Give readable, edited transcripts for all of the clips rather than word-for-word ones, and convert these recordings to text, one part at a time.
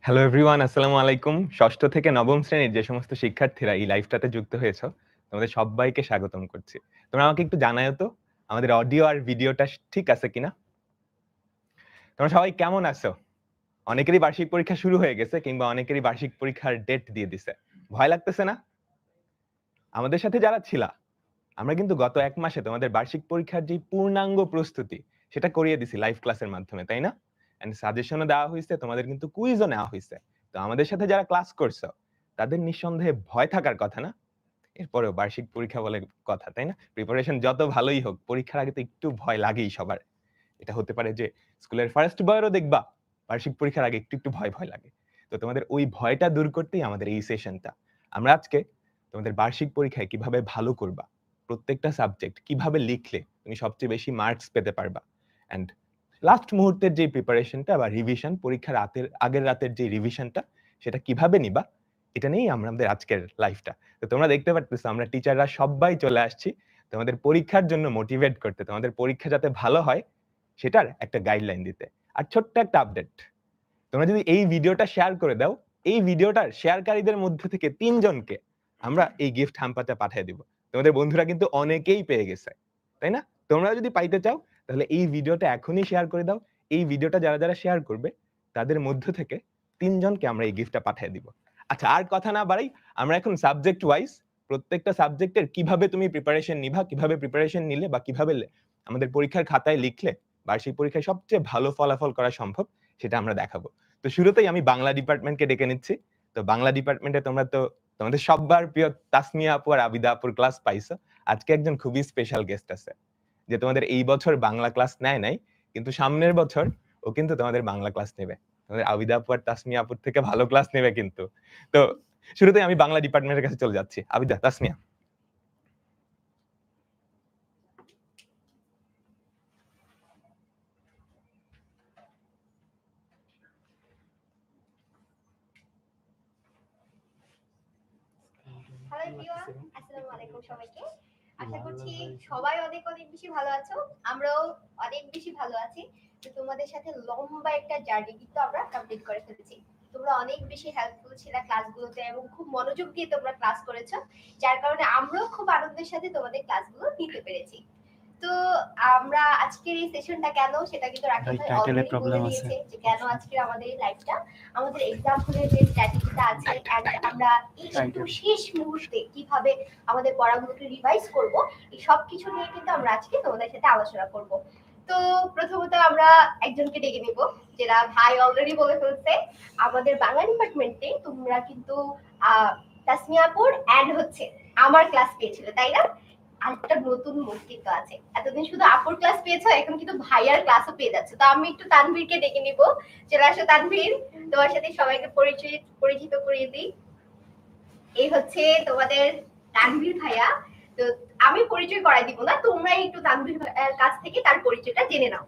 Hello everyone, আসসালামু আলাইকুম। ষষ্ঠ থেকে নবম শ্রেণীর যে সমস্ত শিক্ষার্থীরা এই লাইভটাতে যুক্ত হয়েছ, তোমাদের সব্বাইকে স্বাগতম করছি। তোমরা আমাকে একটু জানায়ও তো আমাদের অডিও আর ভিডিওটা ঠিক আছে কিনা? তোমরা সবাই কেমন আছো? অনেকেরই বার্ষিক পরীক্ষা শুরু হয়ে গেছে কিংবা অনেকেরই বার্ষিক পরীক্ষার ডেট দিয়ে দিছে। ভয় লাগতেছে না? আমাদের সাথে যারা ছিলা, আমরা কিন্তু গত ১ মাসে তোমাদের বার্ষিক পরীক্ষার যে পূর্ণাঙ্গ প্রস্তুতি সেটা করিয়ে দিছি লাইভ ক্লাসের মাধ্যমে, তাই না? এন্ড সাজেশনও দেওয়া হইছে, তোমাদের কিন্তু কুইজও নেওয়া হইছে। তো আমাদের সাথে যারা ক্লাস করছো, তাদের নিঃসন্দেহে ভয় থাকার কথা না? এরপরেও বার্ষিক পরীক্ষা বলে কথা, তাই না? প্রিপারেশন যত ভালোই হোক, পরীক্ষার আগে তো একটু ভয় লাগেই সবার। এটা হতে পারে যে স্কুলের ফার্স্ট বয়েরও দেখবা বার্ষিক পরীক্ষার আগে একটু ভয় লাগে। তো তোমাদের ওই ভয়টা দূর করতেই আমাদের এই সেশনটা। আমরা আজকে তোমাদের বার্ষিক পরীক্ষায় কিভাবে ভালো করবা, প্রত্যেকটা সাবজেক্ট কিভাবে লিখলে তুমি সবচেয়ে বেশি মার্কস পেতে পারবা, অ্যান্ড লাস্ট মুহূর্তের যে প্রিপারেশনটা বা রিভিশন, পরীক্ষার আগের রাতের যে রিভিশনটা, সেটা কিভাবে নিবা, এটা নিয়েই আমাদের আজকের লাইভটা। তো তোমরা দেখতে পারতেছো আমরা টিচাররা সবাই চলে আসছি তোমাদের পরীক্ষার জন্য মোটিভেট করতে, তোমাদের পরীক্ষা যাতে ভালো হয় সেটার একটা গাইডলাইন দিতে। আর ছোট্ট একটা আপডেট, তোমরা যদি এই ভিডিওটা শেয়ার করে দাও, এই ভিডিওটার শেয়ারকারীদের মধ্যে থেকে ৩ জনকে আমরা এই গিফট হ্যাম্পারটা পাঠিয়ে দিব। তোমাদের বন্ধুরা কিন্তু অনেকেই পেয়ে গেছে, তাই না? তোমরা যদি পাইতে চাও তাহলে এই ভিডিওটা এখনই শেয়ার করে দাও। এই ভিডিওটা যারা শেয়ার করবে তাদের মধ্য থেকে ৩ জনকে আমরা এই গিফটটা পাঠিয়ে দিব। আচ্ছা, আর কথা না বাড়াই, আমরা এখন সাবজেক্ট ওয়াইজ প্রত্যেকটা সাবজেক্টের কিভাবে তুমি প্রিপারেশন নিবা, কিভাবে প্রিপারেশন নিলে বা কিভাবে আমাদের পরীক্ষার খাতায় লিখলে বার্ষিক পরীক্ষায় সবচেয়ে ভালো ফলাফল করা সম্ভব সেটা আমরা দেখাবো। তো শুরুতেই আমি বাংলা ডিপার্টমেন্টকে ডেকে নিচ্ছি। তো বাংলা ডিপার্টমেন্টে তোমরা তো তোমাদের সবার প্রিয় তাসমিয়া আপু আর আবিদা আপুর ক্লাস পাইছো। আজকে একজন খুবই স্পেশাল গেস্ট আছে, যে তোমাদের এই বছর বাংলা ক্লাস নেয় নাই, কিন্তু সামনের বছর ও কিন্তু তোমাদের বাংলা ক্লাস নেবে। তোমাদের আবিদা আপু আর তাসমিয়া আপুর থেকে ভালো ক্লাস নেবে কিন্তু। তো শুরুতেই আমি বাংলা ডিপার্টমেন্টের কাছে চলে যাচ্ছি। আবিদা, তাসমিয়া। হ্যালো এভরিওয়ান, আসসালামু আলাইকুম সবাইকে। আশা করছি সবাই অনেক অনেক বেশি ভালো আছো। আমরাও অনেক বেশি ভালো আছি। তো তোমাদের সাথে লম্বা একটা জার্নি কিন্তু আমরা কমপ্লিট করে ফেলেছি। তোমরা অনেক বেশি হেল্পফুল ছিলে ক্লাসগুলোতে এবং খুব মনোযোগ দিয়ে তোমরা ক্লাস করেছো, যার কারণে আমরাও খুব আনন্দের সাথে তোমাদের ক্লাসগুলো নিতে পেরেছি। তো আমরা আজকের এই সেশনটা কেন, সেটা কিন্তু রাকিব ভাই অলরেডি বলে দিয়েছে যে কেন আজকের আমাদের এই লাইভটা। আমাদের এক্সাম্পলের যে স্ট্র্যাটেজিটা আছে এন্ড আমরা এই একদম শেষ মুহূর্তে কিভাবে আমাদের পড়াগুলোকে রিভাইজ করব, এই সব কিছু নিয়ে কিন্তু আমরা আজকে তোমাদের সাথে আলোচনা করব। তো প্রথমত আমরা একজনকে ডেকে নিব, যেটা ভাই অলরেডি বলে ফেলছে। আমাদের বাংলা ডিপার্টমেন্টে তোমরা কিন্তু তাসমিয়া আপুর এন্ড হচ্ছে আমার ক্লাস পেয়েছিল, তাই না? আরেকটা নতুন মস্তিত্ব আছে, এতদিন শুধু আপুর ক্লাস পেয়েছো, এখন কিন্তু ভাইয়ার ক্লাসও পেয়ে যাচ্ছে। তো আমি একটু তানভীরকে ডেকে নিব। চলে আসো তানভীর, তোমার সাথে সবাইকে পরিচিত করিয়ে দিই। এই হচ্ছে তোমাদের তানভীর ভাইয়া। তো আমি পরিচয় করাই দিব না, তোমরা একটু তানভীর ভাইয়ার কাছ থেকে তার পরিচয়টা জেনে নাও।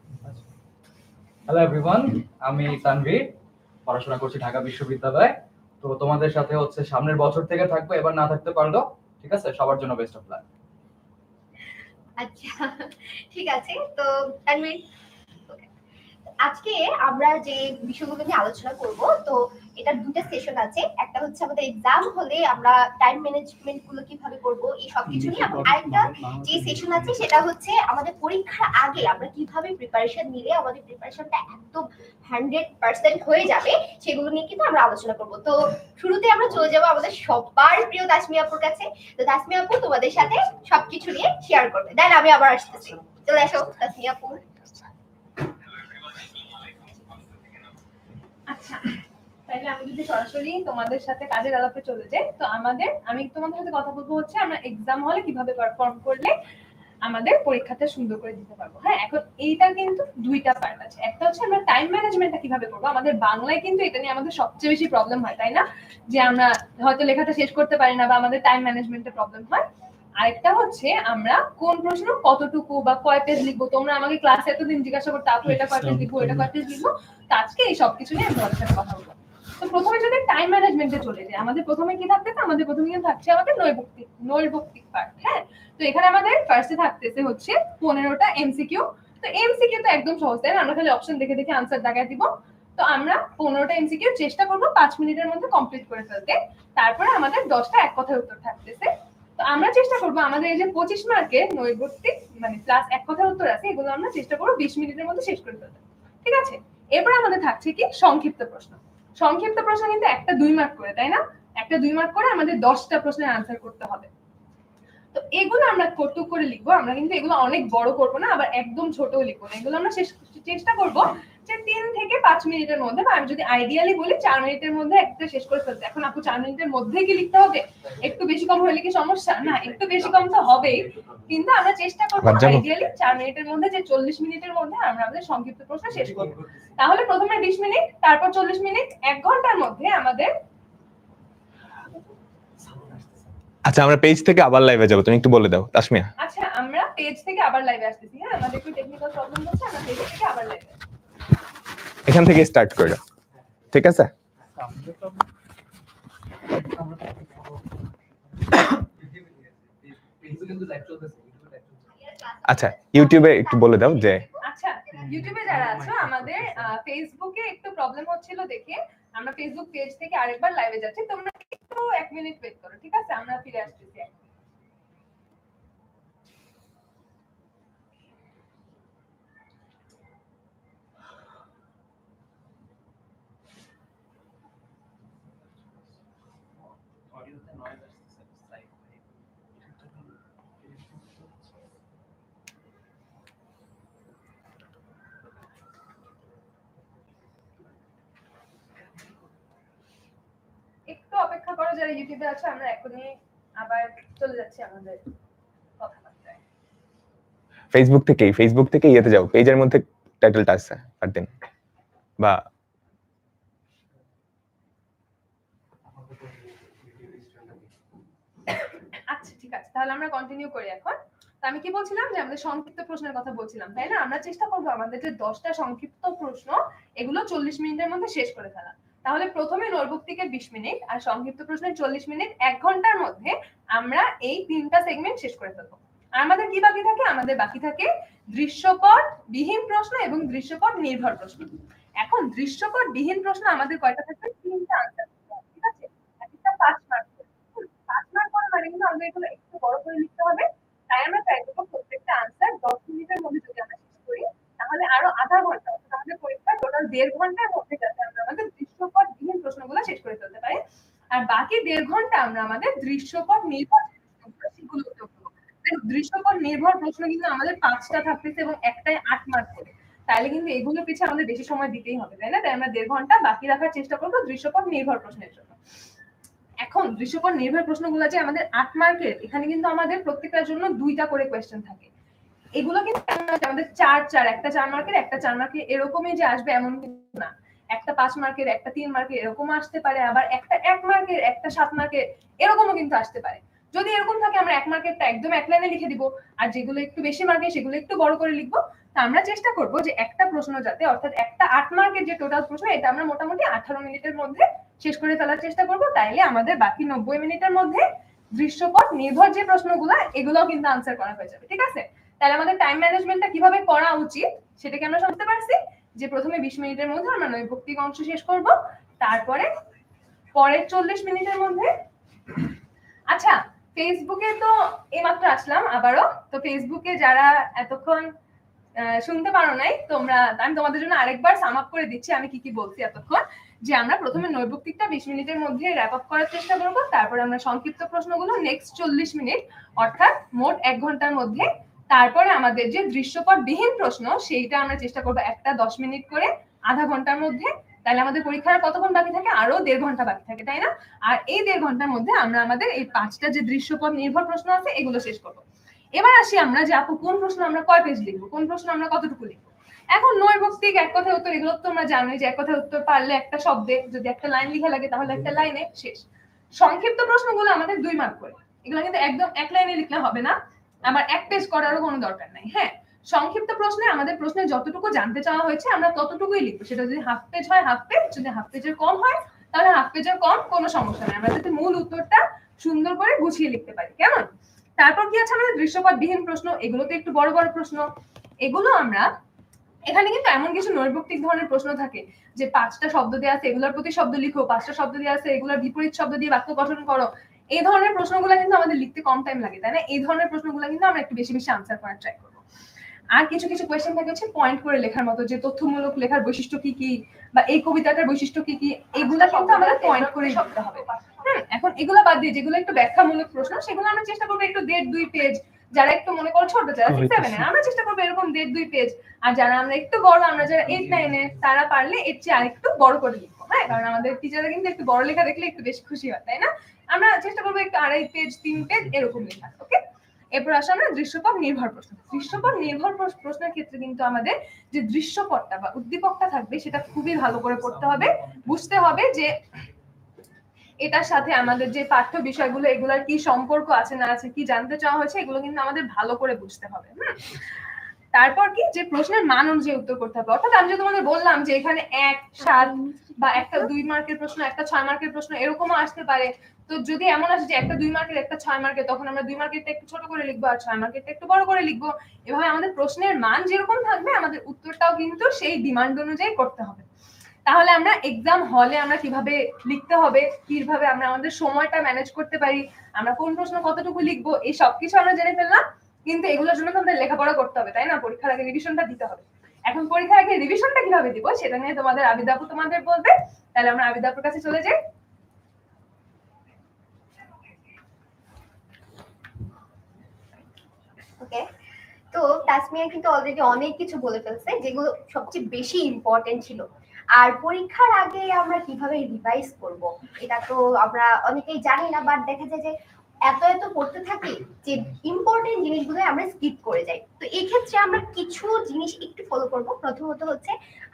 হ্যালো এভরিওয়ান, আমি তানভীর, পড়াশোনা করছি ঢাকা বিশ্ববিদ্যালয়ে। তো তোমাদের সাথে হচ্ছে সামনের বছর থেকে থাকবো, এবার না থাকতে পারলো। ঠিক আছে, সবার জন্য বেস্ট অফ লাক। আচ্ছা, ঠিক আছে। তো তানভীর, আজকে আমরা যে বিষয়গুলো নিয়ে আলোচনা করব, তো এটা দুটো সেশন আছে। একটা হচ্ছে আমাদের এক্সাম হলে আমরা টাইম ম্যানেজমেন্ট গুলো কিভাবে করব, এই সব কিছু নিয়ে। আরেকটা যে সেশন আছে সেটা হচ্ছে আমাদের পরীক্ষার আগে আমরা কিভাবে প্রিপারেশন নিলে আমাদের প্রিপারেশনটা একদম 100% হয়ে যাবে, সেগুলো নিয়ে কিন্তু আমরা আলোচনা করব। তো শুরুতে আমরা চলে যাব আমাদের সবার প্রিয় তাসমিয়া আপুর কাছে। তো তাসমিয়া আপু তোমাদের সাথে সবকিছু নিয়ে শেয়ার করবে। দেন আমি আবার আসতেছি। চলে আসো তাসমিয়া আপু। আচ্ছা, তাহলে আমি যদি সরাসরি তোমাদের সাথে কাজের আলাপে চলে যাই, তো আমি তোমাদের সাথে কথা বলবো হচ্ছে আমরা এক্সাম হলে কিভাবে পারফর্ম করলে আমাদের পরীক্ষাটা সুন্দর করে দিতে পারবো। হ্যাঁ, এখন এইটা কিন্তু দুইটা পার্ট আছে। একটা হচ্ছে আমরা টাইম ম্যানেজমেন্টটা কিভাবে করবো। আমাদের বাংলায় কিন্তু এটা নিয়ে আমাদের সবচেয়ে বেশি প্রবলেম হয়, তাই না? যে আমরা হয়তো লেখাটা শেষ করতে পারি না বা আমাদের টাইম ম্যানেজমেন্টে প্রবলেম হয়। আরেকটা হচ্ছে আমরা কোন প্রশ্ন কতটুকু বা কয় পেজ লিখবো। তোমরা আমাকে ক্লাসে এতদিন জিজ্ঞাসা করতে, আপু এটা কয় পেজ লিখবো, এটা কয় পেজ লিখবো। তো আজকে এই সবকিছু নিয়ে তোমাদের সাথে কথা বলবো। তো প্রথমে যদি টাইম ম্যানেজমেন্টে চলে যাই, আমাদের প্রথমে কি থাকতেছে? আমাদের প্রথমে কিন্তু থাকছে আমাদের নৈর্বক্তিক পার্ট। হ্যাঁ, তো এখানে আমাদের ফার্স্টে থাকতেছে হচ্ছে 15টা এমসিকিউ। তো এমসিকিউ তো একদম সহজ, তাই না? আমরা খালি অপশন দেখে দেখে আনসার দাগায় দিব। তো তো আমরা 15টা এমসিকিউ চেষ্টা করব 5 মিনিটের মধ্যে কমপ্লিট করে ফেলতে। তারপরে আমাদের 10টা এক কথার উত্তর থাকতেছে। তো আমরা চেষ্টা করব আমাদের এই যে 25 মার্কের নৈর্ব্যক্তিক মানে প্লাস এক কথার উত্তর আছে, এগুলো আমরা চেষ্টা করব 20 মিনিটের মধ্যে শেষ করে ফেলতে। ঠিক আছে, এরপর আমাদের থাকছে কি সংক্ষিপ্ত প্রশ্ন। সংক্ষিপ্ত প্রশ্ন কিন্তু একটা 2 মার্ক করে, তাই না? একটা 2 মার্ক করে আমাদের 10টা প্রশ্নের আনসার করতে হবে। তো এগুলো আমরা কটুক করে লিখবো, আমরা কিন্তু এগুলো অনেক বড় করব না, আবার একদম ছোটও লিখবো না। এগুলো আমরা চেষ্টা করব যে 3 থেকে 5 মিনিটের মধ্যে, বা আমি যদি আইডিয়ালি বলি 4 মিনিটের মধ্যে একটা শেষ করে ফেলতে। এখন আপু 4 মিনিটের মধ্যে কি লিখতে হবে? একটু বেশি কম হলে কি সমস্যা? না, একটু বেশি কম তো হবেই, কিন্তু আমরা চেষ্টা করব আইডিয়ালি 4 মিনিটের মধ্যে, যে 40 মিনিটের মধ্যে আমরা আমাদের সংক্ষিপ্ত প্রশ্ন শেষ করব। তাহলে প্রথমে 20 মিনিট, তারপর 40 মিনিট, 1 ঘন্টার মধ্যে আমাদের। আচ্ছা, আমরা পেজ থেকে আবার লাইভে যাব, তুমি একটু বলে দাও তাসমিয়া। আচ্ছা, আমরা পেজ থেকে আবার লাইভে আসতেছি। হ্যাঁ, আমাদের একটু টেকনিক্যাল প্রবলেম হচ্ছে, আমরা পেজ থেকে আবার লাইভে আসছি। এখান থেকে স্টার্ট করে দাও, ঠিক আছে? আচ্ছা, ইউটিউবে একটু বলে দাও যে। আচ্ছা, ইউটিউবে যারা আছো, আমাদের ফেসবুকে একটু প্রবলেম হচ্ছিল দেখে আমরা ফেসবুক পেজ থেকে আরেকবার লাইভে যাচ্ছি। তোমরা একটু 1 মিনিট ওয়েট করো, ঠিক আছে? আমরা ফিরে আসতেছি। একটু অপেক্ষা করো যারা ইউটিউবে আছো, আমরা এখনই আবার চলে যাচ্ছি আমাদের কথাবার্তায়। ফেসবুক থেকে ইয়েতে যাও, পেজের মধ্যে টাইটেলটা আছে পারতেন, বা আচ্ছা ঠিক আছে, তাহলে আমরা কন্টিনিউ করি এখন। তো আমি কি বলছিলাম, যে আমাদের সংক্ষিপ্ত প্রশ্নের কথা বলছিলাম, তাই না? আমরা চেষ্টা করব আমাদের যে 10টা সংক্ষিপ্ত প্রশ্ন, এগুলো 40 মিনিটের মধ্যে শেষ করে ফেলা। তাহলে প্রথমে নৈর্ব্যক্তিকের 20 মিনিট আর সংক্ষিপ্ত প্রশ্নের 40 মিনিট, 1 ঘন্টার মধ্যে আমরা এই 3টা সেগমেন্ট শেষ করে ফেলবো। আর আমাদের কি বাকি থাকে? আমাদের বাকি থাকে দৃশ্যপট বিহীন প্রশ্ন এবং দৃশ্যপট নির্ভর প্রশ্ন। এখন দৃশ্যপট বিহীন প্রশ্ন আমাদের কয়টা থাকবে? 3টা আনসার, ঠিক আছে? একটা 5 মার্ক, 5 মার্ক করে মানে কিন্তু আমাদের এগুলো একটু বড় করে লিখতে হবে। তাই আমরা ট্রাই করবো প্রত্যেকটা আনসার 10 মিনিটের মধ্যে যদি আমরা শেষ করি, তাহলে আরো আধা ঘন্টা, অর্থাৎ আমাদের পরীক্ষা টোটাল 1.5 ঘন্টার মধ্যে যাতে আমরা আমাদের দৃশ্যপট বিহীন প্রশ্নগুলো শেষ করে ফেলতে পারি। আর বাকি 1.5 ঘন্টা আমরা আমাদের দৃশ্যপট নির্ভর প্রশ্নগুলো উত্তর করবো। দৃশ্যপট নির্ভর প্রশ্ন কিন্তু আমাদের 5টা থাকতেছে এবং একটাই 8 মার্ক করে। তাহলে কিন্তু এগুলো পিছিয়ে আমাদের বেশি সময় দিতেই হবে, তাই না? তাই আমরা 1.5 ঘন্টা বাকি রাখার চেষ্টা করবো দৃশ্যপট নির্ভর প্রশ্নের জন্য। এখন দৃশ্যপট নির্ভর প্রশ্নগুলো যে আমাদের 8 মার্কের, এখানে কিন্তু আমাদের প্রত্যেকটার জন্য 2টা করে কোয়েশ্চেন থাকে। এগুলো কিন্তু আমাদের 4 একটা 4 মার্কের, একটা 4 মার্কের এরকমই যে আসবে এমন কিন্তু না। একটা 5 মার্কের, একটা 3 মার্কের এরকম আসতে পারে, আবার একটা 1 মার্কের, একটা 7 মার্কের এরকমও কিন্তু আসতে পারে। যদি এরকম থাকে আমরা 1 মার্কেরটা একদম এক লাইনে লিখে দিব, আর যেগুলো একটু বেশি মার্কের সেগুলো একটু বড় করে লিখবো। তো আমরা চেষ্টা করব যে একটা প্রশ্ন যাতে, অর্থাৎ একটা 8 মার্কের যে টোটাল প্রশ্ন, এটা আমরা মোটামুটি 18 মিনিটের মধ্যে শেষ করে ফেলার চেষ্টা করব। তাইলে আমাদের বাকি 90 মিনিটের মধ্যে দৃশ্যপট নির্ভর যে প্রশ্নগুলো, এগুলোও কিন্তু আনসার করা হয়ে যাবে, ঠিক আছে? তাহলে আমাদের টাইম ম্যানেজমেন্টটা কিভাবে করা উচিত সেটাকে আমরা শুনতে পারছি, যে প্রথমে 20 মিনিটের মধ্যে আমরা নৈর্ব্যক্তিক অংশ শেষ করব, তারপরে পরের 40 মিনিটের মধ্যে। আচ্ছা, ফেসবুকে তো এইমাত্র আসলাম আবারও, তো ফেসবুকে যারা এতক্ষণ শুনতে পারো নাই, আমি তোমাদের জন্য আরেকবার সাম আপ করে দিচ্ছি আমি কি কি বলছি এতক্ষণ। যে আমরা প্রথমে নৈর্ব্যক্তিকটা 20 মিনিটের মধ্যে র‍্যাপ আপ করার চেষ্টা করব, তারপরে আমরা সংক্ষিপ্ত প্রশ্নগুলো নেক্সট 40 মিনিট, অর্থাৎ মোট 1 ঘন্টার মধ্যে। তারপরে আমাদের যে দৃশ্যপট বিহীন প্রশ্ন, সেইটা আমরা চেষ্টা করব একটা 10 মিনিট করে আধা ঘন্টার মধ্যে। তাহলে আমাদের পরীক্ষার কতক্ষণ বাকি থাকে? আরো 1.5 ঘন্টা বাকি থাকে, তাই না? আর এই 1.5 ঘন্টার মধ্যে আমরা আমাদের এই 5টা যে দৃশ্যপট নির্ভর প্রশ্ন আছে এগুলো শেষ করব। এবার আসি আমরা যে আপু কোন প্রশ্ন আমরা কয় পেজ লিখবো, কোন প্রশ্ন আমরা কতটুকু লিখবো। এখন নৈর্ব্যক্তিক, এক কথায় উত্তর, এগুলো তোমরা জানোই যে এক কথায় উত্তর পারলে একটা শব্দে, যদি একটা লাইন লেখা লাগে তাহলে একটা লাইনে শেষ। সংক্ষিপ্ত প্রশ্নগুলো আমাদের 2 মার্ক করে, এগুলো কিন্তু একদম এক লাইনে লিখলে হবে না, আবার 1 পেজ করারও কোনো দরকার নাই। হ্যাঁ, সংক্ষিপ্ত প্রশ্নে আমাদের প্রশ্নে যতটুকু জানতে চাওয়া হয়েছে আমরা ততটুকুই লিখবো। সেটা যদি হাফ পেজ হয় হাফ পেজ, যদি হাফ পেজের কম হয় তাহলে হাফ পেজের কম, কোনো সমস্যা নেই। আমরা যাতে মূল উত্তরটা সুন্দর করে গুছিয়ে লিখতে পারি, কেমন? তারপর কি আছে আমাদের দৃশ্যপট বিহীন প্রশ্ন, এগুলোতে একটু বড় বড় প্রশ্ন। এগুলো আমরা এখানে কিন্তু এমন কিছু নৈর্ব্যক্তিক ধরনের প্রশ্ন থাকে যে 5টা শব্দ দেওয়া আছে এগুলোর প্রতি শব্দ লিখো, 5টা শব্দ দেওয়া আছে এগুলোর বিপরীত শব্দ দিয়ে বাক্য গঠন করো। এই ধরনের প্রশ্নগুলো কিন্তু আমাদের লিখতে কম টাইম লাগে, তাই না? এই ধরনের প্রশ্নগুলো কিন্তু আমরা একটু বেশি বেশি আনসার করার ট্রাই করবো। আর কিছু কিছু কোয়েশ্চেন থাকে হচ্ছে পয়েন্ট করে লেখার মতো, যে তথ্যমূলক লেখার বৈশিষ্ট্য কি কি বা এই কবিতাটার বৈশিষ্ট্য কি কি, এগুলা কিন্তু আমাদের পয়েন্ট করে লিখতে হবে। এখন এগুলা বাদ দিয়ে যেগুলো একটু ব্যাখ্যামূলক প্রশ্ন সেগুলো আমরা চেষ্টা করবো একটু 1.5-2 পেজ, যারা একটু মনে করো ছোট যারা 6-7 এ আমরা চেষ্টা করবো এরকম 1.5-2 পেজ, আর যারা আমরা একটু বড় আমরা যারা 8-9 এ তারা পারলে এর চেয়ে আরেকটু বড় করে লিখবো। হ্যাঁ, কারণ আমাদের টিচাররা কিন্তু একটু বড় লেখা দেখলে একটু বেশি খুশি হয়, তাই না? আমরা চেষ্টা করবো একটু 2.5 পেজ 3 পেজ এরকম লেখা। ওকে, এরপর আসলে আমরা দৃশ্যপট নির্ভর প্রশ্ন। দৃশ্যপট নির্ভর প্রশ্নের ক্ষেত্রে কিন্তু আমাদের যে দৃশ্যপটটা বা উদ্দীপকটা থাকবে সেটা খুবই ভালো করে পড়তে হবে, বুঝতে হবে যে এটার সাথে আমাদের যে পাঠ্য বিষয়গুলো এগুলোর কি সম্পর্ক আছে না আছে, কি জানতে চাওয়া হয়েছে, এগুলো কিন্তু আমাদের ভালো করে বুঝতে হবে। তারপর কি, যে প্রশ্নের মান অনুযায়ী উত্তর করতে হবে। অর্থাৎ আমি যে তোমাদের বললাম যে এখানে 1, 7 বা একটা 2 মার্কের প্রশ্ন, একটা 6 মার্কের প্রশ্ন এরকমও আসতে পারে। তো যদি এমন আসে যে একটা 2 মার্কের একটা 6 মার্কের, তখন আমরা 2 মার্কেরটা একটু ছোট করে লিখবো আর 6 মার্কেরটা একটু বড় করে লিখবো। এভাবে আমাদের প্রশ্নের মান যেরকম থাকবে আমাদের উত্তরটাও কিন্তু সেই ডিমান্ড অনুযায়ী করতে হবে। তাহলে আমরা এক্সাম হলে আমরা কিভাবে লিখতে হবে, কিভাবে আমরা আমাদের সময়টা ম্যানেজ করতে পারি, আমরা কোন প্রশ্ন কতটুকু লিখবো, এই সবকিছু আমরা জেনে ফেললাম। কিন্তু এগুলোর জন্য তো আমাদের লেখাপড়া করতে হবে, তাই না? পরীক্ষার আগে রিভিশনটা দিতে হবে। এখন পরীক্ষার আগে রিভিশনটা কিভাবে দিব সেটা নিয়ে তোমাদের আবিদা আপু তোমাদের বলবে। তাহলে আমরা আবিদা আপুর কাছে চলে যাই। ওকে, তো তাসমিয়া কিন্তু অলরেডি অনেক কিছু বলে ফেলছে যেগুলো সবচেয়ে বেশি ইম্পর্টেন্ট ছিল। আর পরীক্ষার আগে আমরা কিভাবে রিভাইজ করব এটা তো আমরা অনেকেই জানি না, বাট দেখা যায় যে এত এত পড়তে থাকি যে ইম্পর্টেন্ট জিনিসগুলো আমরা স্কিপ করে যাই। তো এই ক্ষেত্রে আমরা কিছু জিনিস একটু ফলো করব। প্রথমত হচ্ছে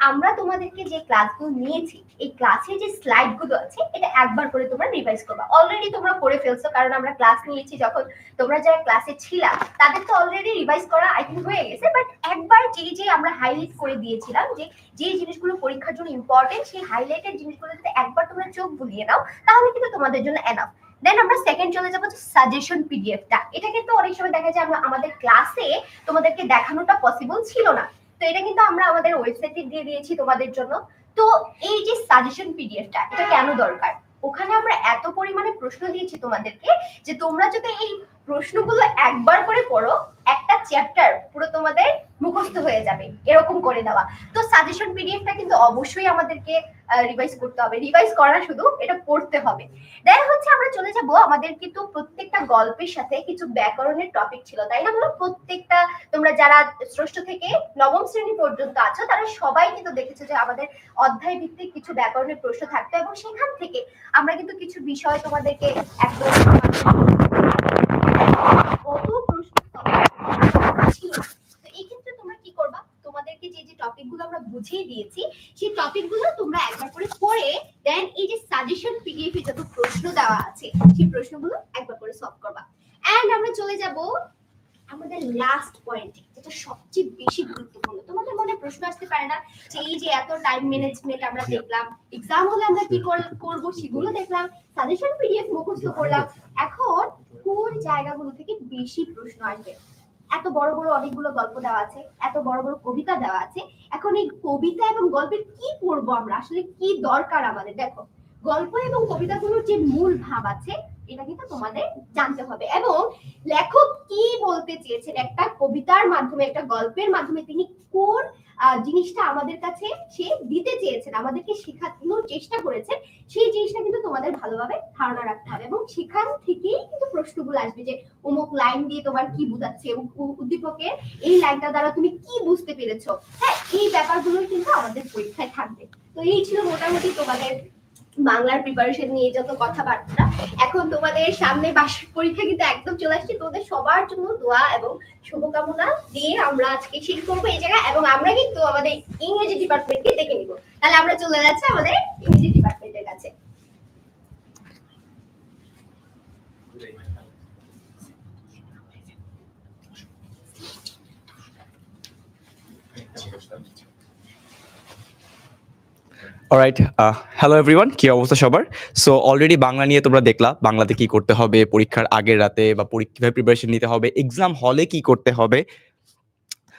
আমরা তোমাদেরকে যে ক্লাসগুলো নিয়েছি এই ক্লাসে যে স্লাইডগুলো আছে এটা একবার করে তোমরা রিভাইজ করবা। অলরেডি তোমরা করে ফেলছো কারণ আমরা ক্লাস নিয়েছি যখন তোমরা যারা ক্লাসে ছিলা তাদের তো অলরেডি রিভাইজ করা আই থিঙ্ক হয়ে গেছে, বাট একবার যে আমরা হাইলাইট করে দিয়েছিলাম যে যে জিনিসগুলো পরীক্ষার জন্য ইম্পর্টেন্ট সেই হাইলাইটেড জিনিসগুলো যদি একবার তোমরা চোখ বুলিয়ে নাও তাহলে কিন্তু তোমাদের জন্য এনাফ। দেন আমরা সেকেন্ড চলে যাবো সাজেশন পিডিএফটা। এটা কিন্তু অনেক সময় দেখা যায় আমরা আমাদের ক্লাসে তোমাদেরকে দেখানোটা পসিবল ছিল না, তো এটা কিন্তু আমরা আমাদের ওয়েবসাইটে দিয়ে দিয়েছি তোমাদের জন্য। তো এই যে সাজেশন পিডিএফটা এটা কেন দরকার, ওখানে আমরা এত পরিমাণে প্রশ্ন দিয়েছি তোমাদেরকে যে তোমরা যদি এই প্রশ্নগুলো একবার করে পড়ো একটা চ্যাপ্টার পুরো তোমাদের মুখস্থ হয়ে যাবে, এরকম করে দেওয়া। তো সাজেশন পিডিএফটা কিন্তু অবশ্যই আমাদেরকে রিভাইজ করতে হবে, রিভাইজ করা শুধু এটা পড়তে হবে। দেন হচ্ছে আমরা চলে যাব, আমাদের কিন্তু প্রত্যেকটা গল্পের সাথে কিছু ব্যাকরণের টপিক ছিল, তাই না? বলো প্রত্যেকটা তোমরা যারা ষষ্ঠ থেকে নবম শ্রেণী পর্যন্ত আছো তারা সবাই কিন্তু দেখেছো যে আমাদের অধ্যায় ভিত্তিক কিছু ব্যাকরণের প্রশ্ন থাকতো এবং সেখান থেকে আমরা কিন্তু কিছু বিষয় তোমাদেরকে একদম কত প্রশ্ন ছিল। তো এই ক্ষেত্রে তোমরা কি করবা, তোমাদেরকে যে যে টপিকগুলো আমরা বুঝিয়ে দিয়েছি সেই টপিকগুলো তোমরা একবার করে পড়ে দেন এই যে সাজেশন পিডিএফ এ যত প্রশ্ন দেওয়া আছে সেই প্রশ্নগুলো একবার করে সলভ করবা। এন্ড আমরা চলে যাব আমাদের লাস্ট পয়েন্টে, যেটা সবচেয়ে বেশি গুরুত্বপূর্ণ। তোমাদের মনে প্রশ্ন আসতে পারে না যে এই যে এত টাইম ম্যানেজমেন্ট আমরা দেখলাম, এক্সাম হলে আমরা কি করব সেগুলো দেখলাম, সাজেশন পিডিএফ মুখস্থ করলাম, এখন কোন জায়গাগুলো থেকে বেশি প্রশ্ন আসবে? এত বড় বড় অনেকগুলো গল্প দেওয়া আছে, এত বড় বড় কবিতা দেওয়া আছে, এখন এই কবিতা এবং গল্পের কি পড়বো আমরা, আসলে কি দরকার আমাদের? দেখো, গল্প এবং কবিতাগুলোর যে মূল ভাব আছে এটা কিন্তু তোমাদের জানতে হবে এবং লেখক কি বলতে চেয়েছেন একটা কবিতার মাধ্যমে, একটা গল্পের মাধ্যমে তিনি কোন জিনিসটা আমাদের কাছে সে দিতে চেয়েছেন, আমাদেরকে শেখানোর চেষ্টা করেছেন, সেই জিনিসটা কিন্তু তোমাদের ভালোভাবে ধারণা রাখতে হবে এবং সেখান থেকেই কিন্তু প্রশ্নগুলো আসবে যে অমুক লাইন দিয়ে তোমার কি বোঝাচ্ছে, উদ্দীপকের এই লাইনটা দ্বারা তুমি কি বুঝতে পেরেছো। হ্যাঁ, এই ব্যাপারগুলো কিন্তু আমাদের পরীক্ষায় থাকবে। তো এই ছিল মোটামুটি তোমাদের বাংলার প্রিপারেশন নিয়ে যত কথাবার্তা। এখন তোমাদের সামনে বার্ষিক পরীক্ষা কিন্তু একদম চলে আসছে, তোমাদের সবার জন্য দোয়া এবং শুভকামনা দিয়ে আমরা আজকে শেষ করবো এই জায়গায় এবং আমরা কিন্তু আমাদের ইংরেজি ডিপার্টমেন্টকে দেখে নিব। তাহলে আমরা চলে যাচ্ছি আমাদের ইংরেজি ডিপার্টমেন্টের কাছে। অলরাইট, হ্যালো এভরিওয়ান, কি অবস্থা সবার? সো অলরেডি বাংলা নিয়ে তোমরা দেখলা বাংলাতে কি করতে হবে পরীক্ষার আগের রাতে, বা কিভাবে প্রিপারেশন নিতে হবে, এক্সাম হলে কি করতে হবে।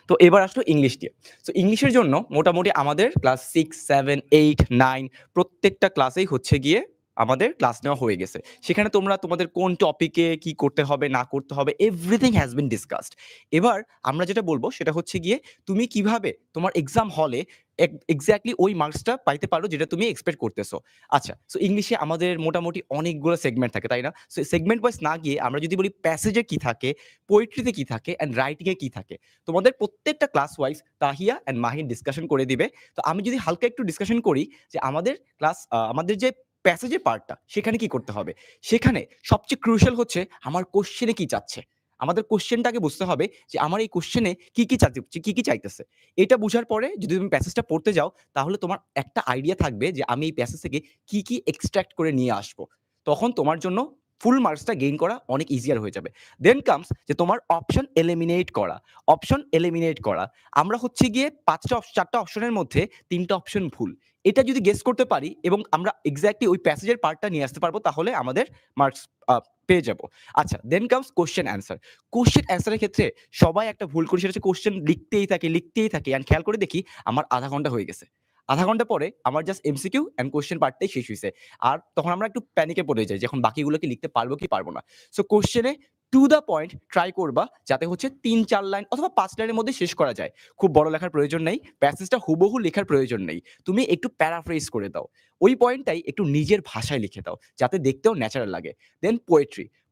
তো এবার আসলো ইংলিশ দিয়ে। সো ইংলিশের জন্য মোটামুটি আমাদের ক্লাস 6, 7, 8, 9 প্রত্যেকটা ক্লাসেই হচ্ছে গিয়ে আমাদের ক্লাস নেওয়া হয়ে গেছে। সেখানে তোমরা তোমাদের কোন টপিকে কি করতে হবে না করতে হবে এভরিথিং হ্যাজ বিন ডিসকাসড। এবার আমরা যেটা বলবো সেটা হচ্ছে গিয়ে তুমি কিভাবে তোমার এক্সাম হলে এক্স্যাক্টলি ওই মার্কসটা পাইতে পারো যেটা তুমি এক্সপেক্ট করতেছো। আচ্ছা, সো ইংলিশে আমাদের মোটামুটি অনেকগুলো সেগমেন্ট থাকে, তাই না? সো সেগমেন্ট ওয়াইজ না গিয়ে আমরা যদি বলি প্যাসেজে কি থাকে, পোয়েট্রিতে কি থাকে অ্যান্ড রাইটিং এ কি থাকে, তোমাদের প্রত্যেকটা class wise Tahiya and Mahin discussion করে দিবে। তো আমি যদি হালকা একটু ডিসকাশন করি যে আমাদের আমাদের যে প্যাসেজের পার্টটা সেখানে কি করতে হবে, সেখানে সবচেয়ে ক্রুশাল হচ্ছে আমার কোশ্চেনে কি চাচ্ছে। আমাদের কোশ্চেনটাকে বুঝতে হবে যে আমার এই কোশ্চেনে কি কি চাইতেছে। এটা বুঝার পরে যদি তুমি প্যাসেজটা পড়তে যাও তাহলে তোমার একটা আইডিয়া থাকবে যে আমি এই প্যাসেজ থেকে কি এক্সট্রাক্ট করে নিয়ে আসবো। তখন তোমার জন্য ফুল মার্কসটা গেইন করা অনেক ইজিয়ার হয়ে যাবে। দেন কামস যে তোমার অপশন এলিমিনেট করা। আমরা হচ্ছে গিয়ে 4টা অপশনের মধ্যে 3টা অপশন ভুল। এটা যদি গেস করতে পারি এবং আমরা এক্স্যাক্টলি ওই প্যাসেজের পার্টটা নিয়ে আসতে পারবো তাহলে আমাদের মার্কস পেয়ে যাবো। আচ্ছা, then comes question answer. Question অ্যান্সারের ক্ষেত্রে সবাই একটা ভুল করি, সেটা হচ্ছে কোশ্চেন লিখতেই থাকে অ্যান্ড খেয়াল করে দেখি আমার আধা ঘন্টা হয়ে গেছে। আধা ঘন্টা পরে আমার জাস্ট এমসিকিউ অ্যান্ড কোশ্চেন পার্টটাই শেষ হইছে। আর তখন আমরা একটু প্যানিকে পড়ে যাই যে এখন বাকিগুলোকে লিখতে পারবো কি পারবো না। সো কোশ্চেনে টু দ্য পয়েন্ট ট্রাই করবা যাতে হচ্ছে 3-4 লাইন অথবা 5 লাইনের মধ্যে শেষ করা যায়। খুব বড় লেখার প্রয়োজন নেই, প্যাসেজটা হুবহু লেখার প্রয়োজন নেই। তুমি একটু প্যারাফ্রেজ করে দাও। ওই পয়েন্টটাই একটু নিজের ভাষায় লিখে দাও যাতে দেখতেও ন্যাচারাল লাগে। দেন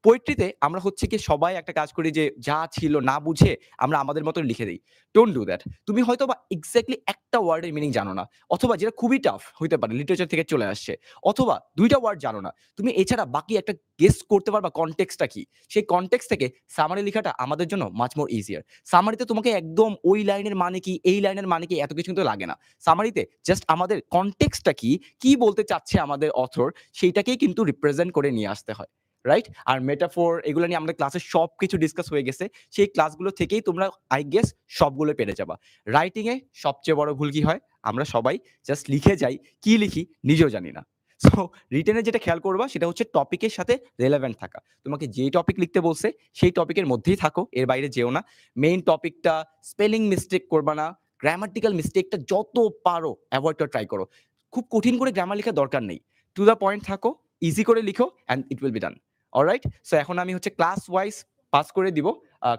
পোয়েট্রিতে আমরা হচ্ছে কি সবাই একটা কাজ করি যে যা ছিল না বুঝে আমরা আমাদের মতো লিখে দিই। Don't do that. তুমি হয়তোবা এক্স্যাক্টলি একটা ওয়ার্ডের মিনিং জানো না, অথবা যেটা খুবই টাফ হইতে পারে লিটারেচার থেকে চলে আসছে, অথবা 2টা ওয়ার্ড জানো না। তুমি এছাড়া বাকি একটা গেস করতে পারবা কনটেক্সটটা কি। সেই কনটেক্সট থেকে সামারি লেখাটা আমাদের জন্য মাচ মোর ইজিয়ার। সামারিতে তোমাকে একদম ওই লাইনের মানে কি, এই লাইনের মানে কি এত কিছু কিন্তু লাগে না। সামারিতে জাস্ট আমাদের কনটেক্সটটা কি বলতে চাচ্ছে আমাদের অথর, সেইটাকেই কিন্তু রিপ্রেজেন্ট করে নিয়ে আসতে হয়। রাইট? আর মেটাফোর এগুলো নিয়ে আমাদের ক্লাসে সবকিছু ডিসকাস হয়ে গেছে। সেই ক্লাসগুলো থেকেই তোমরা আই গেস সবগুলো পেরে যাবা। রাইটিং এ সবচেয়ে বড় ভুল কি হয়? আমরা সবাই জাস্ট লিখে যাই, কি লিখি নিজেও জানি না। সো রিটেনে যেটা খেয়াল করবা সেটা হচ্ছে টপিকের সাথে রিলেভেন্ট থাকা। তোমাকে যেই টপিক লিখতে বলছে সেই টপিকের মধ্যেই থাকো, এর বাইরে যেও না। মেইন টপিকটা স্পেলিং মিস্টেক করবা না, গ্রামাটিক্যাল মিস্টেকটা যত পারো এভয়েড করার ট্রাই করো। খুব কঠিন করে গ্রামার লেখার দরকার নেই। টু দ্য পয়েন্ট থাকো, ইজি করে লিখো and it will be done. Alright? So এখন আমি হচ্ছে ক্লাস ওয়াইজ পাস করে দিব।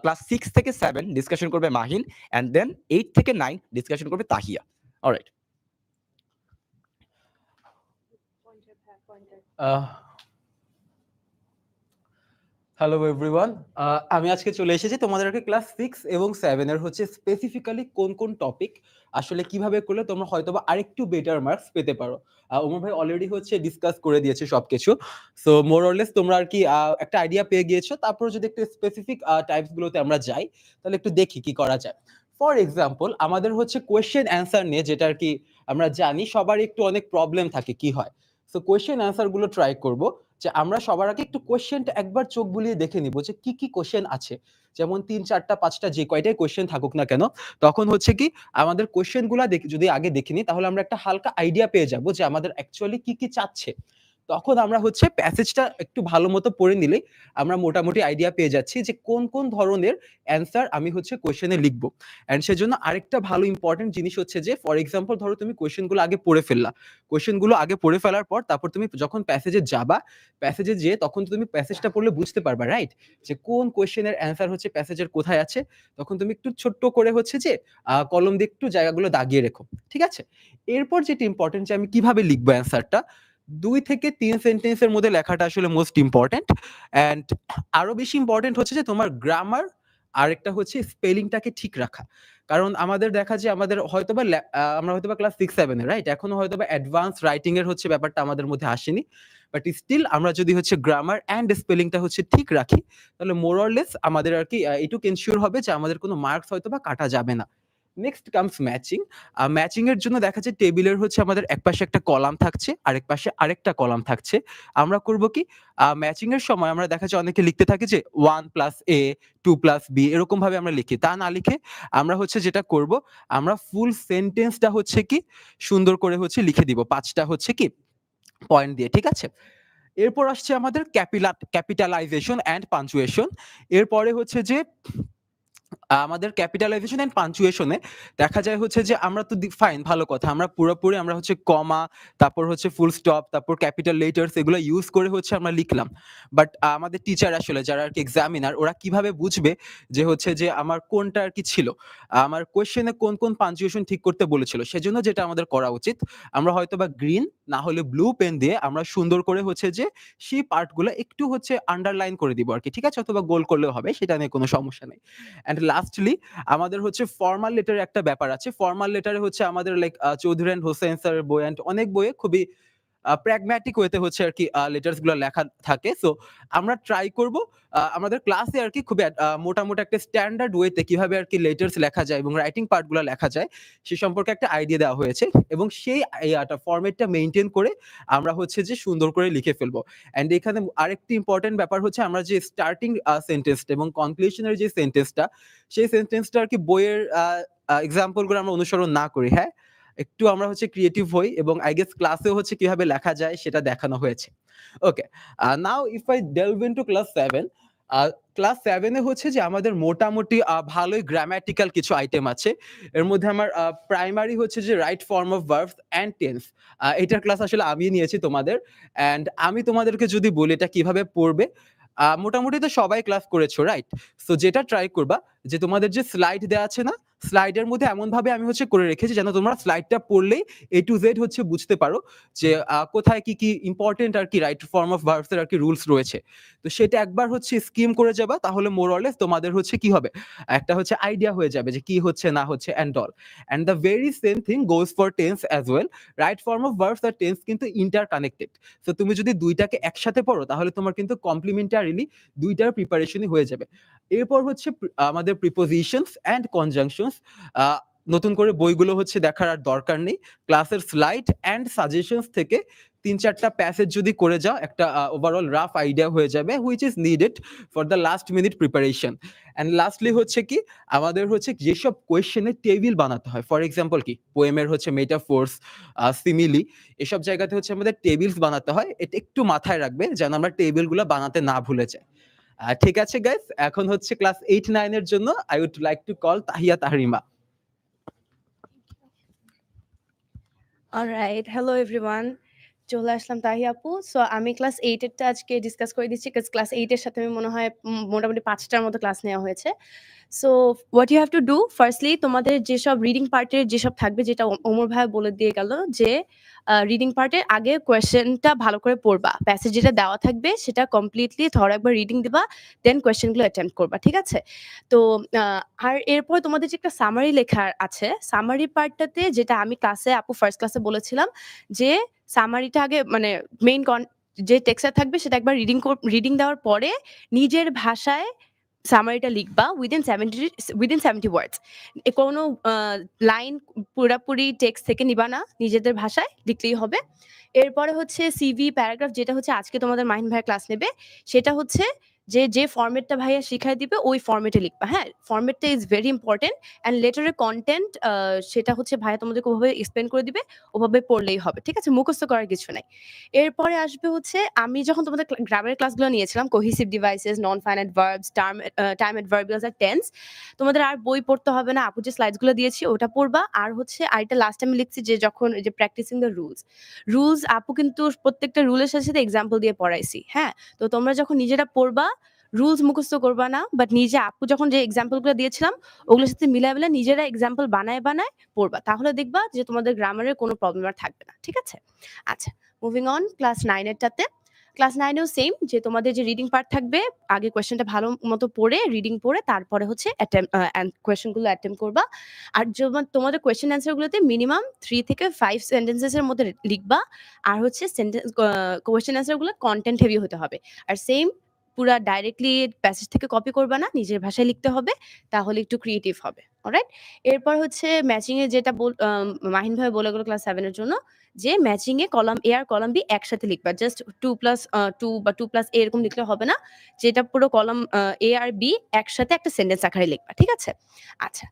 ক্লাস 6 থেকে 7 ডিসকাশন করবে মাহিন অ্যান্ড দেন 8 থেকে 9 ডিসকাশন করবে তাহিয়া। অলরাইট। হ্যালো এভরিওয়ান, আমি আজকে চলে এসেছি তোমাদেরকে ক্লাস 6 এবং 7 এর হচ্ছে স্পেসিফিক্যালি কোন কোন টপিক আসলে কিভাবে করলে তোমরা হয়তোবা আরেকটু বেটার মার্কস পেতে পারো। ওমর ভাই অলরেডি হচ্ছে ডিসকাস করে দিয়েছে সবকিছু। সো মোর অর লেস তোমরা আর কি একটা আইডিয়া পেয়ে গিয়েছো। তারপর যদি একটু স্পেসিফিক টাইপস গুলোতে আমরা যাই তাহলে একটু দেখি কি করা যায়। ফর এক্সাম্পল আমাদের হচ্ছে কোয়েশ্চেন অ্যান্সার নিয়ে, যেটা আর কি আমরা জানি সবার একটু অনেক প্রবলেম থাকে কি হয়। সো কোয়েশ্চেন অ্যান্সার গুলো ট্রাই করব যে আমরা সবার আগে একটু কোয়েশ্চেনটা একবার চোখ বুলিয়ে দেখে নিব যে কি কোয়েশ্চেন আছে। যেমন 3, 4টা 5টা যে কয়টাই কোয়েশ্চেন থাকুক না কেন, তখন হচ্ছে কি আমাদের কোয়েশ্চেনগুলা যদি আগে দেখে নিই তাহলে আমরা একটা হালকা আইডিয়া পেয়ে যাব যে আমাদের অ্যাকচুয়ালি কি চাচ্ছে। তখন আমরা হচ্ছে প্যাসেজটা একটু ভালো মতো পড়ে নিলেই আমরা মোটামুটি আইডিয়া পেয়ে যাচ্ছি যে কোন ধরনের অ্যান্সার আমি হচ্ছে কোয়েশ্চেনে লিখবো। অ্যান্ড সেজন্য আরেকটা ভালো ইম্পর্টেন্ট জিনিস হচ্ছে যে ফর এক্সাম্পল ধরো তুমি কোয়েশ্চেনগুলো আগে পড়ে ফেললা। কোয়েশ্চেনগুলো আগে পড়ে ফেলার পর তারপর তুমি যখন প্যাসেজে যাবা, প্যাসেজে যেয়ে তখন তুমি প্যাসেজটা পড়লে বুঝতে পারবা, রাইট? যে কোন কোয়েশ্চেনের অ্যান্সার হচ্ছে প্যাসেজের কোথায় আছে। তখন তুমি একটু ছোট্ট করে হচ্ছে যে কলম দিয়ে একটু জায়গাগুলো দাগিয়ে রেখো, ঠিক আছে? এরপর যেটা ইম্পর্টেন্ট যে আমি কিভাবে লিখবো অ্যান্সারটা, 2 থেকে 3 সেন্টেন্সের মধ্যে লেখাটা আসলে মোস্ট ইম্পর্টেন্ট। অ্যান্ড আরো বেশি ইম্পর্টেন্ট হচ্ছে যে তোমার গ্রামার আরেকটা হচ্ছে স্পেলিংটাকে ঠিক রাখা। কারণ আমাদের দেখা যায় আমাদের হয়তোবা আমরা হয়তোবা ক্লাস 6, 7 এ, রাইট? এখনো হয়তোবা অ্যাডভান্স রাইটিং এর হচ্ছে ব্যাপারটা আমাদের মধ্যে আসেনি। বাট স্টিল আমরা যদি হচ্ছে গ্রামার অ্যান্ড স্পেলিংটা হচ্ছে ঠিক রাখি তাহলে মোর অর লেস আমাদের আর কি এইটুকু এনশিওর হবে যে আমাদের কোনো মার্কস হয়তোবা কাটা যাবে না। Next comes matching. ম্যাচিং এর জন্য দেখা যায় টেবিলের হচ্ছে আমাদের একপাশে একটা কলাম থাকছে, আরেক পাশে আরেকটা কলাম থাকছে। আমরা করব কি ম্যাচিং এর সময় আমরা দেখা যায় অনেকে লিখতে থাকে যে 1 + a 2 + b এরকম ভাবে আমরা লিখি। তা না লিখে আমরা হচ্ছে যেটা করব, আমরা ফুল সেন্টেন্সটা হচ্ছে কি সুন্দর করে হচ্ছে লিখে দিব 5টা হচ্ছে কি পয়েন্ট দিয়ে, ঠিক আছে? এরপর আসছে আমাদের ক্যাপিটালাইজেশন অ্যান্ড পাঞ্চুয়েশন। এরপরে হচ্ছে যে আমাদের ক্যাপিটালাইজেশন এন্ড পাঞ্চুয়েশনে দেখা যায় হচ্ছে যে আমরা তো ফাইন ভালো কথা আমরা পুরোপুরি আমরা হচ্ছে কমা তারপর হচ্ছে ফুল স্টপ তারপর ক্যাপিটাল লেটার্স এগুলো ইউজ করে হচ্ছে আমরা লিখলাম বাট আমাদের টিচার আসলে যারা আর কি এক্সামিনার ওরা কিভাবে বুঝবে যে হচ্ছে যে আমার কোনটা আর কি ছিল আমার কোয়েশ্চেনে কোন কোন পাঞ্চুয়েশন ঠিক করতে বলেছিল সেজন্য যেটা আমাদের করা উচিত আমরা হয়তো বা গ্রিন না হলে ব্লু পেন দিয়ে আমরা সুন্দর করে হচ্ছে যে সেই পার্টগুলো একটু হচ্ছে আন্ডারলাইন করে দিব আর কি ঠিক আছে অথবা গোল করলেও হবে সেটা নিয়ে কোনো সমস্যা নেই অ্যান্ড লাস্টলি আমাদের হচ্ছে ফর্মাল লেটারের একটা ব্যাপার আছে ফর্মাল লেটারে হচ্ছে আমাদের লাইক চৌধুরী অ্যান্ড হোসেন স্যারের বই অ্যান্ড অনেক বইয়ে খুবই প্র্যাগম্যাটিক ওয়েতে হচ্ছে আর কি লেটার্স গুলো লেখা থাকে সো আমরা ট্রাই করব আমাদের ক্লাসে আর কি খুবই মোটামুটি একটা স্ট্যান্ডার্ড ওয়েতে কিভাবে আর কি লেটার্স লেখা যায় এবং রাইটিং পার্ট গুলো লেখা যায় সে সম্পর্কে একটা আইডিয়া দেওয়া হয়েছে এবং সেই ফরম্যাটটা মেনটেন করে আমরা হচ্ছে যে সুন্দর করে লিখে ফেলবো এন্ড এখানে আরেকটি ইম্পর্টেন্ট ব্যাপার হচ্ছে আমরা যে স্টার্টিং সেন্টেন্সটা এবং কনক্লুশনের যে সেন্টেন্সটা সেই সেন্টেন্সটা আর কি বইয়ের এক্সাম্পল গুলো আমরা অনুসরণ না করি হ্যাঁ একটু আমরা হচ্ছে ক্রিয়েটিভ হই এবং আই গেস ক্লাসেও হচ্ছে কিভাবে লেখা যায় সেটা দেখানো হয়েছে okay now if I delve into class 7 class 7 এ হচ্ছে যে আমাদের মোটামুটি ভালোই গ্রামাটিক্যাল কিছু আইটেম আছে এর মধ্যে আমার প্রাইমারি হচ্ছে যে right form of verbs and tense এটার ক্লাস আসলে আমি নিয়েছি তোমাদের এন্ড আমি তোমাদেরকে যদি বলি এটা কিভাবে পড়বে মোটামুটি তো সবাই ক্লাস করেছো রাইট সো যেটা ট্রাই করবা যে তোমাদের যে স্লাইড দেওয়া আছে না স্লাইডের মধ্যে এমন ভাবে আমি হচ্ছে করে রেখেছি যেন তোমরা স্লাইডটা পড়লেই A to Z হচ্ছে বুঝতে পারো যে কোথায় কি কি ইম্পর্টেন্ট আর কি রাইট ফর্ম অফ ভার্বস এর আর কি রুলস রয়েছে তো সেটা একবার হচ্ছে স্কিম করে যাবা তাহলে মোর অর লেস তোমাদের হচ্ছে কি হবে একটা হচ্ছে আইডিয়া হয়ে যাবে যে কি হচ্ছে না হচ্ছে and all and the very same thing goes for tense as well right form of verbs আর টেন্স কিন্তু ইন্টার কানেক্টেড তো তুমি যদি দুইটাকে একসাথে পড়ো তাহলে তোমার কিন্তু কমপ্লিমেন্টারিলি দুইটার প্রিপারেশনই হয়ে যাবে এরপর হচ্ছে আমাদের প্রিপোজিশনস এন্ড কনজাংশনস নতুন করে বইগুলো হচ্ছে দেখার আর দরকার নেই ক্লাসের স্লাইড এন্ড সাজেশনস থেকে 3-4টা প্যাসেজ যদি করে যাও একটা ওভারঅল রাফ আইডিয়া হয়ে যাবে which is needed for the last minute preparation and lastly হচ্ছে কি আমাদের হচ্ছে যেসব কোয়েশ্চেনের টেবিল বানাতে হয় ফর এক্সাম্পল কি পোয়েমের হচ্ছে মেটাফোর্স সিমিলি এসব জায়গাতে হচ্ছে আমাদের টেবিলস বানাতে হয় এটা একটু মাথায় রাখবে যেন আমরা টেবিলগুলো বানাতে না ভুলে যাই ঠিক আছে গাইস এখন হচ্ছে ক্লাস 8-9 এর জন্য I would like to call Tahiya Tahrima alright hello everyone চলে আসলাম তাহি আপু সো আমি ক্লাস 8 এরটা আজকে ডিসকাস করে দিচ্ছি কাজ ক্লাস 8 এর সাথে আমি মনে হয় মোটামুটি 5টার মতো ক্লাস নেওয়া হয়েছে so what you have to do firstly তোমাদের যেসব রিডিং পার্টের যেসব থাকবে যেটা ওমর ভাই বলে দিয়ে গেল যে রিডিং পার্টের আগে কোয়েশ্চেনটা ভালো করে পড়বা প্যাসেজ যেটা দেওয়া থাকবে সেটা কমপ্লিটলি ধরো একবার রিডিং দিবা দেন কোয়েশ্চেনগুলো অ্যাটেম্প্ট করবা ঠিক আছে তো আর এরপর তোমাদের যে একটা সামারি লেখা আছে সামারি পার্টটাতে যেটা আমি ক্লাসে আপু ফার্স্ট ক্লাসে বলেছিলাম যে সামারিটা আগে মানে মেইন যে টেক্সটটা থাকবে সেটা একবার রিডিং দেওয়ার পরে নিজের ভাষায় সামারিটা লিখবা উইদিন 70 ওয়ার্ডস কোনো লাইন পুরাপুরি টেক্সট থেকে নিবা না নিজেদের ভাষায় লিখলেই হবে এরপরে হচ্ছে সিভি প্যারাগ্রাফ যেটা হচ্ছে আজকে তোমাদের মাহিন ভাইয়ের ক্লাস নেবে সেটা হচ্ছে যে ফরম্যাটটা ভাইয়া শিখাই দিবে ওই ফরম্যাটে লিখবা হ্যাঁ ফরম্যাটটা ইজ ভেরি ইম্পর্টেন্ট অ্যান্ড লেটারের কন্টেন্ট সেটা হচ্ছে ভাইয়া তোমাদেরকে ওভাবে এক্সপ্লেন করে দিবে ওভাবে পড়লেই হবে ঠিক আছে মুখস্থ করার কিছু নাই এরপরে আসবে হচ্ছে আমি যখন তোমাদের গ্রামের ক্লাসগুলো নিয়েছিলাম cohesive devices non finite verbs time adverbials আর টেন্স তোমাদের আর বই পড়তে হবে না আপু যে স্লাইডসগুলো দিয়েছি ওটা পড়বা আর হচ্ছে আরেকটা লাস্ট আমি লিখছি যে যখন যে প্র্যাকটিসিং দ্য রুলস আপু কিন্তু প্রত্যেকটা রুলের সাথে সাথে এক্সাম্পল দিয়ে পড়াইছি হ্যাঁ তো তোমরা যখন নিজেরা পড়বা রুলস মুখস্থ করবা না বাট নিজে আপু যখন যে এক্সাম্পলগুলো দিয়েছিলাম ওগুলোর সাথে মিলাই নিজেরা এক্সাম্পল বানায় পড়বা তাহলে দেখবা যে তোমাদের গ্রামারের কোনো প্রবলেম আর থাকবে না ঠিক আছে আচ্ছা মুভিং অন ক্লাস 9 এরটাতে ক্লাস 9 এও সেম যে তোমাদের যে রিডিং পার্ট থাকবে আগে কোয়েশ্চেনটা ভালো মতো পড়ে রিডিং পড়ে তারপরে হচ্ছে কোয়েশ্চেনগুলো অ্যাটেম্প্ট করবা আর তোমাদের কোয়েশ্চেন অ্যান্সারগুলোতে মিনিমাম 3 থেকে 5 সেন্টেন্সেসের মধ্যে লিখবা আর হচ্ছে কোয়েশ্চেন অ্যান্সারগুলো কন্টেন্ট হেভি হতে হবে আর সেম পুরা ডাইরেক্টলি প্যাসেজ থেকে কপি করবা না নিজের ভাষায় লিখতে হবে তাহলে একটু ক্রিয়েটিভ হবে অলরাইট এরপর হচ্ছে ম্যাচিং এ যেটা মাহিন ভাই বলে গেল ক্লাস 7 এর জন্য যে ম্যাচিং এ কলাম এ আর কলাম বি একসাথে লিখবা জাস্ট 2+2 বা 2+a এরকম লিখলে হবে না যেটা পুরো কলাম এ আর বি একসাথে একটা সেন্টেন্স আকারে লিখবা ঠিক আছে আচ্ছা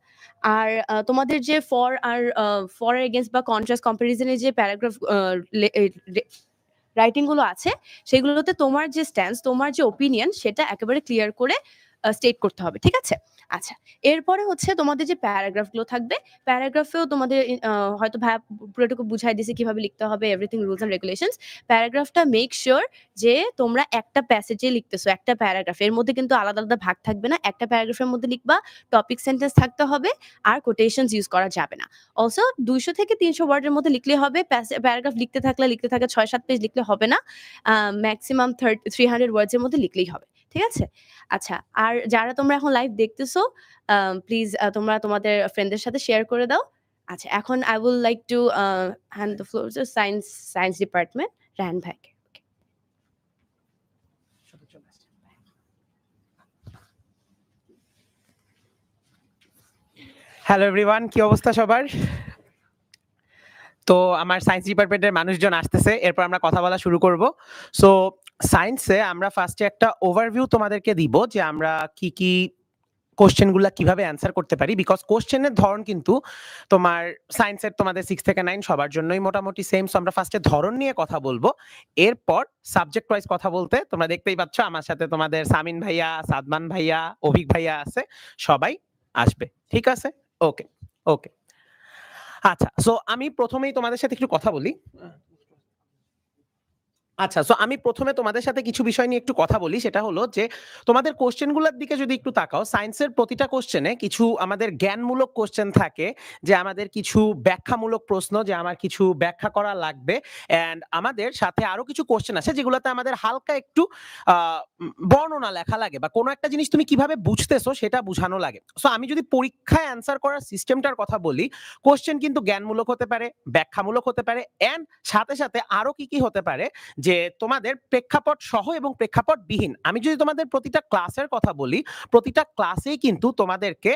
আর তোমাদের যে ফর আর এগেইনস্ট বা কন্ট্রাস্ট কম্পারিজনের যে প্যারাগ্রাফ রাইটিং গুলো আছে সেগুলোতে তোমার যে স্ট্যান্স তোমার যে ওপিনিয়ন সেটা একেবারে ক্লিয়ার করে স্টেট করতে হবে, ঠিক আছে? আচ্ছা, এরপরে হচ্ছে তোমাদের যে প্যারাগ্রাফগুলো থাকবে, প্যারাগ্রাফেও তোমাদের হয়তো ভাইয়া পুরোটুকু বুঝাই দিছে কিভাবে লিখতে হবে, এভরিথিং রুলস এন্ড রেগুলেশনস। প্যারাগ্রাফটা মেক শিওর যে তোমরা একটা প্যাসেজে লিখতেছো, একটা প্যারাগ্রাফ। এর মধ্যে কিন্তু আলাদা, আলাদা ভাগ থাকবে না। একটা প্যারাগ্রাফের মধ্যে লিখবা, টপিক সেন্টেন্স থাকতে হবে, আর কোটেশনস ইউজ করা যাবে না। অলসো 200 থেকে 300 ওয়ার্ডের মধ্যে লিখলেই হবে। প্যারাগ্রাফ লিখতে থাকলে 6-7 পেজ লিখলে হবে না। ম্যাক্সিমাম 300 ওয়ার্ডস এর মধ্যে লিখলেই হবে। ঠিক আছে? আচ্ছা, আর যারা তোমরা এখন লাইভ দেখতেছো, প্লিজ তোমরা তোমাদের ফ্রেন্ডদের সাথে শেয়ার করে দাও। আচ্ছা, এখন I would like to hand the floor to science department, Raihan ভাইকে। হ্যালো এভরিওয়ান, কি অবস্থা সবার? তো আমার সায়েন্স ডিপার্টমেন্টের মানুষজন আসতেছে, এরপর আমরা কথা বলা শুরু করব। সো সায়েন্সে আমরা ফার্স্টে একটা ওভারভিউ তোমাদেরকে দিব যে আমরা কি কি কোশ্চেনগুলো কিভাবে অ্যান্সার করতে পারি, বিকজ কোশ্চেনের ধরন কিন্তু তোমার সায়েন্সের তোমাদের 6 থেকে 9 সবার জন্যই মোটামুটি সেম। সো আমরা ফার্স্টে ধরন নিয়ে কথা বলবো, এরপর সাবজেক্ট ওয়াইজ কথা বলতে তোমরা দেখতেই পাচ্ছ আমার সাথে তোমাদের সামিন ভাইয়া, সাদমান ভাইয়া, অভিক ভাইয়া আছে, সবাই আসবে, ঠিক আছে? ওকে ওকে। আচ্ছা, সো আমি প্রথমেই তোমাদের সাথে একটু কথা বলি। আচ্ছা, সো আমি প্রথমে তোমাদের সাথে কিছু বিষয় নিয়ে একটু কথা বলি। সেটা হলো যে তোমাদের কোশ্চেনগুলোর দিকে যদি একটু তাকাও, সায়েন্সের প্রতিটা কোশ্চেনে কিছু আমাদের জ্ঞানমূলক কোশ্চেন থাকে, যে আমাদের কিছু ব্যাখ্যামূলক প্রশ্ন, যে আমার কিছু ব্যাখ্যা করা লাগবে, এন্ড আমাদের সাথে আরো কিছু কোশ্চেন আছে যেগুলোতে আমাদের হালকা একটু বর্ণনা লেখা লাগে, বা কোনো একটা জিনিস তুমি কিভাবে বুঝতেছো সেটা বোঝানো লাগে। সো আমি যদি পরীক্ষায় অ্যান্সার করার সিস্টেমটার কথা বলি, কোশ্চেন কিন্তু জ্ঞানমূলক হতে পারে, ব্যাখ্যামূলক হতে পারে, এন্ড সাথে সাথে আরো কি কি হতে পারে, যে তোমাদের প্রেক্ষাপট সহ এবং প্রেক্ষাপট বিহীন। আমি যদি তোমাদের প্রতিটা ক্লাসের কথা বলি, প্রতিটা ক্লাসেই কিন্তু তোমাদেরকে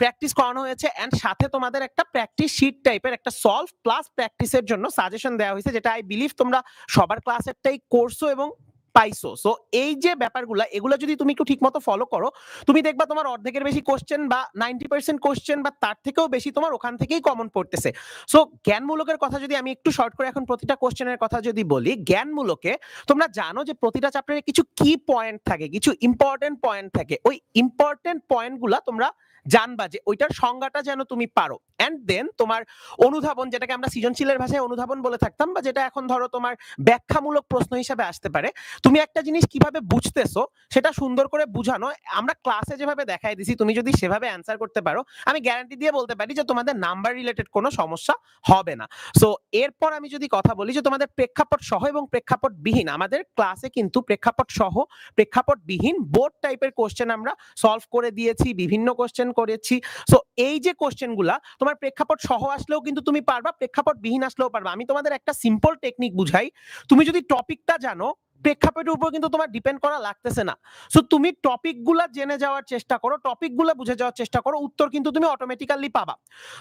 প্র্যাকটিস করানো হয়েছে, এন্ড সাথে তোমাদের একটা প্র্যাকটিস শিট টাইপের একটা সলভ প্লাস প্র্যাকটিসের জন্য সাজেশন দেওয়া হয়েছে, যেটা আই বিলিভ তোমরা সবার ক্লাসেরটাই করছো এবং পাইছো। সো এই যে ব্যাপারগুলো, এগুলো যদি তুমি একটু ঠিকমতো ফলো করো, তুমি দেখবা তোমার অর্ধেকের বেশি কোশ্চেন বা 90% কোশ্চেন বা তার থেকেও বেশি তোমার ওখান থেকেই কমন পড়তেছে। সো জ্ঞানমূলকের কথা যদি আমি একটু শর্ট করে এখন প্রতিটা কোশ্চেনের কথা যদি বলি, জ্ঞানমূলকে তোমরা জানো যে প্রতিটা চ্যাপ্টারে কিছু কি পয়েন্ট থাকে, কিছু ইম্পর্টেন্ট পয়েন্ট থাকে। ওই ইম্পর্টেন্ট পয়েন্টগুলা তোমরা জানবা, যে ওইটার সংজ্ঞাটা যেন তুমি পারো। এন্ড দেন তোমার অনুধাবন, যেটাকে আমরা সৃজনশীলের ভাষায় অনুধাবন বলে থাকতাম, বা যেটা এখন ধরো তোমার ব্যাখ্যামূলক প্রশ্ন হিসেবে আসতে পারে, তুমি একটা জিনিস কিভাবে বুঝতেছো সেটা সুন্দর করে বুঝানো। আমরা ক্লাসে যেভাবে দেখাই দিছি, তুমি যদি সেভাবে অ্যান্সার করতে পারো, আমি গ্যারান্টি দিয়ে বলতে পারি যে তোমাদের নাম্বার রিলেটেড কোনো সমস্যা হবে না। সো এরপর আমি যদি কথা বলি যে তোমাদের প্রেক্ষাপট সহ এবং প্রেক্ষাপট বিহীন, আমাদের ক্লাসে কিন্তু প্রেক্ষাপট সহ প্রেক্ষাপট বিহীন বোর্ড টাইপের কোশ্চেন আমরা সলভ করে দিয়েছি, বিভিন্ন কোশ্চেন করেছি। সো এই যে কোশ্চেনগুলা তোমার প্রেক্ষাপট সহ আসলেও কিন্তু তুমি পারবা, প্রেক্ষাপট বিহীন আসলেও পারবা। আমি তোমাদের একটা সিম্পল টেকনিক বুঝাই, তুমি যদি টপিকটা জানো, প্রেক্ষাপটের উপর কিন্তু তোমার ডিপেন্ড করা লাগতেছে না। সো তুমি টপিকগুলা জেনে যাওয়ার চেষ্টা করো, টপিকগুলা বুঝে যাওয়ার চেষ্টা করো, উত্তর কিন্তু তুমি অটোমেটিক্যালি পাবা।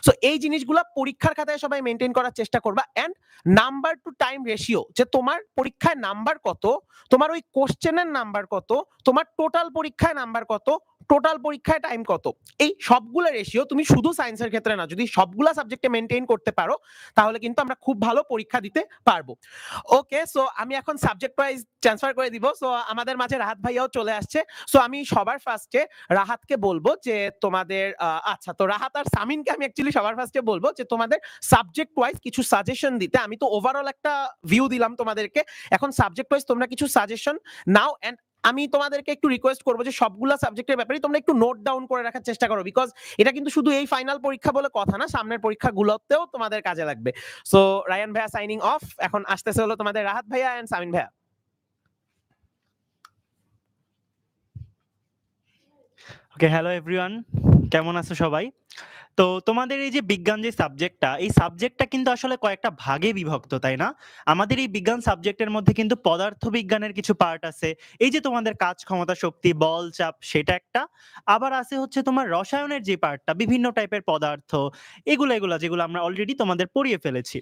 সো এই জিনিসগুলা পরীক্ষার খাতায় সবাই মেইনটেইন করার চেষ্টা করবা। And number two time ratio, যে তোমার পরীক্ষায় নাম্বার কত, তোমার ওই কোশ্চেনের নাম্বার কত, তোমার টোটাল পরীক্ষায় নাম্বার কত, টোটাল পরীক্ষায় টাইম কত, এই সবগুলা রেশিও তুমি শুধু সায়েন্সের ক্ষেত্রে না, যদি সবগুলা সাবজেক্টে মেইনটেইন করতে পারো, তাহলে কিন্তু আমরা খুব ভালো পরীক্ষা দিতে পারবো। ওকে, সো আমি এখন সাবজেক্ট ওয়াইজ ট্রান্সফার করে দিব। সো আমাদের মাঝে রাহাত ভাইয়াও চলে আসছে। সো আমি সবার ফার্স্টে রাহাতকে বলবো যে তোমাদের আচ্ছা, তো রাহাত আর সামিনকে আমি অ্যাকচুয়ালি সবার ফার্স্টে বলবো যে তোমাদের সাবজেক্ট ওয়াইজ কিছু সাজেশন দিতে। আমি তো ওভারঅল একটা ভিউ দিলাম তোমাদেরকে, এখন সাবজেক্ট ওয়াইজ তোমরা কিছু সাজেশন নাও। এন্ড আমি তোমাদেরকে একটু রিকোয়েস্ট করবো যে সবগুলা সাবজেক্টের ব্যাপারে তোমরা একটু নোট ডাউন করে রাখার চেষ্টা করো, বিকজ এটা কিন্তু শুধু এই ফাইনাল পরীক্ষা বলে কথা না, সামনের পরীক্ষাগুলোতেও তোমাদের কাজে লাগবে। সো রায়ান ভাইয়া সাইনিং অফ। এখন আসতেছে হলো তোমাদের রাহাত ভাইয়া এন্ড সামিন ভাইয়া। ওকে, হ্যালো এভরিওয়ান, কেমন আছো সবাই? তো তোমাদের এই যে বিজ্ঞান যে সাবজেক্টটা, এই সাবজেক্টটা কিন্তু আসলে কয়েকটা ভাগে বিভক্ত, তাই না? আমাদের এই বিজ্ঞান সাবজেক্টের মধ্যে কিন্তু পদার্থ বিজ্ঞানের কিছু পার্ট আছে, এই যে তোমাদের কাজ, ক্ষমতা, শক্তি, বল, চাপ, সেটা একটা। আবার আছে হচ্ছে তোমার রসায়নের যে পার্টটা, বিভিন্ন টাইপের পদার্থ, এগুলো যেগুলো আমরা অলরেডি তোমাদের পড়িয়ে ফেলেছি।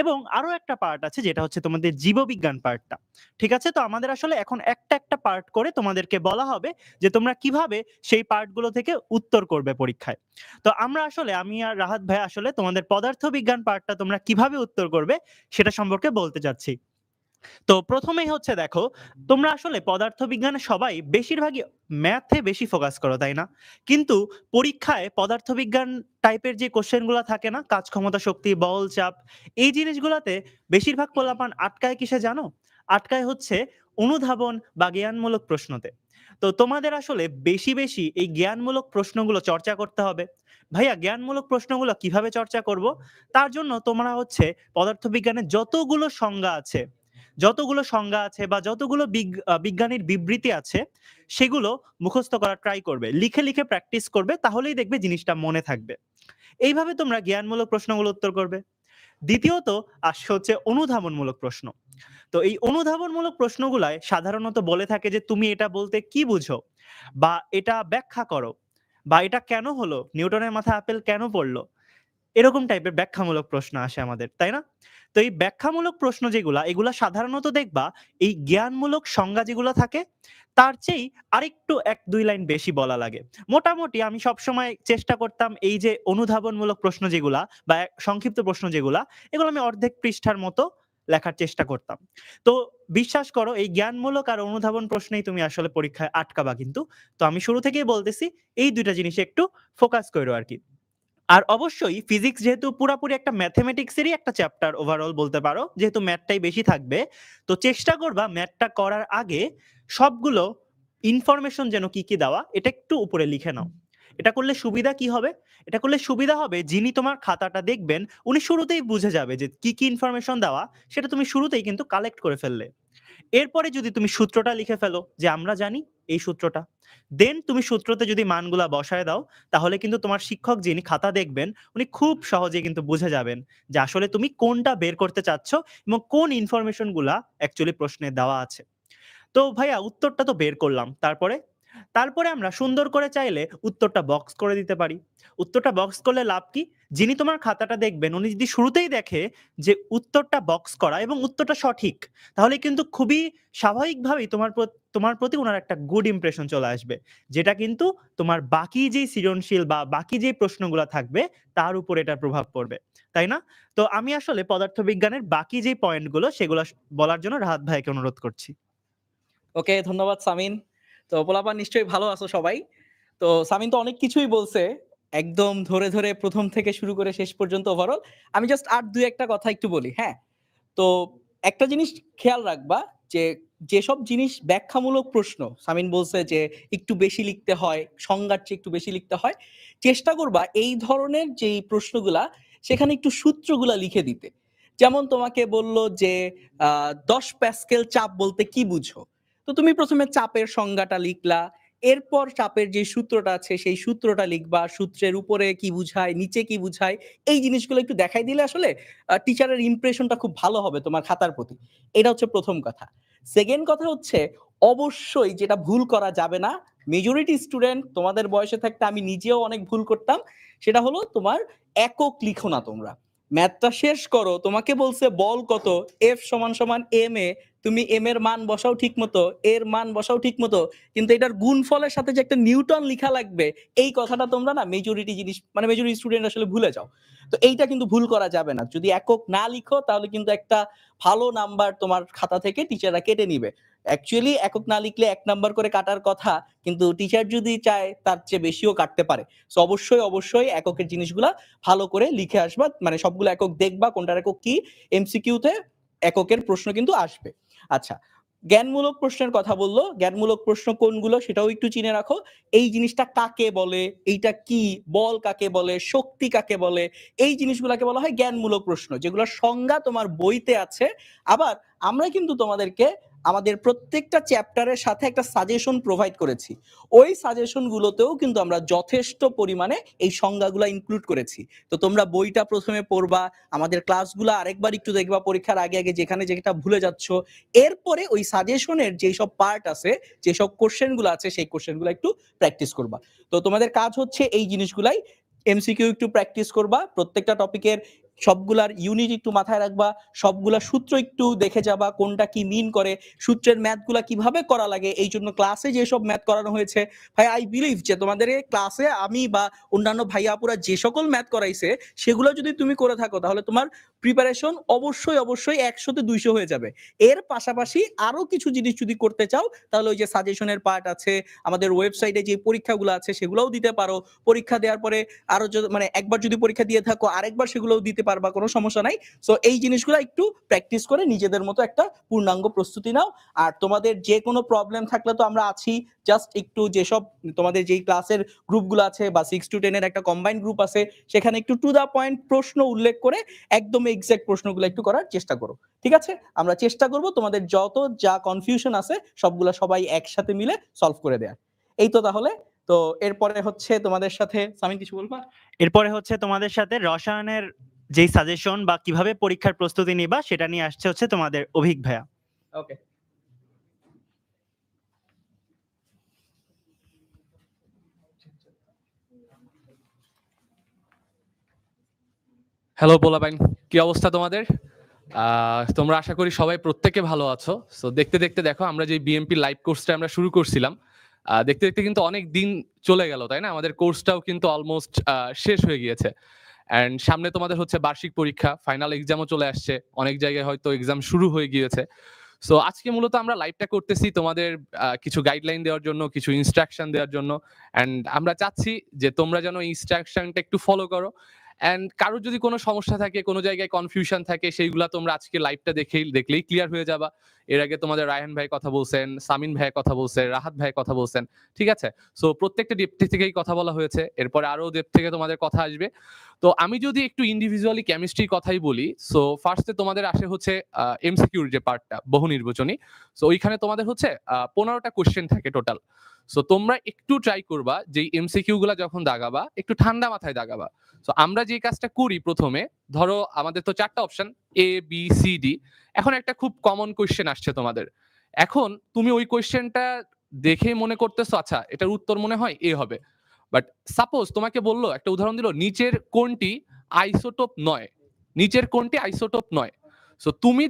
এবং আরো একটা পার্ট আছে যেটা হচ্ছে তোমাদের জীববিজ্ঞান পার্টটা। ঠিক আছে, তো আমাদের আসলে এখন একটা একটা পার্ট করে তোমাদেরকে বলা হবে যে তোমরা কিভাবে সেই পার্টগুলো থেকে উত্তর করবে পরীক্ষায়। তো আমি আর রাহাত ভাই আসলে তোমাদের পদার্থ বিজ্ঞান পার্টটা তোমরা কিভাবে উত্তর করবে সেটা সম্পর্কে বলতে চাচ্ছি। তো প্রথমেই হচ্ছে দেখো, তোমরা আসলে পদার্থবিজ্ঞানে সবাই বেশিরভাগই ম্যাথে বেশি ফোকাস করো, তাই না? কিন্তু পরীক্ষায় পদার্থবিজ্ঞান টাইপের যে কোশ্চেনগুলো থাকে না, কাজ ক্ষমতা শক্তি বল চাপ, এই জিনিসগুলোতে বেশিরভাগ পোলাপান আটকায় কিসে জানো? আটকায় হচ্ছে অনুধাবন বা জ্ঞানমূলক প্রশ্নতে। তো তোমাদের আসলে বেশি বেশি এই জ্ঞানমূলক প্রশ্নগুলো চর্চা করতে হবে। ভাইয়া, জ্ঞানমূলক প্রশ্নগুলো কিভাবে চর্চা করব? তার জন্য তোমরা হচ্ছে পদার্থবিজ্ঞানের যতগুলো সংজ্ঞা আছে বা যতগুলো বিজ্ঞানীর বিবৃতি আছে, সেগুলো মুখস্থ করার ট্রাই করবে, লিখে লিখে প্র্যাকটিস করবে, তাহলেই দেখবে জিনিসটা মনে থাকবে। এইভাবে তোমরা জ্ঞানমূলক প্রশ্নগুলো উত্তর করবে। দ্বিতীয়ত আসছে হচ্ছে অনুধাবনমূলক প্রশ্ন। তো এই অনুধাবনমূলক প্রশ্নগুলায় সাধারণত বলে থাকে যে তুমি এটা বলতে কি বুঝো, বা এটা ব্যাখ্যা করো, বা এটা কেন হলো, নিউটনের মাথায় আপেল কেন পড়লো, এরকম টাইপের ব্যাখ্যামূলক প্রশ্ন আসে আমাদের, তাই না? তো এই ব্যাখ্যামূলক প্রশ্ন এগুলা সাধারণত দেখবা এই জ্ঞানমূলক সংজ্ঞা যেগুলো থাকে তার চেয়ে আরেকটু 1-2 লাইন বেশি বলা লাগে। মোটামুটি আমি সবসময় চেষ্টা করতাম এই যে অনুধাবনমূলক প্রশ্ন যেগুলা বা সংক্ষিপ্ত প্রশ্ন যেগুলা, এগুলো আমি অর্ধেক পৃষ্ঠার মতো লেখার চেষ্টা করতাম। তো বিশ্বাস করো, এই জ্ঞানমূলক আর অনুধাবন প্রশ্নেই তুমি আসলে পরীক্ষায় আটকাবা কিন্তু। তো আমি শুরু থেকেই বলতেছি, এই দুইটা জিনিসে একটু ফোকাস করো আর কি। আর অবশ্যই ফিজিক্স যেহেতু পুরাপুরি একটা ম্যাথমেটিক্সেরই একটা চ্যাপ্টার ওভারঅল বলতে পারো, যেহেতু ম্যাথটাই বেশি থাকবে, তো চেষ্টা করবা ম্যাথটা করার আগে সবগুলো ইনফরমেশন যেন কি কি দেওয়া এটা একটু উপরে লিখে নাও। এটা করলে সুবিধা কি হবে? এটা করলে সুবিধা হবে, যিনি তোমার খাতাটা দেখবেন উনি শুরুতেই বুঝে যাবে যে কি কি ইনফরমেশন দেওয়া, সেটা তুমি শুরুতেই কিন্তু কালেক্ট করে ফেললে। এরপরে যদি তুমি সূত্রটা লিখে ফেলো যে আমরা জানি এই সূত্রটা, দেন তুমি সূত্রতে যদি মানগুলা বসায় দাও, তাহলে কিন্তু তোমার শিক্ষক যিনি খাতা দেখবেন উনি খুব সহজে কিন্তু বুঝে যাবেন যে আসলে তুমি কোনটা বের করতে চাচ্ছ এবং কোন ইনফরমেশন গুলা অ্যাকচুয়ালি প্রশ্নে দেওয়া আছে। তো ভাইয়া, উত্তরটা তো বের করলাম, তারপরে আমরা সুন্দর করে চাইলে উত্তরটা বক্স করে দিতে পারি। উত্তরটা বক্স করলে লাভ কি? যিনি তোমার খাতাটা দেখবেন উনি যদি শুরুতেই দেখে যে উত্তরটা বক্স করা এবং উত্তরটা সঠিক, তাহলে কিন্তু খুবই স্বাভাবিকভাবেই তোমার প্রতি ওনার একটা গুড ইমপ্রেশন চলে আসবে, যেটা কিন্তু তোমার বাকি যেই সৃজনশীল বা বাকি যে প্রশ্নগুলো থাকবে তার উপর এটার প্রভাব পড়বে, তাই না? তো আমি আসলে পদার্থবিজ্ঞানের বাকি যে পয়েন্টগুলো সেগুলো বলার জন্য রাহাত ভাইকে অনুরোধ করছি। ওকে, ধন্যবাদ সামিন। তো পোলাপান নিশ্চয়ই ভালো আছো সবাই। তো সামিন তো অনেক কিছুই বলছে, একদম ধরে ধরে প্রথম থেকে শুরু করে শেষ পর্যন্ত ওভারঅল। আমি জাস্ট আর দুই একটা কথা একটু বলি, হ্যাঁ? তো একটা জিনিস খেয়াল রাখবা যে যেসব জিনিস ব্যাখ্যামূলক প্রশ্ন, সামিন বলছে যে একটু বেশি লিখতে হয়, সংজ্ঞার চেয়ে একটু বেশি লিখতে হয়, চেষ্টা করবা এই ধরনের যেই প্রশ্নগুলা সেখানে একটু সূত্রগুলা লিখে দিতে। যেমন তোমাকে বলল যে 10 প্যাসকেল চাপ বলতে কি বুঝো? তো তুমি প্রথমে চাপের সংজ্ঞাটা লিখলা, এরপর চাপের যে সূত্রটা আছে সেই সূত্রটা লিখবা, সূত্রের উপরে কি বুঝায়, নিচে কি বুঝায়, এই জিনিসগুলো একটু দেখাই দিলে আসলে টিচারের ইমপ্রেশনটা খুব ভালো হবে তোমার খাতার প্রতি। এটা হচ্ছে প্রথম কথা। সেকেন্ড কথা হচ্ছে, অবশ্যই যেটা ভুল করা যাবে না, মেজরিটি স্টুডেন্ট তোমাদের বয়সে থাকতে আমি নিজেও অনেক ভুল করতাম, সেটা হলো তোমার একক লিখো না তোমরা। ম্যাথটা শেষ করো, তোমাকে বলছে বল কত, এফ সমান সমান এম এ, তুমি এম এর মান বসাও ঠিক মতো, এর মান বসাও ঠিক মতো, কিন্তু এটার গুণফলের সাথে যে একটা নিউটন লেখা লাগবে, এই কথাটা তোমরা না মেজরিটি জিনিস মানে মেজরিটি স্টুডেন্ট আসলে ভুলে যাও। তো এইটা কিন্তু ভুল করা যাবে না। যদি একক না লিখো তাহলে কিন্তু একটা ভালো নাম্বার তোমার খাতা থেকে টিচাররা কেটে নিবে। অ্যাকচুয়ালি একক না লিখলে 1 নাম্বার করে কাটার কথা, কিন্তু টিচার যদি চায় তার চেয়ে বেশিও কাটতে পারে। সো অবশ্যই এককের জিনিসগুলা ভালো করে লিখে আসবা, মানে সবগুলো একক দেখবা কোনটার একক কি। এমসিকিউতে এককের প্রশ্ন কিন্তু আসবে। আচ্ছা, জ্ঞানমূলক প্রশ্নের কথা বললো, জ্ঞানমূলক প্রশ্ন কোনগুলো সেটাও একটু চিনে রাখো। এই জিনিসটা কাকে বলে, এইটা কি, বল কাকে বলে, শক্তি কাকে বলে, এই জিনিসগুলোকে বলা হয় জ্ঞানমূলক প্রশ্ন, যেগুলোর সংজ্ঞা তোমার বইতে আছে। আবার আমরা কিন্তু তোমাদেরকে আমাদের প্রত্যেকটা চ্যাপ্টারের সাথে একটা সাজেশন প্রোভাইড করেছি। ওই সাজেশন গুলোতেও কিন্তু আমরা যথেষ্ট পরিমাণে এই সংজ্ঞাগুলো ইনক্লুড করেছি। তো তোমরা বইটা প্রথমে পড়বা, আমাদের ক্লাসগুলো আরেকবার একটু দেখবা পরীক্ষার আগে আগে, যেখানে যেটা ভুলে যাচ্ছ। এরপরে ওই সাজেশনের যেসব পার্ট আছে, যেসব কোশ্চেনগুলো আছে, সেই কোশ্চেনগুলো একটু প্র্যাকটিস করবা। তো তোমাদের কাজ হচ্ছে এই জিনিসগুলাই, এমসিকিউ একটু প্র্যাকটিস করবা, প্রত্যেকটা টপিকের সবগুলার ইউনিট একটু মাথায় রাখবা, সবগুলা সূত্র একটু দেখে যাবা কোনটা কি মিন করে, সূত্রের ম্যাথগুলা কিভাবে করা লাগে। এই জন্য ক্লাসে যেসব ম্যাথ করানো হয়েছে ভাই, আই বিলিভ যে তোমাদের এই ক্লাসে আমি বা অন্যান্য ভাইয়া আপুরা যে সকল ম্যাথ করাইছে সেগুলো যদি তুমি করে থাকো তাহলে তোমার প্রিপারেশন অবশ্যই অবশ্যই 100-তে 200 হয়ে যাবে। এর পাশাপাশি আরো কিছু জিনিস যদি করতে চাও তাহলে ওই যে সাজেশনের পার্ট আছে, আমাদের ওয়েবসাইটে যে পরীক্ষাগুলো আছে সেগুলোও দিতে পারো। পরীক্ষা দেওয়ার পরে আরো মানে একবার যদি পরীক্ষা দিয়ে থাকো আরেকবার সেগুলোও দিতে পারবা, কোনো সমস্যা নাই। সো এই জিনিসগুলো একটু প্র্যাকটিস করে নিজেদের মতো একটা পূর্ণাঙ্গ প্রস্তুতি নাও। আর তোমাদের যে কোনো প্রবলেম থাকলে তো আমরা আছি, জাস্ট একটু যেসব তোমাদের যেই ক্লাসের গ্রুপগুলো আছে বা 6 to 10 এর একটা কম্বাইন্ড গ্রুপ আছে সেখানে একটু টু দা পয়েন্ট প্রশ্ন উল্লেখ করে একদম এক্সাক্ট প্রশ্নগুলো একটু করার চেষ্টা করো, ঠিক আছে? আমরা চেষ্টা করব তোমাদের যত যা কনফিউশন আছে সবগুলা সবাই একসাথে মিলে সলভ করে দেয়া। এই তো তাহলে তো এরপরে হচ্ছে তোমাদের সাথে সামিন কিছু বলবা? এরপরে হচ্ছে তোমাদের সাথে রসায়নের যেই সাজেশন বা কিভাবে পরীক্ষার প্রস্তুতি নিবা সেটা নিয়ে আসছে হচ্ছে তোমাদের অভিক ভাইয়া। ওকে। হ্যালো পোলাপাইন, কি অবস্থা তোমাদের? তোমরা আশা করি সবাই প্রত্যেকে ভালো আছো। সো দেখতে দেখতে দেখো আমরা যে বিএমপি লাইভ কোর্সটা আমরা শুরু করছিলাম, দেখতে দেখতে কিন্তু অনেক দিন চলে গেল, তাই না? আমাদের কোর্সটাও কিন্তু অলমোস্ট শেষ হয়ে গিয়েছে। অ্যান্ড সামনে তোমাদের হচ্ছে বার্ষিক পরীক্ষা, ফাইনাল এক্সামও চলে আসছে, অনেক জায়গায় হয়তো এক্সাম শুরু হয়ে গিয়েছে। সো আজকে মূলত আমরা লাইভটা করতেছি তোমাদের কিছু গাইডলাইন দেওয়ার জন্য, কিছু ইনস্ট্রাকশন দেওয়ার জন্য। অ্যান্ড আমরা চাচ্ছি যে তোমরা যেন ইনস্ট্রাকশনটা একটু ফলো করো। অ্যান্ড কারোর যদি কোনো সমস্যা থাকে, কোনো জায়গায় কনফিউশন থাকে, সেইগুলা তোমরা আজকে লাইভটা দেখলেই ক্লিয়ার হয়ে যাবা। এর আগে তোমাদের রায়হান ভাই কথা বলছেন, সামিন ভাই কথা বলছেন, রাহাত ভাই কথা বলছেন, ঠিক আছে? সো প্রত্যেকটা ডেপ্থ থেকেই কথা বলা হয়েছে, এরপরে আরো ডেপ্থ থেকে তোমাদের কথা আসবে। তো আমি যদি একটু ইন্ডিভিজুয়ালি কেমিস্ট্রির কথাই বলি, সো ফার্স্টে তোমাদের আসে হচ্ছে এমসিকিউর যে পার্টটা, বহু নির্বাচনী। সো ওইখানে তোমাদের হচ্ছে 15টা কোশ্চেন থাকে টোটাল। সো তোমরা একটু ট্রাই করবা যে এমসিকিউ গুলা যখন দাগাবা একটু ঠান্ডা মাথায় দাগাবা। সো আমরা যে কাজটা করি, প্রথমে ধরো আমাদের তো 4টা option, A B C D. এখন একটা খুব কমন কোশ্চেন আসছে তোমাদের, এখন তুমি ওই কোশ্চেনটা দেখে মনে করতেছো আচ্ছা এটার উত্তর মনে হয় এ হবে। বাট সাপোজ তোমাকে বললো, একটা উদাহরণ দিল, নিচের কোনটি আইসোটোপ নয়, নিচের কোনটি আইসোটোপ নয়। সো তুমি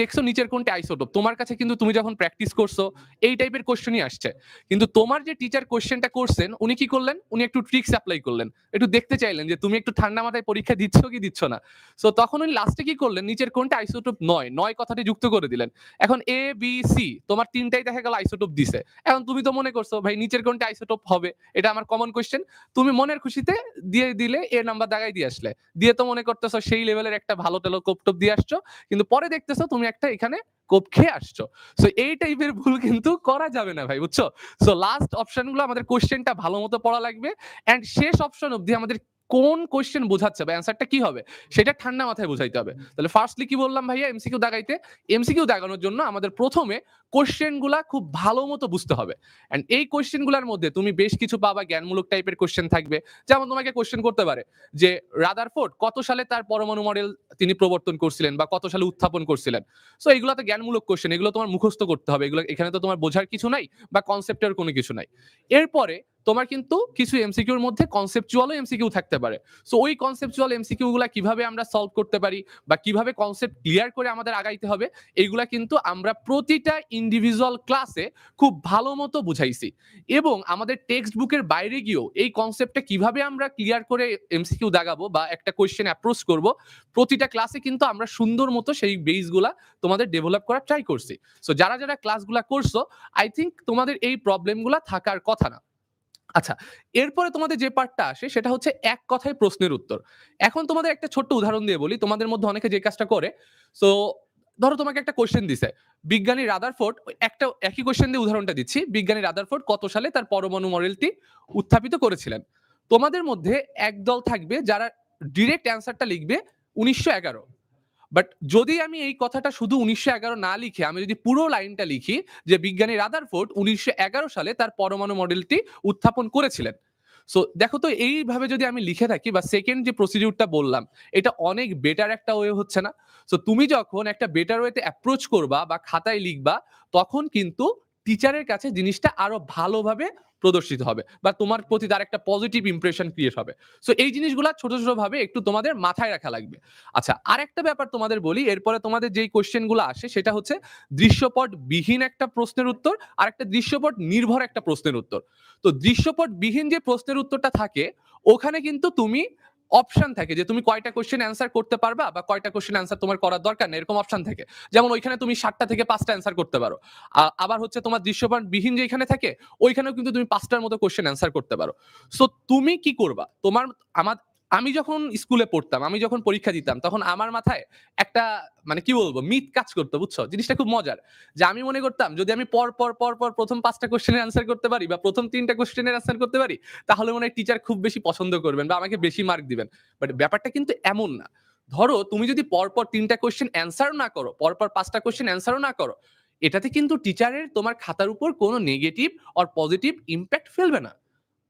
দেখছো নিচের কোনটি আইসোটোপ, তোমার কাছে কিন্তু তুমি যখন প্র্যাকটিস করছো এই টাইপের কোশ্চেনই আসছে। কিন্তু তোমার যে টিচার কোশ্চেনটা করছেন উনি কি করলেন, উনি একটু ট্রিক্স অ্যাপ্লাই করলেন, একটু দেখতে চাইলেন যে তুমি একটু ঠান্ডা মাথায় পরীক্ষা দিচ্ছ কি দিচ্ছ না। সো তখন উনি লাস্টে কি করলেন, নিচের কোনটা আইসোটোপ নয় কথাটি যুক্ত করে দিলেন। এখন এ বি সি তোমার তিনটাই দেখা গেল আইসোটোপ দিছে। এখন তুমি তো মনে করছো ভাই নিচের কোনটা আইসোটোপ হবে, এটা আমার কমন কোশ্চেন। তুমি মনের খুশিতে দিয়ে দিলে, এ নাম্বার দাগাই দিয়ে আসলে, দিয়ে তো মনে করতেছো সেই লেভেলের একটা ভালো টেলো কোপটোপ দিয়ে আসছো, কিন্তু পরে দেখতেছো তুমি একটা এখানে কোপ খেয়ে আসছো। সো এই টাইপের ভুল কিন্তু করা যাবে না ভাই, বুঝছো? সো লাস্ট অপশনগুলো আমাদের কোশ্চেনটা ভালো মতো পড়া লাগবে, এন্ড শেষ অপশন অবধি আমাদের কোন কোশ্চেন বোঝাচ্ছে বা অ্যান্সারটা কি হবে সেটা ঠান্ডা মাথায় বোঝাইতে হবে। তাহলে ফার্স্টলি কি বললাম ভাইয়া, এমসিকিউ দাগাইতে। এমসিকিউ দাগানোর জন্য আমাদের প্রথমে কোশ্চেনগুলা খুব ভালো মতো বুঝতে হবে। এন্ড এই কোশ্চেনগুলোর মধ্যে তুমি বেশ কিছু পাবা জ্ঞানমূলক টাইপের কোশ্চেন থাকবে। যেমন তোমাকে কোশ্চেন করতে পারে যে রাদারফোর্ড কত সালে তার পরমাণু মডেল তিনি প্রবর্তন করছিলেন বা কত সালে উত্থাপন করছিলেন। সো এগুলো তো জ্ঞানমূলক কোশ্চেন, এগুলো তোমার মুখস্থ করতে হবে, এগুলো এখানে তো তোমার বোঝার কিছু নাই বা কনসেপ্টের কোনো কিছু নাই। এরপরে তোমার কিন্তু কিছু এমসিকিউর মধ্যে কনসেপচুয়ালও এমসিকিউ থাকতে পারে। সো ওই কনসেপচুয়াল এমসিকিউ গুলা কিভাবে আমরা সলভ করতে পারি বা কিভাবে কনসেপ্ট ক্লিয়ার করে আমাদের আগাইতে হবে, এইগুলা কিন্তু আমরা প্রতিটা ইন্ডিভিজুয়াল ক্লাসে খুব ভালো মতো বুঝাইছি। এবং আমাদের টেক্সট বুকের বাইরে গিয়েও এই কনসেপ্টটা কিভাবে আমরা ক্লিয়ার করে এমসিকিউ দাগাবো বা একটা কোয়েশ্চেন অ্যাপ্রোচ করব, প্রতিটা ক্লাসে কিন্তু আমরা সুন্দর মতো সেই বেসগুলা তোমাদের ডেভেলপ করার ট্রাই করছি। সো যারা যারা ক্লাসগুলা করছো, আই থিঙ্ক তোমাদের এই প্রবলেমগুলা থাকার কথা না। আচ্ছা, এরপরে তোমাদের যে পার্টটা আসে সেটা হচ্ছে এক কথায় প্রশ্নের উত্তর। এখন তোমাদের একটা ছোট্ট উদাহরণ দিয়ে বলি, তোমাদের মধ্যে অনেকে যে কাজটা করে। সো ধরো তোমাকে একটা কোশ্চেন দিছে, বিজ্ঞানী রাদারফোর্ড, একটা একই কোশ্চেন দিয়ে উদাহরণটা দিচ্ছি, বিজ্ঞানী রাদারফোর্ড কত সালে তার পরমাণু মডেলটি উত্থাপিত করেছিলেন। তোমাদের মধ্যে এক দল থাকবে যারা ডিরেক্ট অ্যান্সারটা লিখবে 1911। বাট যদি আমি এই কথাটা শুধু 1911 না লিখে আমি যদি পুরো লাইনটা লিখি যে বিজ্ঞানী রাদারফোর্ড 1911 সালে তার পরমাণু মডেলটি উত্থাপন করেছিলেন। সো দেখো তো, এইভাবে যদি আমি লিখে থাকি বা সেকেন্ড যে প্রসিডিউরটা বললাম, এটা অনেক বেটার একটা ওয়ে হচ্ছে না? সো তুমি যখন একটা বেটার ওয়েতে অ্যাপ্রোচ করবা বা খাতায় লিখবা, তখন কিন্তু টিচারের কাছে জিনিসটা আরো ভালোভাবে প্রদর্শিত হবে বা তোমার প্রতি তার একটা পজিটিভ ইমপ্রেশন ক্রিয়েট হবে। সো এই জিনিসগুলা ছোট ছোট ভাবে একটু তোমাদের মাথায় রাখা লাগবে। আচ্ছা, আরেকটা ব্যাপার তোমাদের বলি, এরপরে তোমাদের যেই কোশ্চেন গুলো আসে সেটা হচ্ছে দৃশ্যপট বিহীন একটা প্রশ্নের উত্তর আর একটা দৃশ্যপট নির্ভর একটা প্রশ্নের উত্তর। তো দৃশ্যপট বিহীন যে প্রশ্নের উত্তরটা থাকে ওখানে কিন্তু তুমি অপশন থাকে যে তুমি কয়টা কোশ্চেন অ্যান্সার করতে পারবা বা কয়টা কোশ্চেন অ্যান্সার তোমার করার দরকার নেই, এরকম অপশন থাকে। যেমন ওইখানে তুমি 7টা থেকে 5টা অ্যান্সার করতে পারো। আবার হচ্ছে তোমার দৃশ্যপট বিহীন যেখানে থাকে ওইখানেও কিন্তু তুমি 5টার মতো কোশ্চেন অ্যান্সার করতে পারো। সো তুমি কি করবা, তোমার আমি যখন স্কুলে পড়তাম, আমি যখন পরীক্ষা দিতাম, তখন আমার মাথায় একটা মানে কি বলবো মিথ কাজ করতো, বুঝছো? জিনিসটা খুব মজার, যে আমি মনে করতাম যদি আমি পর পর পর পর প্রথম 5টা কোশ্চেনের অ্যান্সার করতে পারি বা প্রথম 3টা কোশ্চেনের অ্যান্সার করতে পারি তাহলে মনে হয় টিচার খুব বেশি পছন্দ করবেন বা আমাকে বেশি মার্ক দিবেন। বাট ব্যাপারটা কিন্তু এমন না। ধরো তুমি যদি পরপর 3টা কোশ্চেন অ্যান্সার না করো, পরপর 5টা কোশ্চেন অ্যান্সারও না করো, এটাতে কিন্তু টিচারের তোমার খাতার উপর কোনো নেগেটিভ অর পজিটিভ ইম্প্যাক্ট ফেলবে না।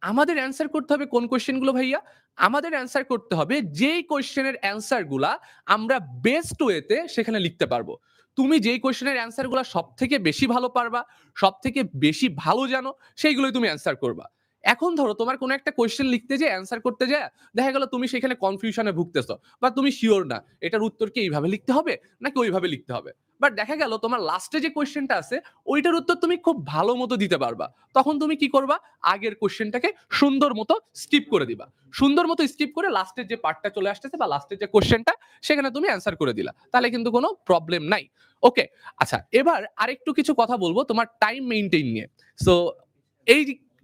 আমাদের অ্যান্সার করতে হবে কোন কোশ্চেনগুলো ভাইয়া? আমাদের অ্যান্সার করতে হবে যেই কোশ্চেনের অ্যান্সারগুলা আমরা বেস্ট ওয়েতে সেখানে লিখতে পারবো। তুমি যেই কোশ্চেনের অ্যান্সারগুলা সবথেকে বেশি ভালো পারবা, সবথেকে বেশি ভালো জানো, সেইগুলোই তুমি অ্যান্সার করবা। এখন ধরো তোমার কোনো একটা কোশ্চেন লিখতে যায়, অ্যান্সার করতে যায়, দেখা গেল তুমি সেখানে কনফিউশনে ভুগতেছো বা তুমি শিওর না এটার উত্তর কি এইভাবে লিখতে হবে নাকি ওইভাবে লিখতে হবে। বাট দেখা গেল তোমার লাস্টে যে কোশ্চেনটা আছে ওইটার উত্তর তুমি খুব ভালো মতো দিতে পারবা। তখন তুমি কি করবা? আগের কোশ্চেনটাকে সুন্দর মতো স্কিপ করে দিবা। সুন্দর মতো স্কিপ করে লাস্টের যে পার্টটা চলে আসতেছে বা লাস্টের যে কোশ্চেনটা সেখানে তুমি অ্যান্সার করে দিলা, তাহলে কিন্তু কোনো প্রবলেম নাই। ওকে, আচ্ছা এবার আরেকটু কিছু কথা বলবো তোমার টাইম মেইনটেইন নিয়ে। সো এই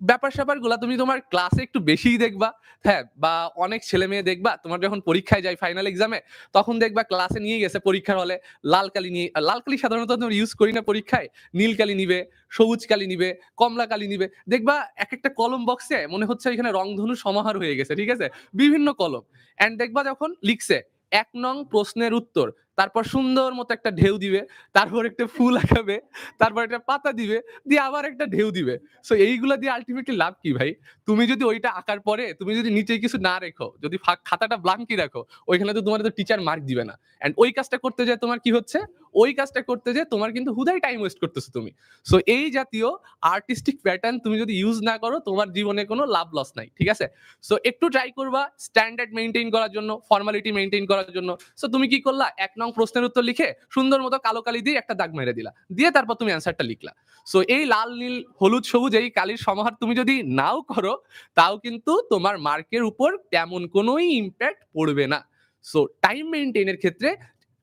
ব্যাপার স্যাপার গুলা তুমি তোমার ক্লাসে একটু বেশিই দেখবা, হ্যাঁ, বা অনেক ছেলে মেয়ে দেখবা তোমার যখন পরীক্ষায় যায় ফাইনাল এক্সামে, তখন দেখবা ক্লাসে নিয়ে গেছে পরীক্ষার হলে লাল কালি নিয়ে, লাল কালি সাধারণত আমরা ইউজ করি না পরীক্ষায়, নীল কালি নিবে, সবুজ কালি নিবে, কমলা কালি নিবে, দেখবা এক একটা কলম বক্সে মনে হচ্ছে এখানে রংধনু সমাহার হয়ে গেছে, ঠিক আছে, বিভিন্ন কলম। এন্ড দেখবা যখন লিখছে 1 নং প্রশ্নের উত্তর, তারপর সুন্দর মতো একটা ঢেউ দিবে, তারপর একটা ফুল আঁকাবে, তারপর একটা পাতা দিবে, দিয়ে আবার একটা ঢেউ দিবে। সো এইগুলা দিয়ে আলটিমেটলি লাভ কি ভাই? তুমি যদি ওইটা আঁকার পরে তুমি যদি নিচে কিছু না রেখো, যদি খাতাটা ব্ল্যাঙ্কই রাখো, ওইখানে তো তোমার তো টিচার মার্ক দিবে না। এন্ড ওই কাজটা করতে যায় তোমার কি হচ্ছে, ওই কাজটা করতে যায় তোমার কিন্তু হুদাই টাইম ওয়েস্ট করতেছো তুমি। সো এই জাতীয় আর্টিস্টিক প্যাটার্ন তুমি যদি ইউজ না করো তোমার জীবনে কোনো লাভ লস নাই, ঠিক আছে? সো একটু ট্রাই করবা স্ট্যান্ডার্ড মেইনটেইন করার জন্য, ফর্মালিটি মেইনটেইন করার জন্য। সো তুমি কি করলা, 1 নং প্রশ্নের উত্তর লিখে সুন্দর মতো কালো কালি দিয়ে একটা দাগ মেরে দিলা, দিয়ে তারপর তুমি অ্যান্সারটা লিখলা। সো এই লাল নীল হলুদ সবুজ এই কালির সমাহার তুমি যদি নাও করো, তাও কিন্তু তোমার মার্কের উপর তেমন কোনোই ইম্প্যাক্ট পড়বে না। সো টাইম মেইনটেইনের ক্ষেত্রে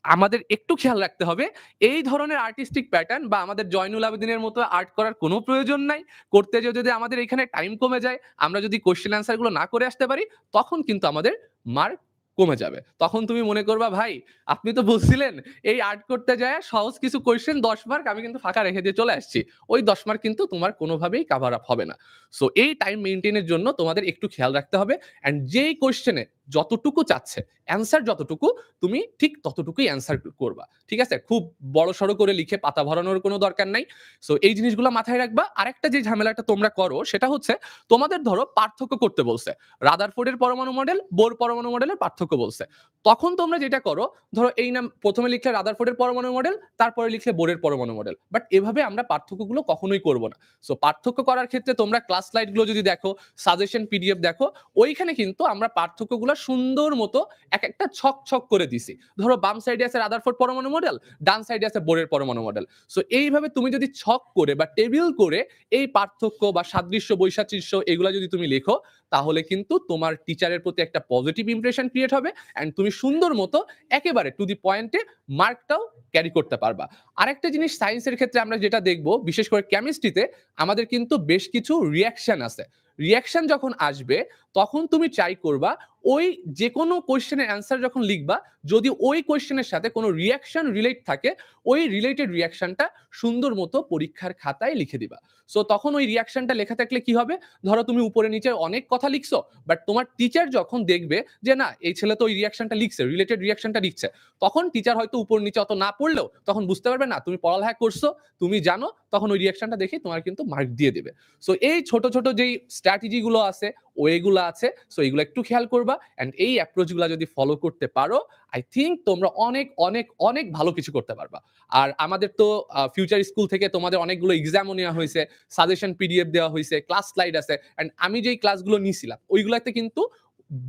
আমাদের একটু খেয়াল রাখতে হবে, এই ধরনের আর্টিস্টিক প্যাটার্ন বা আমাদের জয়নুল আবেদিনের মতো আর্ট করার কোনো প্রয়োজন নাই। করতে যেয়ে যদি আমাদের এখানে টাইম কমে যায়, আমরা যদি কোশ্চেন অ্যান্সার গুলো না করে আসতে পারি, তখন কিন্তু আমাদের মার্ক কমে যাবে। তখন তুমি মনে করবা ভাই আপনি তো বলছিলেন এই আর্ট করতে যায় সহজ কিছু কোশ্চেন 10 মার্ক আমি কিন্তু ফাঁকা রেখে দিয়ে চলে আসছি, ওই 10 মার্ক কিন্তু তোমার কোনোভাবেই কভার আপ হবে না। সো এই টাইম মেইনটেইনের জন্য তোমাদের একটু খেয়াল রাখতে হবে। এন্ড যেই কোশ্চেনে যতটুকু চাচ্ছে অ্যান্সার যতটুকু, তুমি ঠিক ততটুকুই অ্যান্সার করবা, ঠিক আছে? খুব বড় সড়ো করে লিখে পাতা ভরানোর কোনো দরকার নাই। সো এই জিনিসগুলো মাথায় রাখবা। আরেকটা যে ঝামেলাটা তোমরা করো সেটা হচ্ছে তোমাদের ধরো পার্থক্য করতে বলছে, রাদারফোর্ডের পরমাণু মডেল, বোর পরমাণু মডেলের পার্থক্য বলছে। তখন তোমরা যেটা করো, ধরো এই নাম প্রথমে লিখলে রাদারফোর্ডের পরমাণু মডেল, তারপরে লিখলে বোরের পরমাণু মডেল, বাট এভাবে আমরা পার্থক্যগুলো কখনোই করব না। সো পার্থক্য করার ক্ষেত্রে তোমরা ক্লাস স্লাইডগুলো যদি দেখো, সাজেশন পিডিএফ দেখো, ওইখানে কিন্তু আমরা পার্থক্যগুলো সুন্দর মতো এক একটা ছক ছক করে দিছি। ধরো বাম সাইডে আছে রাদারফোর্ড পরমাণু মডেল, ডান সাইডে আছে বোরের পরমাণু মডেল। সো এইভাবে তুমি যদি ছক করে বা টেবিল করে এই পার্থক্য বা সাদৃশ্য বৈসাদৃশ্য এগুলা যদি তুমি লেখো, তাহলে কিন্তু তোমার টিচারের প্রতি একটা পজিটিভ ইমপ্রেশন ক্রিয়েট হবে এন্ড তুমি সুন্দর মতো একেবারে টু দি পয়েন্টে মার্কটাও ক্যারি করতে পারবা। আরেকটা জিনিস সায়েন্সের ক্ষেত্রে আমরা যেটা দেখব, বিশেষ করে কেমিস্ট্রিতে আমাদের কিন্তু বেশ কিছু রিঅ্যাকশন আছে। রিঅ্যাকশন যখন আসবে তখন তুমি ট্রাই করবা ওই যে কোনো কোশ্চেনের অ্যান্সার যখন লিখবা, যদি ওই কোশ্চেনের সাথে কোনো রিঅ্যাকশন রিলেট থাকে, ওই রিলেটেড রিঅ্যাকশনটা সুন্দর মতো পরীক্ষার খাতায় লিখে দিবা। সো তখন ওই রিঅ্যাকশনটা লেখা থাকলে কি হবে, ধরো তুমি উপরে নিচে অনেক কথা লিখছো, বাট তোমার টিচার যখন দেখবে যে না এই ছেলে তো ওই রিঅ্যাকশনটা লিখছে, রিলেটেড রিঅ্যাকশনটা লিখছে, তখন টিচার হয়তো উপর নিচে অত না পড়লেও তখন বুঝতে পারবে না তুমি পড়ালেখা করছো, তুমি জানো, তখন ওই রিঅ্যাকশনটা দেখে তোমার কিন্তু মার্ক দিয়ে দেবে। সো এই ছোট ছোট যেই স্ট্র্যাটেজি গুলো আছে ওইগুলা আছে, সো এগুলো একটু খেয়াল করবা অ্যান্ড এই অ্যাপ্রোচগুলো যদি ফলো করতে পারো, আই থিঙ্ক তোমরা অনেক অনেক অনেক ভালো কিছু করতে পারবা। আর আমাদের তো ফিউচার স্কুল থেকে তোমাদের অনেকগুলো এক্সামও নেওয়া হয়েছে, সাজেশন পিডিএফ দেওয়া হয়েছে, ক্লাস স্লাইড আছে, অ্যান্ড আমি যেই ক্লাসগুলো নিয়েছিলাম ওইগুলোতে কিন্তু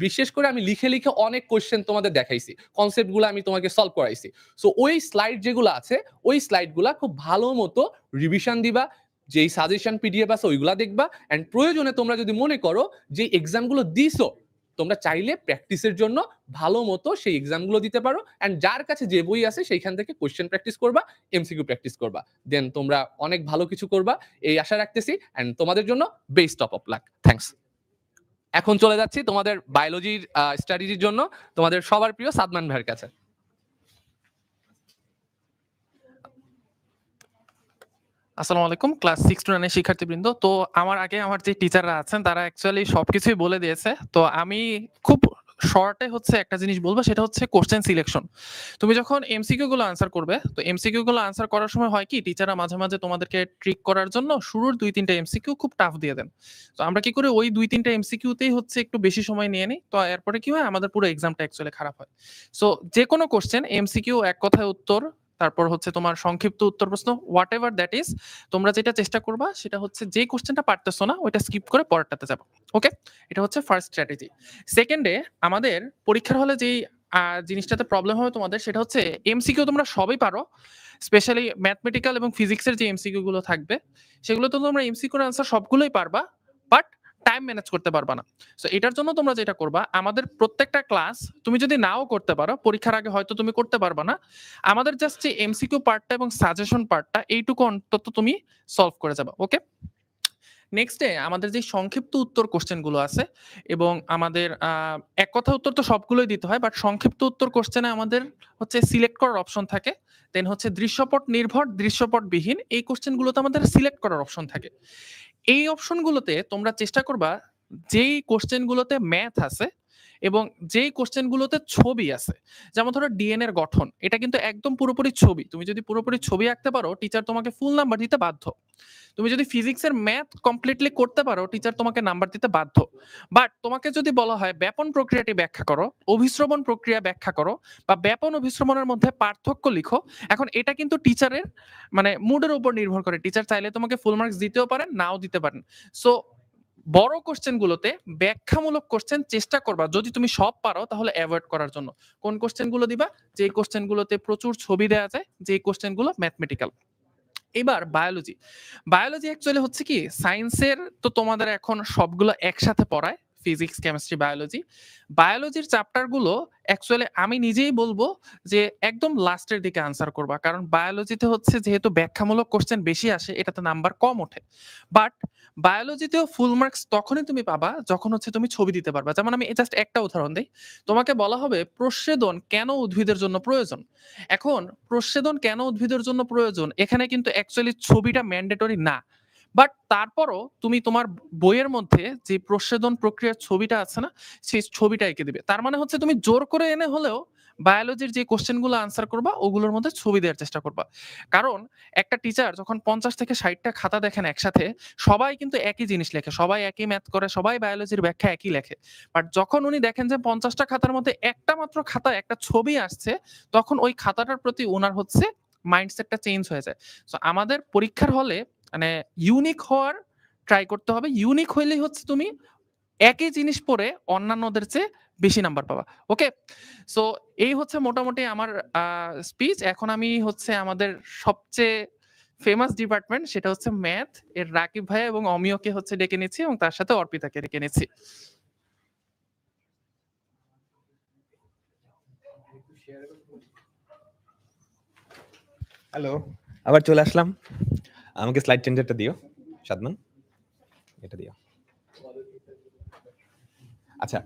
বিশেষ করে আমি লিখে লিখে অনেক কোশ্চেন তোমাদের দেখাইছি, কনসেপ্টগুলো আমি তোমাকে সলভ করাইছি। সো ওই স্লাইড যেগুলো আছে ওই স্লাইডগুলো খুব ভালো মতো রিভিশন দিবা, যেই সাজেশন পিডিএফ আছে ওইগুলা দেখবা, অ্যান্ড প্রয়োজনে তোমরা যদি মনে করো যে এক্সামগুলো দিছো, তোমরা চাইলে প্র্যাকটিসের জন্য ভালো মতো সেই এক্সামগুলো দিতে পারো, অ্যান্ড যার কাছে যে বই আছে সেইখান থেকে কোশ্চেন প্র্যাকটিস করবা, এমসিকিউ প্র্যাকটিস করবা, দেন তোমরা অনেক ভালো কিছু করবা এই আশা রাখতেছি, অ্যান্ড তোমাদের জন্য বেস্ট অফ লাক। থ্যাঙ্কস। এখন চলে যাচ্ছি তোমাদের বায়োলজির স্ট্র্যাটেজির জন্য তোমাদের সবার প্রিয় সাদমান ভাইয়ের কাছে। আসসালামু আলাইকুম, ক্লাস 6 টু 9 এর শিক্ষার্থীবৃন্দ। তো আমার আগে আমার যে টিচাররা আছেন তারা অ্যাকচুয়ালি সবকিছুই বলে দিয়েছে। তো আমি খুব শর্টে হচ্ছে একটা জিনিস বলবো, সেটা হচ্ছে কোশ্চেন সিলেকশন। তুমি যখন এমসিকিউ গুলো আনসার করবে, তো এমসিকিউ গুলো আনসার করার সময় হয় কি, টিচাররা মাঝে মাঝে তোমাদেরকে ট্রিক করার জন্য শুরুর 2-3টা এমসিকিউ খুব টাফ দিয়ে দেন। তো আমরা কি করি, ওই 2-3টা এমসিকিউতেই হচ্ছে একটু বেশি সময় নিয়ে নিই। তো এরপরে কি হয়, আমাদের পুরো এক্সামটা অ্যাকচুয়ালি খারাপ হয়। সো যে কোনো কোশ্চেন এমসিকিউ এক কথায় উত্তর, তারপর হচ্ছে তোমার সংক্ষিপ্ত উত্তর প্রশ্ন, হোয়াট এভার দ্যাট ইজ, তোমরা যেটা চেষ্টা করবা সেটা হচ্ছে যে কোশ্চেনটা পারতেছো না ওইটা স্কিপ করে পরেরটাতে যাবো। ওকে, এটা হচ্ছে ফার্স্ট স্ট্র্যাটেজি। সেকেন্ডে, আমাদের পরীক্ষার হলে যেই জিনিসটাতে প্রবলেম হবে তোমাদের, সেটা হচ্ছে এমসিকিউ তোমরা সবই পারো, স্পেশালি ম্যাথমেটিক্যাল এবং ফিজিক্সের যে এমসিকিউ গুলো থাকবে সেগুলো তো তোমরা এমসিকিউর আনসার সবগুলোই পারবা, বাট টাইম ম্যানেজ করতে পারবা না। সো এটার জন্য তোমরা যেটা করবা, আমাদের প্রত্যেকটা ক্লাস তুমি যদি নাও করতে পারো, পরীক্ষার আগে হয়তো তুমি করতে পারবা না, আমাদের জাস্ট যে এমসিকিউ পার্টটা এবং সাজেশন পার্টটা এইটুকু অন্তত তুমি সলভ করে যাবা। ওকে, নেক্সটে আমাদের যে সংক্ষিপ্ত উত্তর কোশ্চেন গুলো আছে, এবং আমাদের এক কথা উত্তর তো সবগুলোই দিতে হয়, বাট সংক্ষিপ্ত উত্তর কোশ্চেনে আমাদের হচ্ছে সিলেক্ট করার অপশন থাকে, দেন হচ্ছে দৃশ্যপট নির্ভর, দৃশ্যপট বিহীন, এই কোশ্চেন গুলোতে আমাদের সিলেক্ট করার অপশন থাকে। এই অপশনগুলোতে তোমরা চেষ্টা করবা যেই কোশ্চেনগুলোতে ম্যাথ আছে এবং যেই কোশ্চেনগুলোতে ছবি আছে, যেমন ধরো ডিএনএর গঠন, এটা কিন্তু একদম পুরোপুরি ছবি, তুমি যদি পুরোপুরি ছবি আঁকতে পারো টিচার তোমাকে ফুল নাম্বার দিতে বাধ্য। তুমি যদি ফিজিক্সের ম্যাথ কমপ্লিটলি করতে পারো, টিচার তোমাকে নাম্বার দিতে বাধ্য। বাট তোমাকে যদি বলা হয় ব্যাপন প্রক্রিয়াটি ব্যাখ্যা করো, অভিশ্রবণ প্রক্রিয়া ব্যাখ্যা করো, বা ব্যাপন অভিশ্রবণের মধ্যে পার্থক্য লিখো, এখন এটা কিন্তু টিচারের মানে মুডের উপর নির্ভর করে, টিচার চাইলে তোমাকে ফুল মার্কস দিতেও পারেন, নাও দিতে পারেন। সো বড় কোশ্চেন গুলোতে ব্যাখ্যামূলক কোশ্চেন চেষ্টা করবা, যদি তুমি সব পারো তাহলে অ্যাভয়েড করার জন্য। কোন কোশ্চেন গুলো দিবা, যে কোশ্চেন গুলোতে প্রচুর ছবি দেওয়া যায়, যে কোশ্চেন গুলো ম্যাথমেটিক্যাল। এবার বায়োলজি, বায়োলজি অ্যাকচুয়ালি হচ্ছে কি, সায়েন্সের তো তোমাদের এখন সবগুলো একসাথে পড়ায়, ফিজিক্স, কেমিস্ট্রি, বায়োলজি। বায়োলজির চ্যাপ্টার গুলো অ্যাকচুয়ালি আমি নিজেই বলবো যে একদম লাস্টের দিকে আনসার করবা, কারণ বায়োলজিতে হচ্ছে যেহেতু ব্যাখ্যামূলক কোশ্চেন বেশি আসে, এটাতে নাম্বার কম ওঠে। বাট বায়োলজিতেও ফুল মার্কস তখনই তুমি পাবা যখন হচ্ছে তুমি ছবি দিতে পারবা। যেমন আমি জাস্ট একটা উদাহরণ দিই, তোমাকে বলা হবে প্রস্বেদন কেন উদ্ভিদের জন্য প্রয়োজন। এখন প্রস্বেদন কেন উদ্ভিদের জন্য প্রয়োজন, এখানে কিন্তু অ্যাকচুয়ালি ছবিটা ম্যান্ডেটরি না, বাট তারপরও তুমি তোমার বইয়ের মধ্যে যে প্রস্বেদন প্রক্রিয়ার ছবিটা আছে না, সেই ছবিটা এঁকে দিবে। তার মানে হচ্ছে তুমি জোর করে এনে হলেও বায়োলজির যে কোশ্চেনগুলো আনসার করবা ওগুলোর মধ্যে ছবি দেওয়ার চেষ্টা করবা। কারণ একটা টিচার যখন 50 থেকে 60টা খাতা দেখেন একসাথে, সবাই কিন্তু একই জিনিস লেখে, সবাই একই ম্যাথ করে, সবাই বায়োলজির ব্যাখ্যা একই লেখে, বাট যখন উনি দেখেন যে 50টা খাতার মধ্যে একটা মাত্র খাতা একটা ছবি আসছে, তখন ওই খাতাটার প্রতি ওনার হচ্ছে মাইন্ডসেটটা চেঞ্জ হয়ে যায়। সো আমাদের পরীক্ষার হলে মানে ইউনিক হওয়ার ট্রাই করতে হবে। ইউনিক হইলেই হচ্ছে তুমি একই জিনিস পড়ে অন্যান্যদের চেয়ে বেশি নাম্বার পাবা। ওকে, সো এই হচ্ছে মোটামুটি আমার স্পিচ। এখন আমি হচ্ছে আমাদের সবচেয়ে ফেমাস ডিপার্টমেন্ট, সেটা হচ্ছে ম্যাথ, এর রাকিব ভাই এবং অমিয়কে হচ্ছে ডেকে নিচ্ছি, এবং তার সাথে অর্পিতাকে ডেকে নিচ্ছি। হ্যালো, আবার চলে আসলাম। আমাকে স্লাইড চেঞ্জারটা দিও সাদমান, এটা দিও। আচ্ছা,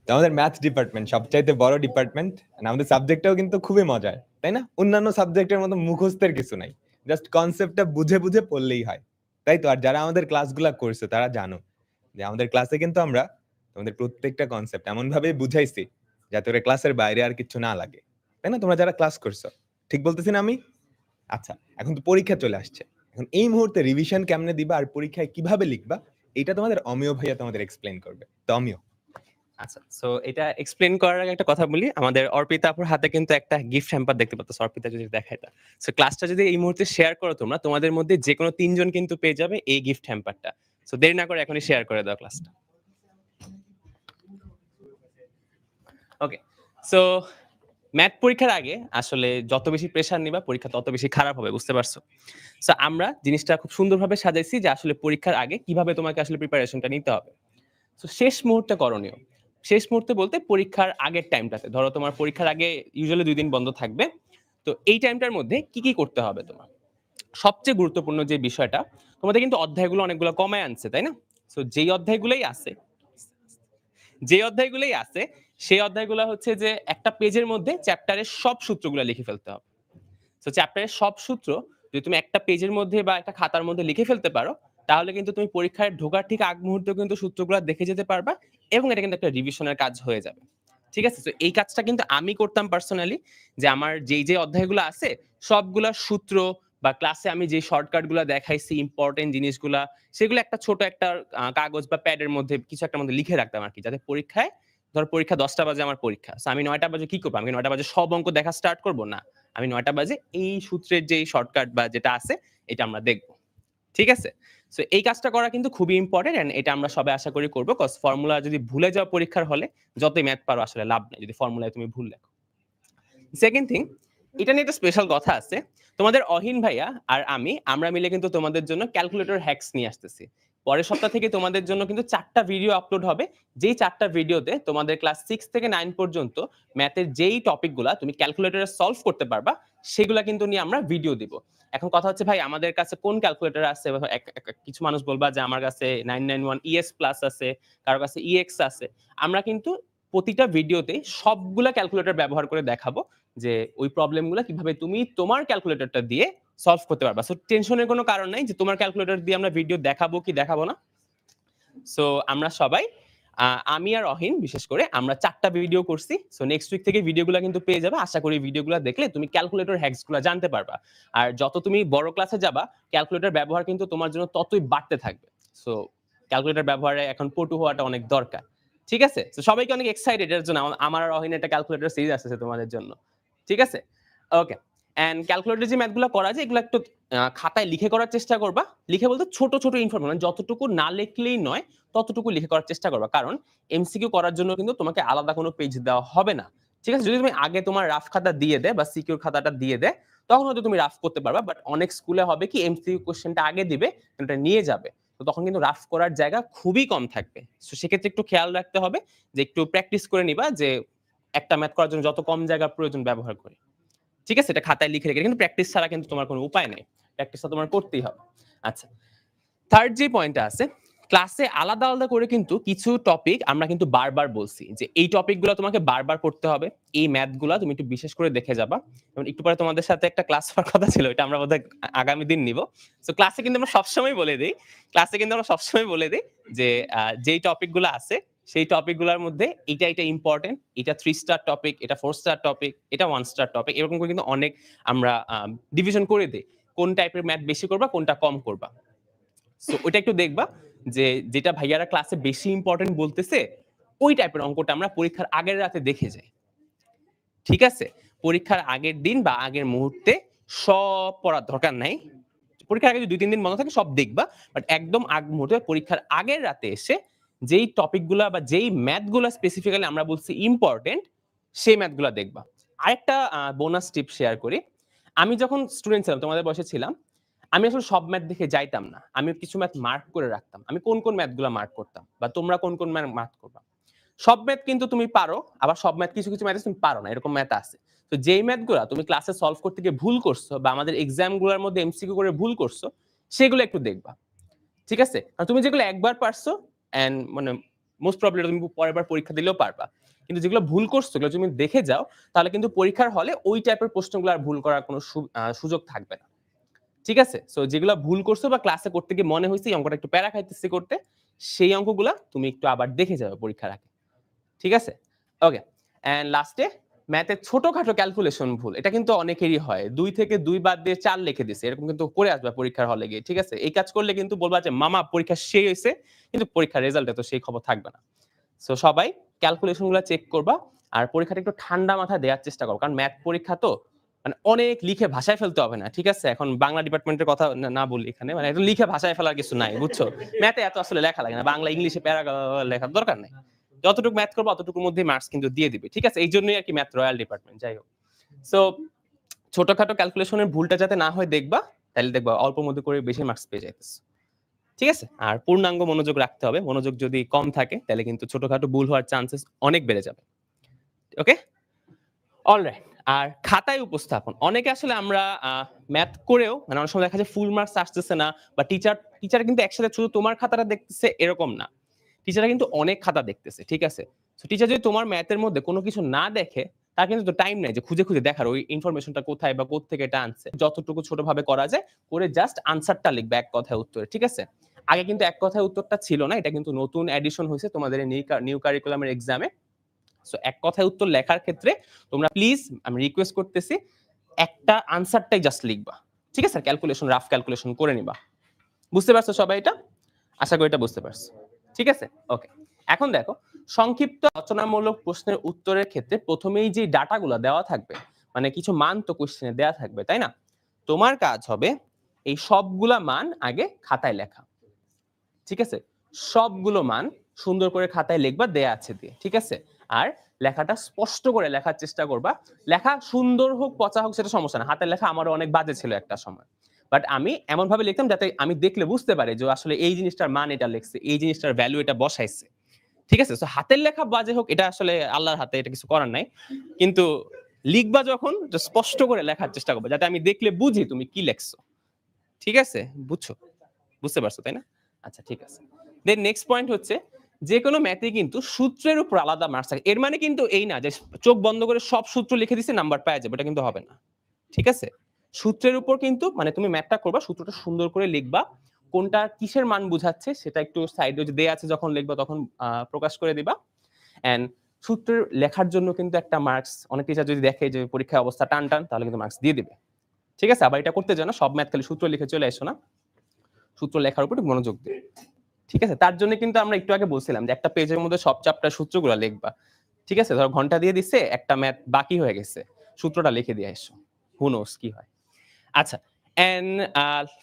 তো আমাদের ম্যাথ ডিপার্টমেন্ট সবচাইতে বড় ডিপার্টমেন্ট, আমাদের সাবজেক্টটাও কিন্তু খুবই মজার, তাই না? অন্যান্য সাবজেক্টের মতো মুখস্থের কিছু নাই, জাস্ট কনসেপ্টটা বুঝে বুঝে পড়লেই হয়, তাই তো? আর যারা আমাদের ক্লাসগুলা করছে তারা জানো যে আমাদের ক্লাসে কিন্তু আমরা তোমাদের প্রত্যেকটা কনসেপ্ট এমন ভাবে বুঝাইছি যাতে ওরা ক্লাসের বাইরে আর কিছু না লাগে, তাই না? তোমরা যারা ক্লাস করছো, ঠিক বলতেছি না আমি? আচ্ছা, এখন তো পরীক্ষা চলে আসছে, এখন এই মুহূর্তে রিভিশন কেমনে দিবা আর পরীক্ষায় কিভাবে লিখবা, এটা তোমাদের অমিয় ভাইয়া তোমাদের এক্সপ্লেইন করবে। তো অমিয়, আচ্ছা, সো এটা এক্সপ্লেন করার আগে একটা কথা বলি, আমাদের অর্পিতা আপুর হাতে কিন্তু একটা গিফট হ্যাম্পার দেখতে পাচ্ছ, অর্পিতা যদি দেখায় এটা। সো ক্লাসটা যদি এই মুহূর্তে শেয়ার করো তোমরা, তোমাদের মধ্যে যে কোনো 3 জন কিন্তু পেয়ে যাবে এই গিফট হ্যাম্পারটা। সো দেরি না করে এখনই শেয়ার করে দাও ক্লাসটা। ওকে, সো ম্যাথ পরীক্ষার আগে আসলে যত বেশি প্রেসার নিবা পরীক্ষা তত বেশি খারাপ হবে, বুঝতে পারছো? সো আমরা জিনিসটা খুব সুন্দরভাবে সাজাইছি যে আসলে পরীক্ষার আগে কিভাবে তোমাকে আসলে প্রিপারেশনটা নিতে হবে। সো শেষ মুহূর্তে করণীয়, শেষ মুহূর্তে বলতে পরীক্ষার আগের টাইমটাতে, ধরো তোমার পরীক্ষার আগে ইউজুয়ালি 2 দিন বন্ধ থাকবে, তো এই টাইমটার মধ্যে কি কি করতে হবে তোমার? সবচেয়ে গুরুত্বপূর্ণ যে বিষয়টা, তোমাদের কিন্তু অধ্যায়গুলো অনেকগুলো কমায় আনছে, তাই না? সো যেই অধ্যায়গুলোই আছে সেই অধ্যায়গুলো হচ্ছে যে একটা পেজের মধ্যে চ্যাপ্টারের সব সূত্রগুলো লিখে ফেলতে হবে। সো চ্যাপ্টারের সব সূত্র যদি তুমি একটা পেজের মধ্যে বা একটা খাতার মধ্যে লিখে ফেলতে পারো, তাহলে কিন্তু তুমি পরীক্ষায় ঢোকার ঠিক আগ মুহূর্তে কিন্তু সূত্রগুলো দেখে যেতে পারবা এবং এটা কিন্তু একটা রিভিশনের কাজ হয়ে যাবে। ঠিক আছে? তো এই কাজটা কিন্তু আমি করতাম পার্সোনালি, যে আমার যেই অধ্যায়গুলো আছে সবগুলা সূত্র বা ক্লাসে আমি যে শর্টকাটগুলো দেখাইছি ইম্পর্টেন্ট জিনিসগুলা, সেগুলো একটা ছোট একটা কাগজ বা প্যাডের মধ্যে কিছু একটা মধ্যে লিখে রাখতাম আর কি, যাতে পরীক্ষায়, ধর পরীক্ষা 10টা বাজে আমার পরীক্ষা, সো আমি 9টা বাজে কি করবো? আমি 9টা বাজে সব অঙ্ক দেখা স্টার্ট করবো না, আমি 9টা বাজে এই সূত্রের যে শর্টকাট বা যেটা আছে এটা আমরা দেখব। ঠিক আছে? সো এই কাজটা করা কিন্তু খুবই ইম্পর্টেন্ট, এন্ড এটা আমরা সবাই আশা করি করবো, কজ ফর্মুলা যদি ভুলে যাও পরীক্ষার হলে, যতই ম্যাথ পারো আসলে লাভ নেই যদি ফর্মুলায় তুমি ভুল লেখো। সেকেন্ড থিং, এটা নিয়ে একটা স্পেশাল কথা আছে, তোমাদের অহিন ভাইয়া আর আমরা মিলে কিন্তু তোমাদের জন্য ক্যালকুলেটর হ্যাকস নিয়ে আসতেছি। পরের সপ্তাহ থেকে তোমাদের জন্য কিন্তু 4টা ভিডিও আপলোড হবে, যেই 4টা ভিডিওতে তোমাদের ক্লাস 6 থেকে 9 পর্যন্ত ম্যাথের যেই টপিকগুলা তুমি ক্যালকুলেটরে সলভ করতে পারবা সেগুলা কিন্তু নিয়ে আমরা ভিডিও দিব। এখন কথা হচ্ছে ভাই আমাদের কাছে কোন ক্যালকুলেটর আছে? কিছু মানুষ বলবা যে আমার কাছে 991 ES প্লাস আছে, কারো কাছে EX আছে। আমরা কিন্তু প্রতিটা ভিডিওতে সবগুলা ক্যালকুলেটর ব্যবহার করে দেখাবো যে ওই প্রবলেমগুলো কিভাবে তুমি তোমার ক্যালকুলেটরটা দিয়ে সলভ করতে পারবা। সো টেনশনের কোনো কারণ নাই যে তোমার ক্যালকুলেটর দিয়ে আমরা ভিডিও দেখাবো কি দেখাবো না। সো আমরা সবাই আমি আর অহিন বিশেষ করে আমরা 4টা ভিডিও করছি। সো নেক্সট উইক থেকে ভিডিওগুলো কিন্তু পেয়ে যাবে। আশা করি ভিডিওগুলো দেখলে তুমি ক্যালকুলেটর হ্যাকসগুলো জানতে পারবা। আর যত তুমি বড় ক্লাসে যাবা ক্যালকুলেটর ব্যবহার কিন্তু তোমার জন্য ততই বাড়তে থাকবে। সো ক্যালকুলেটর ব্যবহারে এখন পটু হওয়াটা অনেক দরকার। ঠিক আছে? তো সবাইকে অনেক এক্সাইটেড এর জন্য, আমার আর অহিনের একটা ক্যালকুলেটর সিরিজ আসছে তোমাদের জন্য। ঠিক আছে? ওকে। এন্ড ক্যালকুলেটর যে ম্যাথগুলো করা যায় এগুলো একটু খাতায় লিখে করার চেষ্টা করবা। লিখে বলতে ছোট ছোট ইনফরমেশন, যতটুকু না লিখলেই নয় ততটুকু লিখে করার চেষ্টা করবা, কারণ এমসিকিউ করার জন্য কিন্তু তোমাকে আলাদা কোনো পেজ দেওয়া হবে না। ঠিক আছে? যদি তুমি আগে তোমার রাফ খাতা দিয়ে দেয় বা সিকিউর খাতাটা দিয়ে দেয় তখন হয়তো তুমি রাফ করতে পারবা, বাট অনেক স্কুলে হবে কি এমসিকিউ কোশ্চেনটা আগে দিবে, এটা নিয়ে যাবে, তো তখন কিন্তু রাফ করার জায়গা খুবই কম থাকবে। তো সেক্ষেত্রে একটু খেয়াল রাখতে হবে যে একটু প্র্যাকটিস করে নিবা যে একটা ম্যাথ করার জন্য যত কম জায়গার প্রয়োজন ব্যবহার করি। ঠিক আছে? এটা খাতায় লিখে রেখে, কিন্তু প্র্যাকটিস ছাড়া কিন্তু তোমার কোনো উপায় নেই, প্র্যাকটিসটা তোমার করতেই হবে। আচ্ছা, থার্ড যে পয়েন্টটা আছে, ক্লাসে আলাদা আলাদা করে কিন্তু কিছু টপিক আমরা কিন্তু বারবার বলছি যে এই টপিকগুলো তোমাকে বারবার পড়তে হবে, এই ম্যাথগুলো তুমি একটু বিশেষ করে দেখে যাবা। এবং একটু পরে তোমাদের সাথে একটা ক্লাস হওয়ার কথা ছিল, এটা আমরা বোধহয় আগামী দিন নিব। সো ক্লাসে কিন্তু আমরা সবসময় বলে দিই যে যেই টপিকগুলো আছে সেই টপিকগুলোর মধ্যে এটা ইম্পর্টেন্ট, এটা 3 স্টার টপিক, এটা 4 স্টার টপিক, এটা 1 স্টার টপিক, এরকম করে কিন্তু অনেক আমরা ডিভিশন করে দিই কোন টাইপের ম্যাথ বেশি করবা কোনটা কম করবা। সো ওইটা একটু দেখবা যে যেটা ভাইয়ারা ক্লাসে বেশি ইম্পর্টেন্ট বলতেছে ওই টাইপের অঙ্কটা আমরা পরীক্ষার আগের রাতে দেখে যাই। ঠিক আছে? পরীক্ষার আগের দিন বা আগের মুহূর্তে সব পড়ার দরকার নাই, পরীক্ষার আগে যদি 2-3 দিন বন্ধ থাকে সব দেখবা, বাট একদম আগ মুহূর্তে পরীক্ষার আগের রাতে এসে যেই টপিকগুলা বা যেই ম্যাথগুলা স্পেসিফিক্যালি আমরা বলছি ইম্পর্টেন্ট সেই ম্যাথগুলা দেখবা। আরেকটা বোনাস টিপ শেয়ার করি, আমি যখন স্টুডেন্ট ছিলাম তোমাদের বয়সে ছিলাম, আমি আসলে সব ম্যাথ দেখে যাইতাম না, আমি কিছু ম্যাথ মার্ক করে রাখতাম, আমি কোন কোন ম্যাথগুলা মার্ক করতাম বা তোমরা কোন কোন ম্যাথ মার্ক করবা। সব ম্যাথ কিন্তু তুমি পারো, আবার সব ম্যাথ কিছু কিছু ম্যাথ তুমি পারো না, এরকম ম্যাথ আছে। তো যেই ম্যাথগুলা তুমি ক্লাসে সলভ করতে গিয়ে ভুল করছো বা আমাদের এক্সামগুলোর মধ্যে এমসিকিউ করে ভুল করছো সেগুলো একটু দেখবা। ঠিক আছে? আর তুমি যেগুলো একবার পারছো এন্ড মানে মোস্ট প্রবাবলি তুমি পরের বার পরীক্ষা দিলেও পারবা, কিন্তু যেগুলো ভুল করছো সেগুলো তুমি দেখে যাও, তাহলে কিন্তু পরীক্ষার হলে ওই টাইপের প্রশ্নগুলো আর ভুল করার কোনো সুযোগ থাকবে না। ঠিক আছে? সো যেগুলো ভুল করছো বা ক্লাসে করতে গিয়ে মনে হয়েছে এই অঙ্কটা একটু প্যারা খাইতেছি করতে, সেই অঙ্কগুলা তুমি একটু আবার দেখে যাবে পরীক্ষার আগে। ঠিক আছে? ওকে। এন্ড লাস্টে ম্যাথের ছোটখাটো ক্যালকুলেশন ভুল, এটা কিন্তু অনেকেরই হয়, 2 থেকে 2 বাদ দিয়ে 4 লিখে দিছে, এরকম কিন্তু করে আসবে পরীক্ষার হলে গিয়ে। ঠিক আছে? এই কাজ করলে কিন্তু বলবা যে মামা পরীক্ষা সেই হয়েছে, কিন্তু পরীক্ষার রেজাল্টে তো সেই খবর থাকবে না। সো সবাই ক্যালকুলেশনগুলো চেক করবা আর পরীক্ষাটা একটু ঠান্ডা মাথায় দেওয়ার চেষ্টা করো, কারণ ম্যাথ পরীক্ষা তো মানে অনেক লিখে ভাষায় ফেলতে হবে না, ঠিক আছে? এখন বাংলা ডিপার্টমেন্টের কথা না বলি এখানে, মানে একটু লিখে ভাষায় ফেলার কিছু নাই, বুঝছো? ম্যাথে এত আসলে লেখা লাগে না, বাংলা ইংলিশে লেখার দরকার নেই। যতটুকু ম্যাথ করবো অতটুকুর মধ্যে মার্কস কিন্তু দিয়ে দিবে, ঠিক আছে? এই জন্যই আর কি ম্যাথ রয়্যাল ডিপার্টমেন্ট। যাই হোক, সো ছোটখাটো ক্যালকুলেশনের ভুলটা যাতে না হয় দেখবা, তাহলে দেখবা অল্প মধ্যে করে বেশি মার্কস পেয়ে যাইতেছে, ঠিক আছে? আর পূর্ণাঙ্গ মনোযোগ রাখতে হবে, মনোযোগ যদি কম থাকে তাহলে কিন্তু ছোটখাটো ভুল হওয়ার চান্সেস অনেক বেড়ে যাবে। ওকে, অলরাইট। আর খাতায় উপস্থাপন, অনেকে আসলে আমরা ম্যাথ করেও মানে অনেক সময় দেখা যায় ফুল মার্কস আসতেছে না, বা টিচার কিন্তু একসাথে শুধু তোমার খাতাটা দেখতেছে এরকম না, টিচাররা কিন্তু অনেক খাতা দেখতেছে, ঠিক আছে? তো টিচার যদি তোমার ম্যাথের মধ্যে কোনো কিছু না দেখে, তার কিন্তু টাইম নাই যে খুঁজে খুঁজে দেখার ওই ইনফরমেশনটা কোথায় বা কোত্থেকে এটা আনছে। যতটুকু ছোটভাবে করা যায় করে জাস্ট আনসারটা লিখবে এক কথায় উত্তরে, ঠিক আছে? আগে কিন্তু এক কথায় উত্তরটা ছিল না, এটা কিন্তু নতুন এডিশন হয়েছে তোমাদের নিউ কারিকুলামের এক্সামে। সো এক কথায় উত্তর লেখার ক্ষেত্রে তোমরা প্লিজ, আমি রিকোয়েস্ট করতেছি, একটা আনসারটাই জাস্ট লিখবা, ঠিক আছে? ক্যালকুলেশন, রাফ ক্যালকুলেশন করে নিবা। বুঝতে পারছো সবাই এটা? আশা করি এটা বুঝতে পারছো, ঠিক আছে? ওকে, এখন দেখো সংক্ষিপ্ত রচনামূলক প্রশ্নের উত্তরের ক্ষেত্রে প্রথমেই যে ডাটাগুলো দেওয়া থাকবে, মানে কিছু মান তো কোশ্চেনে দেওয়া থাকবে, তাই না? তোমার কাজ হবে এই সবগুলা মান আগে খাতায় লেখা, ঠিক আছে? সবগুলো মান সুন্দর করে খাতায় লিখবা দেয়া আছে দিয়ে, ঠিক আছে? আর লেখাটা স্পষ্ট করে লেখার চেষ্টা করবা। লেখা সুন্দর হোক পচা হোক সেটা সমস্যা না, হাতের লেখা আমারও অনেক বাজে ছিল একটা সময়, বাট আমি এমন ভাবে লিখতাম যাতে আমি দেখলে বুঝতে পারি যে আসলে এই জিনিসটার মান এটা লিখছে, এই জিনিসটার ভ্যালু এটা বসাইছে, ঠিক আছে? তো হাতের লেখা বাজে হোক এটা আসলে আল্লাহর হাতে, এটা কিছু করার নাই, কিন্তু লিখবা যখন স্পষ্ট করে লেখার চেষ্টা করবে যাতে আমি দেখলে বুঝি তুমি কি লেখছো, ঠিক আছে? বুঝতে পারছো তাই না? আচ্ছা, ঠিক আছে। দেন নেক্সট পয়েন্ট হচ্ছে, যে কোনো ম্যাথে কিন্তু সূত্রের উপর আলাদা মার্কস থাকে। এর মানে কিন্তু এই না যে চোখ বন্ধ করে সব সূত্র লিখে দিছে নাম্বার পাওয়া যাবে, এটা কিন্তু হবে না, ঠিক আছে? সূত্রের উপর কিন্তু মানে তুমি ম্যাথটা করবা, সূত্রটা সুন্দর করে লিখবা, কোনটা কিসের মান বুঝাচ্ছে সেটা একটু সাইডে যে দেয়া আছে যখন লিখবা তখন প্রকাশ করে দিবা। এন্ড সূত্রের লেখার জন্য কিন্তু একটা মার্কস, অনেক টিচার যদি দেখে যে পরীক্ষার অবস্থা টান তাহলে কিন্তু মার্কস দিয়ে দিবে, ঠিক আছে? আবার এটা করতে জানো, সব ম্যাথ খালি সূত্র লিখে চলে এসো না, সূত্র লেখার উপর একটু মনোযোগ দিও, ঠিক আছে? তার জন্য কিন্তু আমরা একটু আগে বলছিলাম যে একটা পেজের মধ্যে সব চ্যাপ্টার সূত্রগুলো লিখবা, ঠিক আছে? ধরো ঘন্টা দিয়ে দিচ্ছে, একটা ম্যাথ বাকি হয়ে গেছে, সূত্রটা লিখে দিয়ে এসো, হু নোস কি হয়। আচ্ছা, এন্ড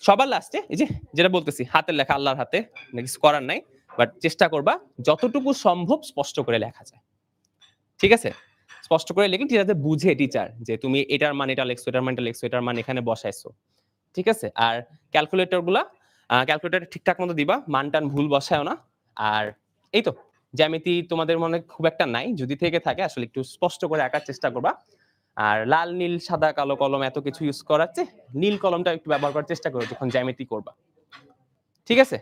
সবার লাস্টে এই যে যেটা বলতেছি, হাতের লেখা আল্লাহর হাতে, কিছু করার নাই, বাট চেষ্টা করবা যতটুকু সম্ভব স্পষ্ট করে লেখা যায়, ঠিক আছে? স্পষ্ট করে লিখে টিচারদের বুঝে, টিচার যে তুমি এটার মান এটা লিখছো, এটার মান এটা লিখছো, এটার মান এখানে বসাইছো, ঠিক আছে? আর ক্যালকুলেটর ঠিকঠাক মতো দিবা, মান টান ভুল বসায়ও না। আর এই তো জ্যামিতি তোমাদের মনে খুব একটা নাই, যদি থেকে থাকে আসলে একটু স্পষ্ট করে আঁকার চেষ্টা করবা। আর লাল নীল সাদা কালো কলম এত কিছু ইউজ করাচ্ছে, নীল কলমটা একটু ব্যবহার করার চেষ্টা করো যখন জ্যামিতি করবা, ঠিক আছে?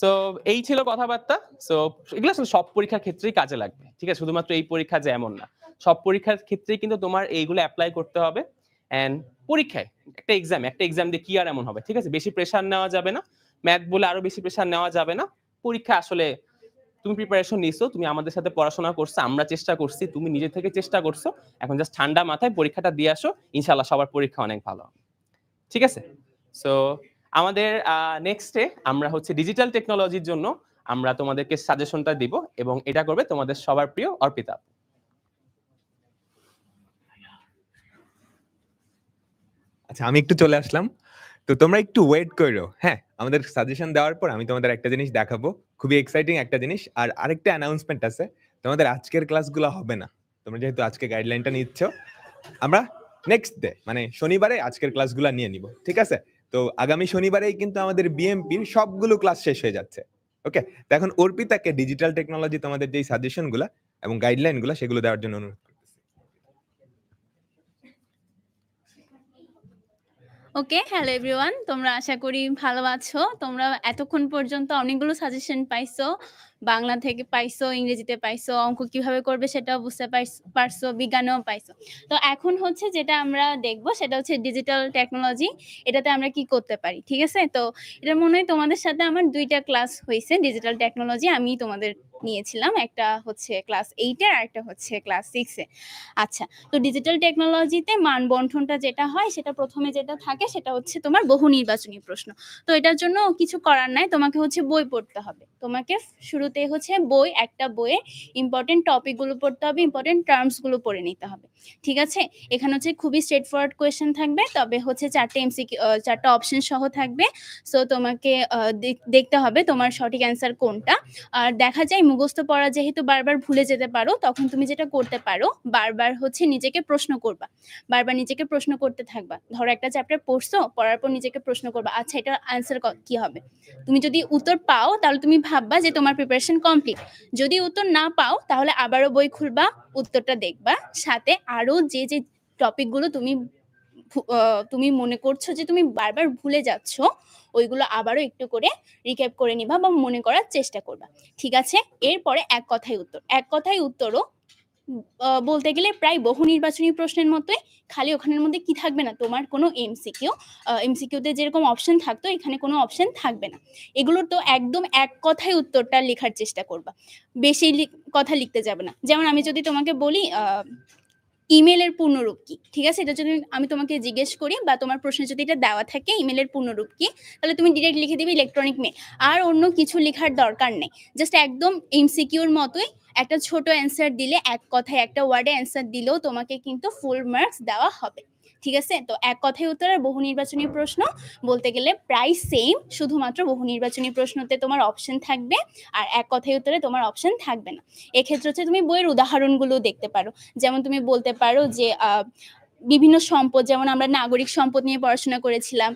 সো এই ছিল কথাবার্তা। সো এগুলো আসলে সব পরীক্ষার ক্ষেত্রেই কাজে লাগবে, ঠিক আছে? শুধুমাত্র এই পরীক্ষা যে এমন না, সব পরীক্ষার ক্ষেত্রেই কিন্তু তোমার এইগুলো অ্যাপ্লাই করতে হবে। এন্ড পরীক্ষায় একটা এক্সাম দিয়ে কি আর এমন হবে, ঠিক আছে? বেশি প্রেসার নেওয়া যাবে না, ম্যাথ বলে আরো বেশি প্রেসার নেওয়া যাবে না। পরীক্ষা আসলে তুমি প্রিপারেশন নিছো, তুমি আমাদের সাথে পড়াশোনা করছো, আমরা চেষ্টা করছি, তুমি নিজে থেকে চেষ্টা করছো, এখন জাস্ট ঠান্ডা মাথায় পরীক্ষাটা দিয়ে আসো, ইনশাআল্লাহ সবার পরীক্ষা অনেক ভালো হবে, ঠিক আছে? সো আমাদের নেক্সটে আমরা হচ্ছে ডিজিটাল টেকনোলজির জন্য আমরা তোমাদেরকে সাজেশনটা দিব, এবং এটা করবে তোমাদের সবার প্রিয় অর্পিতা। আচ্ছা, আমি একটু চলে আসলাম, তো তোমরা একটু ওয়েট করো। হ্যাঁ, আমাদের সাজেশন দেওয়ার পর আমি তোমাদের একটা জিনিস দেখাবো, খুবই এক্সাইটিং একটা জিনিস। আর আরেকটা অ্যানাউন্সমেন্ট আছে, তোমাদের আজকের ক্লাসগুলো হবে না, তোমরা যেহেতু আজকে গাইডলাইনটা নিচ্ছ, আমরা নেক্সট ডে মানে শনিবারে আজকের ক্লাসগুলো নিয়ে নিব, ঠিক আছে? তো আগামী শনিবারেই কিন্তু আমাদের বিএমপির সবগুলো ক্লাস শেষ হয়ে যাচ্ছে। ওকে, তো এখন অর্পিতাকে ডিজিটাল টেকনোলজি তোমাদের যেই সাজেশনগুলো এবং গাইডলাইনগুলো সেগুলো দেওয়ার জন্য অনুরোধ করতেছি। ওকে, হ্যালো এভরিওয়ান, তোমরা আশা করি ভালো আছো। তোমরা এতক্ষণ পর্যন্ত অনেকগুলো সাজেশন পাইছো, বাংলা থেকে পাইছো, ইংরেজিতে পাইছো, অঙ্ক কিভাবে করবে সেটাও বুঝতে পারছো, বিজ্ঞানেও পাইছো। তো এখন হচ্ছে যেটা আমরা দেখবো সেটা হচ্ছে ডিজিটাল টেকনোলজি, এটাতে আমরা কি করতে পারি, ঠিক আছে? তো এটা মনে হয় তোমাদের সাথে আমার 2টা ক্লাস হয়েছে ডিজিটাল টেকনোলজি, আমি তোমাদের নিয়েছিলাম, একটা হচ্ছে ক্লাস 8-এর আর একটা হচ্ছে ক্লাস 6-এ। আচ্ছা, তো ডিজিটাল টেকনোলজিতে মান বন্টনটা যেটা হয়, সেটা প্রথমে যেটা থাকে সেটা হচ্ছে তোমার বহু নির্বাচনী প্রশ্ন। তো এটার জন্য কিছু করার নাই, তোমাকে হচ্ছে বই পড়তে হবে। তোমাকে শুরু শুরুতে হচ্ছে বই, একটা বইয়ে ইম্পর্টেন্ট টপিকগুলো পড়তে হবে, ইম্পর্টেন্ট টার্মসগুলো পড়ে নিতে হবে। ঠিক আছে? এখানে হচ্ছে খুবই স্ট্রেট ফরওয়ার্ড কোয়েশ্চেন থাকবে, তবে হচ্ছে 4টে এমসিকিউ 4টা অপশন সহ থাকবে। সো তোমাকে দেখতে হবে তোমার সঠিক অ্যান্সার কোনটা। আর দেখা যায় মুখস্থ পড়া যেহেতু বারবার ভুলে যেতে পারো, তখন তুমি যেটা করতে পারো বারবার হচ্ছে নিজেকে প্রশ্ন করবা, বারবার নিজেকে প্রশ্ন করতে থাকবা। ধরো একটা চ্যাপ্টার পড়ছো, পড়ার পর নিজেকে প্রশ্ন করবা, আচ্ছা এটার অ্যান্সার কি হবে। তুমি যদি উত্তর পাও তাহলে তুমি ভাববা যে তোমার প্রিপারেশন কমপ্লিট। যদি উত্তর না পাও তাহলে আবারও বই খুলবা, উত্তরটা দেখবা, সাথে আরো যে যে টপিকগুলো তুমি মনে করছো যে তুমি বারবার ভুলে যাচ্ছ, ওইগুলো আবারও একটু করে রিক্যাপ করে নিবা বা মনে করার চেষ্টা করবা। ঠিক আছে? এরপরে এক কথায় উত্তর। এক কথায় উত্তরও বলতে গেলে প্রায় বহু নির্বাচনী প্রশ্নের মতোই, খালি ওখানের মধ্যে কি থাকবে না, তোমার কোনো এমসিকিউতে যেরকম অপশন থাকতো এখানে কোনো অপশন থাকবে না। এগুলোর তো একদম এক কথায় উত্তরটা লেখার চেষ্টা করবা, বেশি কথা লিখতে যাবে না। যেমন আমি যদি তোমাকে বলি ইমেলের পূর্ণরূপ কি, ঠিক আছে, এটা যদি আমি তোমাকে জিজ্ঞেস করি বা তোমার প্রশ্নে যদি এটা দেওয়া থাকে ইমেলের পূর্ণরূপ কি, তাহলে তুমি ডিরেক্ট লিখে দিবে ইলেকট্রনিক মেল, আর অন্য কিছু লেখার দরকার নেই। জাস্ট একদম এমসিকিউর মতোই একটা ছোট অ্যান্সার দিলে, এক কথায় একটা ওয়ার্ডে অ্যান্সার দিলেও তোমাকে কিন্তু ফুল মার্কস দেওয়া হবে। ঠিক আছে? তো এক কথায় উত্তর আর বহু নির্বাচনী প্রশ্ন বলতে গেলে প্রায় সেম, শুধুমাত্র বহু নির্বাচনী প্রশ্নতে তোমার অপশন থাকবে আর এক কথায় উত্তরে তোমার অপশন থাকবে না। এক্ষেত্রে হচ্ছে তুমি বইয়ের উদাহরণগুলো দেখতে পারো। যেমন তুমি বলতে পারো যে বিভিন্ন সম্পদ, যেমন আমরা নাগরিক সম্পদ নিয়ে পড়াশোনা করেছিলাম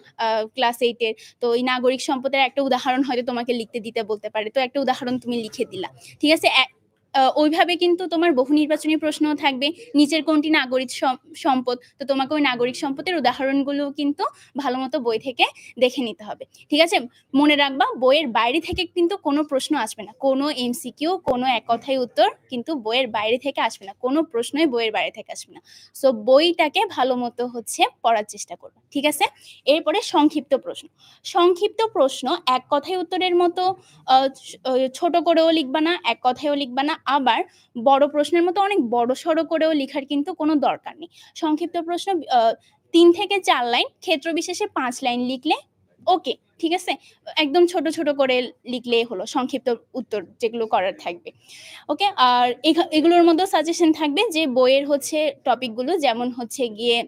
ক্লাস 8-এর, তো এই নাগরিক সম্পদের একটা উদাহরণ হয়তো তোমাকে লিখতে দিতে বলতে পারে, তো একটা উদাহরণ তুমি লিখে দিলা। ঠিক আছে? ওইভাবে কিন্তু তোমার বহু নির্বাচনী প্রশ্নও থাকবে, নিচের কোনটি নাগরিক সম্পদ, তো তোমাকে ওই নাগরিক সম্পদের উদাহরণগুলো কিন্তু ভালো মতো বই থেকে দেখে নিতে হবে। ঠিক আছে? মনে রাখবা বইয়ের বাইরে থেকে কিন্তু কোনো প্রশ্ন আসবে না, কোনো এমসিকিউ, কোনো এক কথায় উত্তর কিন্তু বইয়ের বাইরে থেকে আসবে না, কোনো প্রশ্নই বইয়ের বাইরে থেকে আসবে না। সো বইটাকে ভালো মতো হচ্ছে পড়ার চেষ্টা করবে। ঠিক আছে? এরপরে সংক্ষিপ্ত প্রশ্ন। সংক্ষিপ্ত প্রশ্ন এক কথায় উত্তরের মতো ছোট করেও লিখবা না, এক কথায়ও লিখবা না, আবার বড় প্রশ্নের মতো অনেক বড় সড়ো করেও লেখার কিন্তু কোনো দরকার নেই। সংক্ষিপ্ত প্রশ্ন 3 থেকে 4 লাইন, ক্ষেত্র বিশেষে 5 লাইন লিখলে ওকে। ঠিক আছে? একদম ছোট ছোট করে লিখলে হলো সংক্ষিপ্ত উত্তর যেগুলো করার থাকবে। ওকে? আর এগুলোর মধ্যে সাজেশন থাকবে যে বইয়ের হচ্ছে টপিকগুলো, যেমন হচ্ছে গিয়ে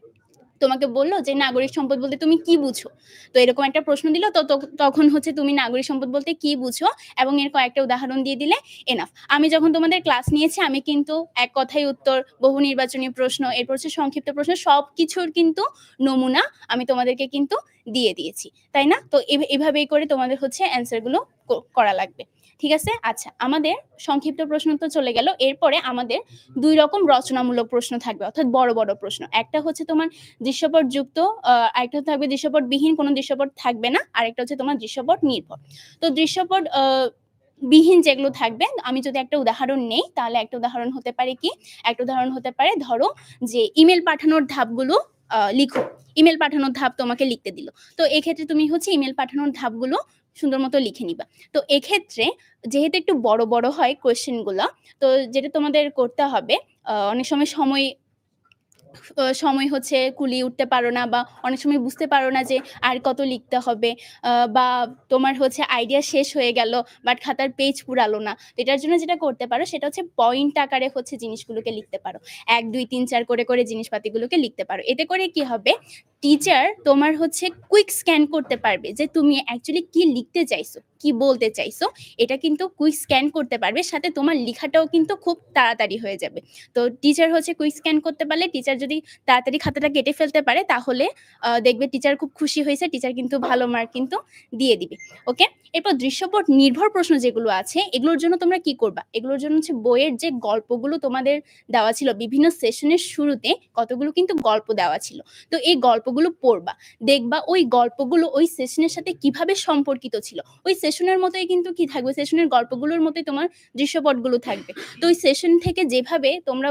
তোমাকে বললো যে নাগরিক সম্পদ বলতে তুমি কি বুঝো, তো এরকম একটা প্রশ্ন দিল, তো তখন হচ্ছে তুমি নাগরিক সম্পদ বলতে কি বুঝো এবং এর কয়েকটা উদাহরণ দিয়ে দিলে এনাফ। আমি যখন তোমাদের ক্লাস নিয়েছি আমি কিন্তু এক কথায় উত্তর, বহু নির্বাচনী প্রশ্ন, এরপর হচ্ছে সংক্ষিপ্ত প্রশ্ন, সব কিছুর কিন্তু নমুনা আমি তোমাদেরকে কিন্তু দিয়ে দিয়েছি, তাই না? তো এভাবেই করে তোমাদের হচ্ছে অ্যান্সারগুলো করা লাগবে। ঠিক আছে? আচ্ছা, আমাদের সংক্ষিপ্ত প্রশ্ন তো চলে গেল। এরপরে আমাদের 2 রকম রচনামূলক প্রশ্ন থাকবে, অর্থাৎ বড় বড় প্রশ্ন। একটা হচ্ছে তোমার দৃশ্যপট যুক্ত, আরেকটা থাকবে দৃশ্যপট বিহীন, কোনো দৃশ্যপট থাকবে না, আরেকটা হচ্ছে তোমার দৃশ্যপট নির্ভর। তো দৃশ্যপট বিহীন যেগুলো থাকবে, আমি যদি একটা উদাহরণ নেই তাহলে একটা উদাহরণ হতে পারে কি, একটা উদাহরণ হতে পারে ধরো যে ইমেল পাঠানোর ধাপগুলো লিখো, ইমেল পাঠানোর ধাপ তোমাকে লিখতে দিল, তো এক্ষেত্রে তুমি হচ্ছে ইমেল পাঠানোর ধাপগুলো সুন্দর মতো লিখে নিবা। তো এক্ষেত্রে যেহেতু একটু বড় বড় হয় কোয়েশ্চেনগুলো, তো যেটা তোমাদের করতে হবে, অনেক সময় হচ্ছে কুলিয়ে উঠতে পারো না, বা অনেক সময় বুঝতে পারো না যে আর কত লিখতে হবে, বা তোমার হচ্ছে আইডিয়া শেষ হয়ে গেল বাট খাতার পেজ পুরালো না। তো এটার জন্য যেটা করতে পারো সেটা হচ্ছে পয়েন্ট আকারে হচ্ছে জিনিসগুলোকে লিখতে পারো, 1 2 3 4 করে করে জিনিসপাতিগুলোকে লিখতে পারো। এতে করে কি হবে, টিচার তোমার হচ্ছে কুইক স্ক্যান করতে পারবে যে তুমি অ্যাকচুয়ালি কি লিখতে চাইছো, কি বলতে চাইছো, এটা কিন্তু কুইক স্ক্যান করতে পারবে, সাথে তোমার লেখাটাও কিন্তু খুব তাড়াতাড়ি হয়ে যাবে। তো টিচার হচ্ছে কুইক স্ক্যান করতে পারলে, টিচার যদি তাড়াতাড়ি খাতাটা কেটে ফেলতে পারে তাহলে দেখবে টিচার খুব খুশি হয়েছে, টিচার কিন্তু ভালো মার্ক কিন্তু দিয়ে দিবে। ওকে? এরপর দৃশ্যপট নির্ভর প্রশ্ন যেগুলো আছে এগুলোর জন্য তোমরা কি করবা, এগুলোর জন্য হচ্ছে বইয়ের যে গল্পগুলো তোমাদের দেওয়া ছিল বিভিন্ন সেশনের শুরুতে, কতগুলো কিন্তু গল্প দেওয়া ছিল, তো এই গল্পগুলো পড়বা, দেখবা ওই গল্পগুলো ওই সেশনের সাথে কিভাবে সম্পর্কিত ছিল। ওই সেশনের মতোই কিন্তু কি থাকবে, সেশনের গল্পগুলোর মতোই তোমার দৃশ্যপটগুলো থাকবে। তো ওই সেশন থেকে যেভাবে তোমরা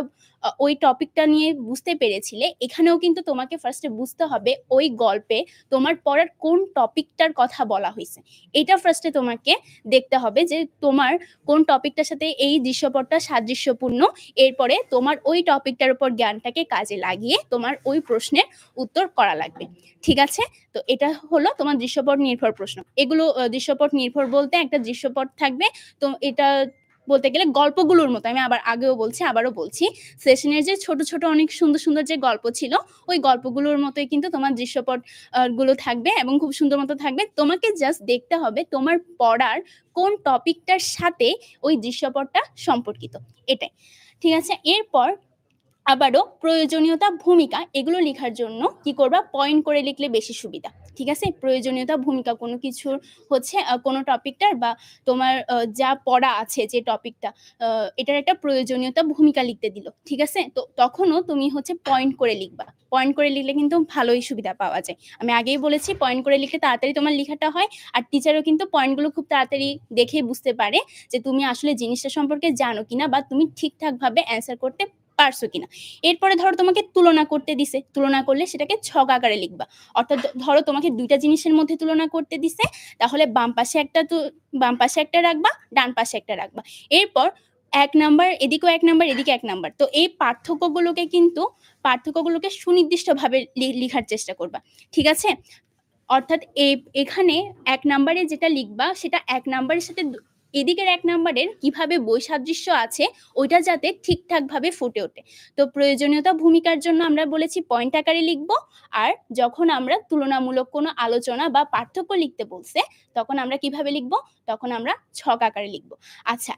ওই টপিকটা নিয়ে বুঝতে পেরেছিলে, এখানেও কিন্তু তোমাকে ফার্স্টে বুঝতে হবে ওই গল্পে তোমার পড়ার কোন টপিকটার কথা বলা হয়েছে। এটা ফার্স্টে তোমাকে দেখতে হবে যে তোমার কোন টপিকটার সাথে এই দৃশ্যপটটা সাদৃশ্যপূর্ণ। এরপরে তোমার ওই টপিকটার উপর জ্ঞানটাকে কাজে লাগিয়ে তোমার ওই প্রশ্নের উত্তর করা লাগবে। ঠিক আছে? তো এটা হলো তোমার দৃশ্যপট নির্ভর প্রশ্ন। এগুলো দৃশ্যপট নির্ভর বলতে একটা দৃশ্যপট থাকবে, তো এটা বলতে গেলে গল্পগুলোর মতো। আমি আবার আগেও বলছি, আবারও বলছি, সেশনের যে ছোট ছোট অনেক সুন্দর সুন্দর যে গল্প ছিল, ওই গল্পগুলোর মতোই কিন্তু তোমার দৃশ্যপট গুলো থাকবে এবং খুব সুন্দর মতো থাকবে। তোমাকে জাস্ট দেখতে হবে তোমার পড়ার কোন টপিকটার সাথে ওই দৃশ্যপটটা সম্পর্কিত, এটাই। ঠিক আছে? এরপর আবারও প্রয়োজনীয়তা, ভূমিকা এগুলো লেখার জন্য কি করবা, পয়েন্ট করে লিখলে বেশি সুবিধা। ঠিক আছে? প্রয়োজনীয়তা, ভূমিকা কোনো কিছুর হচ্ছে কোনো টপিকটার বা তোমার যা পড়া আছে যে টপিকটা, এটার একটা প্রয়োজনীয়তা, ভূমিকা লিখতে দিল। ঠিক আছে? তো তখনও তুমি হচ্ছে পয়েন্ট করে লিখবা। পয়েন্ট করে লিখলে কিন্তু ভালোই সুবিধা পাওয়া যায়। আমি আগেই বলেছি পয়েন্ট করে লিখলে তাড়াতাড়ি তোমার লেখাটা হয়, আর টিচারও কিন্তু পয়েন্টগুলো খুব তাড়াতাড়ি দেখেই বুঝতে পারে যে তুমি আসলে জিনিসটা সম্পর্কে জানো কিনা বা তুমি ঠিকঠাকভাবে অ্যান্সার করতে পারছো কিনা। এরপরে ধরো তোমাকে তুলনা করতে দিছে, তুলনা করলে সেটাকে ছক আকারে লিখবা। অর্থাৎ ধরো তোমাকে দুইটা জিনিসের মধ্যে তুলনা করতে দিছে, তাহলে বাম পাশে একটা রাখবা, ডান পাশে একটা রাখবা। এরপর 1 নাম্বার এদিকেও 1 নাম্বার, এদিকে 1 নাম্বার। তো এই পার্থক্যগুলোকে সুনির্দিষ্টভাবে লিখার চেষ্টা করবা। ঠিক আছে? অর্থাৎ এখানে 1 নাম্বারে যেটা লিখবা সেটা 1 নাম্বারের সাথে এদিকের 1 নাম্বারের কিভাবে বৈসাদৃশ্য আছে ওইটা যাতে ঠিকঠাকভাবে ফুটে ওঠে। তো প্রয়োজনীয়তা, ভূমিকার জন্য আমরা বলেছি পয়েন্ট আকারে লিখবো, আর যখন আমরা তুলনামূলক কোনো আলোচনা বা পার্থক্য লিখতে বলছে তখন আমরা কিভাবে লিখবো, তখন আমরা ছক আকারে লিখবো। আচ্ছা,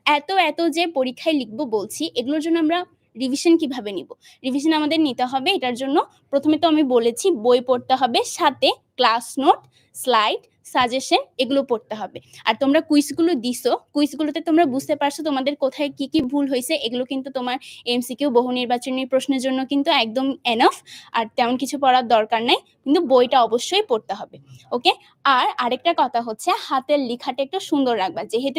এত যে পরীক্ষায় লিখবো বলছি, এগুলোর জন্য আমরা রিভিশন কিভাবে নিব? রিভিশন আমাদের নিতে হবে। এটার জন্য প্রথমে তো আমি বলেছি বই পড়তে হবে, সাথে ক্লাস নোট, স্লাইড, সাজেশন এগুলো পড়তে হবে। আর তোমরা কুইজগুলো দিছো, কুইজগুলোতে তোমরা বুঝতে পারছো তোমাদের কোথায় কি কি ভুল হয়েছে। এগুলো কিন্তু তোমার এমসিকিউ বহু নির্বাচনী প্রশ্নের জন্য কিন্তু একদম এনাফ, আর তেমন কিছু পড়ার দরকার নাই, কিন্তু বইটা অবশ্যই পড়তে হবে। ওকে? আর আরেকটা কথা হচ্ছে হাতের লেখাটা একটু সুন্দর রাখবা, যেহেতু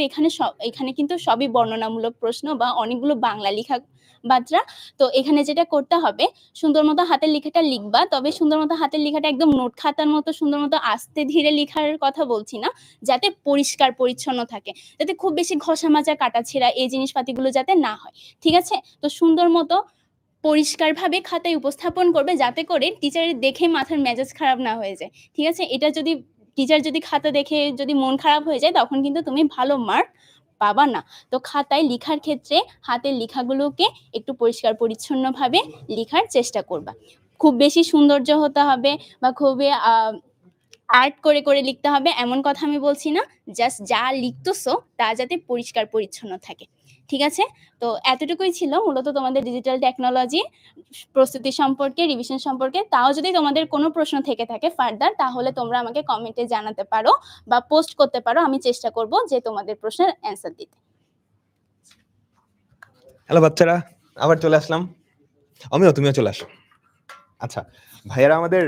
এখানে কিন্তু সবই বর্ণনামূলক প্রশ্ন বা অনেকগুলো বাংলা লেখা বাত্রা। তো এখানে যেটা করতে হবে, সুন্দর মতো হাতের লেখাটা লিখবা, তবে সুন্দর মতো হাতের লেখাটা একদম নোট খাতার মতো সুন্দর মতো আস্তে ধীরে লেখার কথা বলছি না, যাতে পরিষ্কার পরিচ্ছন্ন থাকে, যাতে খুব বেশি ঘষা মাজা কাটাছেঁড়া এই জিনিসপাতিগুলো যাতে না হয়। ঠিক আছে? তো সুন্দর মতো পরিষ্কারভাবে খাতায় উপস্থাপন করবে, যাতে করে টিচারের দেখে মাথার মেজাজ খারাপ না হয়ে যায়। ঠিক আছে? এটা যদি টিচার যদি খাতা দেখে যদি মন খারাপ হয়ে যায়, তখন কিন্তু তুমি ভালো মার্ক পাবা না। তো খাতায় লিখার ক্ষেত্রে হাতের লেখাগুলোকে একটু পরিষ্কার পরিচ্ছন্নভাবে লিখার চেষ্টা করবা। খুব বেশি সৌন্দর্য হতে হবে বা খুবই আর্ট করে লিখতে হবে এমন কথা আমি বলছি না, জাস্ট যা লিখতেছো তা যাতে পরিষ্কার পরিচ্ছন্ন থাকে। ঠিক আছে? তো এতটুকুই ছিল মূলত তোমাদের ডিজিটাল টেকনোলজি প্রস্তুতি সম্পর্কে, রিভিশন সম্পর্কে। তাও যদি তোমাদের কোনো প্রশ্ন থেকে থাকে ফার্দার, তাহলে তোমরা আমাকে কমেন্টে জানাতে পারো বা পোস্ট করতে পারো। আমি চেষ্টা করব যে তোমাদের প্রশ্নের অ্যান্সার দিতে। হ্যালো বাচ্চারা, আবার চলে আসলাম। তুমিও চলে আসো। আচ্ছা, ভাইয়ারা আমাদের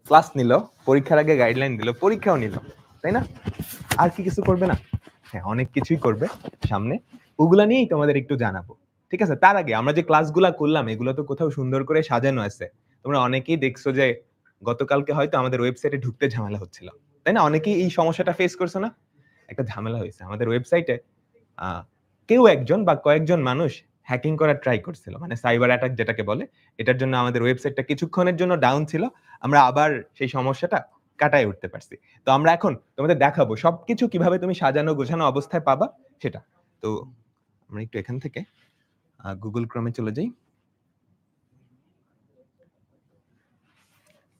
ক্লাস নিল, পরীক্ষার আগে গাইডলাইন দিল, পরীক্ষাও নিল, তাই না? আর কি কিছু করবে না? হ্যাঁ, অনেক কিছুই করবে সামনে, ওগুলা নিয়েই তোমাদের একটু জানাবো। ঠিক আছে? তার আগে আমরা যে ক্লাসগুলা করলাম এগুলো তো কোথাও সুন্দর করে সাজানো আছে। তোমরা অনেকেই দেখছো যে গতকালকে হয়তো আমাদের ওয়েবসাইটে ঢুকতে ঝামেলা হচ্ছিল, তাই না? অনেকেই এই সমস্যাটা ফেস করছো না? একটা ঝামেলা হয়েছে আমাদের ওয়েবসাইটে। কেউ একজন বা কয়েকজন মানুষ হ্যাকিং করার ট্রাই করছিল, মানে সাইবার অ্যাটাক যেটাকে বলে। এটার জন্য আমাদের ওয়েবসাইটটা কিছুক্ষণের জন্য ডাউন ছিল। আমরা আবার সেই সমস্যাটা কাটায় উঠতে পারছি। তো আমরা এখন তোমাদের দেখাবো সবকিছু কিভাবে তুমি সাজানো গোছানো অবস্থায় পাবা সেটা। তো আমরা একটু এখান থেকে গুগল ক্রমে চলে যাই।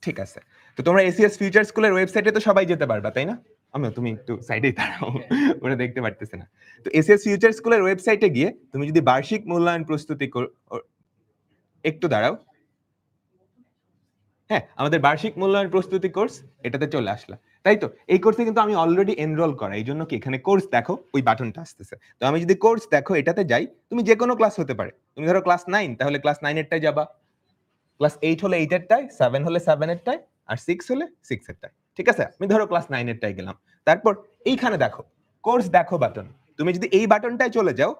ঠিক আছে, তো তোমরা এসিএস ফিউচার স্কুলের ওয়েবসাইটে তো সবাই যেতে পারবা, তাই না? তুমি একটু সাইডেই দাঁড়াও, ওরা দেখতে পারতেছে না। তো এসিএস ফিউচার স্কুলের ওয়েবসাইটে গিয়ে তুমি যদি বার্ষিক মূল্যায়ন প্রস্তুতি একটু দাঁড়াও। হ্যাঁ, আমাদের বার্ষিক মূল্যায়ন প্রস্তুতি কোর্স, এটাতে চলে আসলা, তাই তো? এই কোর্সে কিন্তু আমি অলরেডি এনরোল করা, এই জন্য কি এখানে কোর্স দেখো ওই বাটনটা আসতেছে। তো আমি যদি কোর্স দেখো এটাতে যাই, তুমি যে কোনো ক্লাস হতে পারে। তুমি ধরো ক্লাস 9, তাহলে ক্লাস 9 এরটাই যাবা, ক্লাস 8 হলে 8 এরটাই, 7 হলে 7 এরটাই, আর 6 হলে 6 এরটাই। ঠিক আছে? আমি ধরো ক্লাস 9 এরটাই গেলাম। তারপর এইখানে দেখো কোর্স দেখো বাটন, তুমি যদি এই বাটনটায় চলে যাও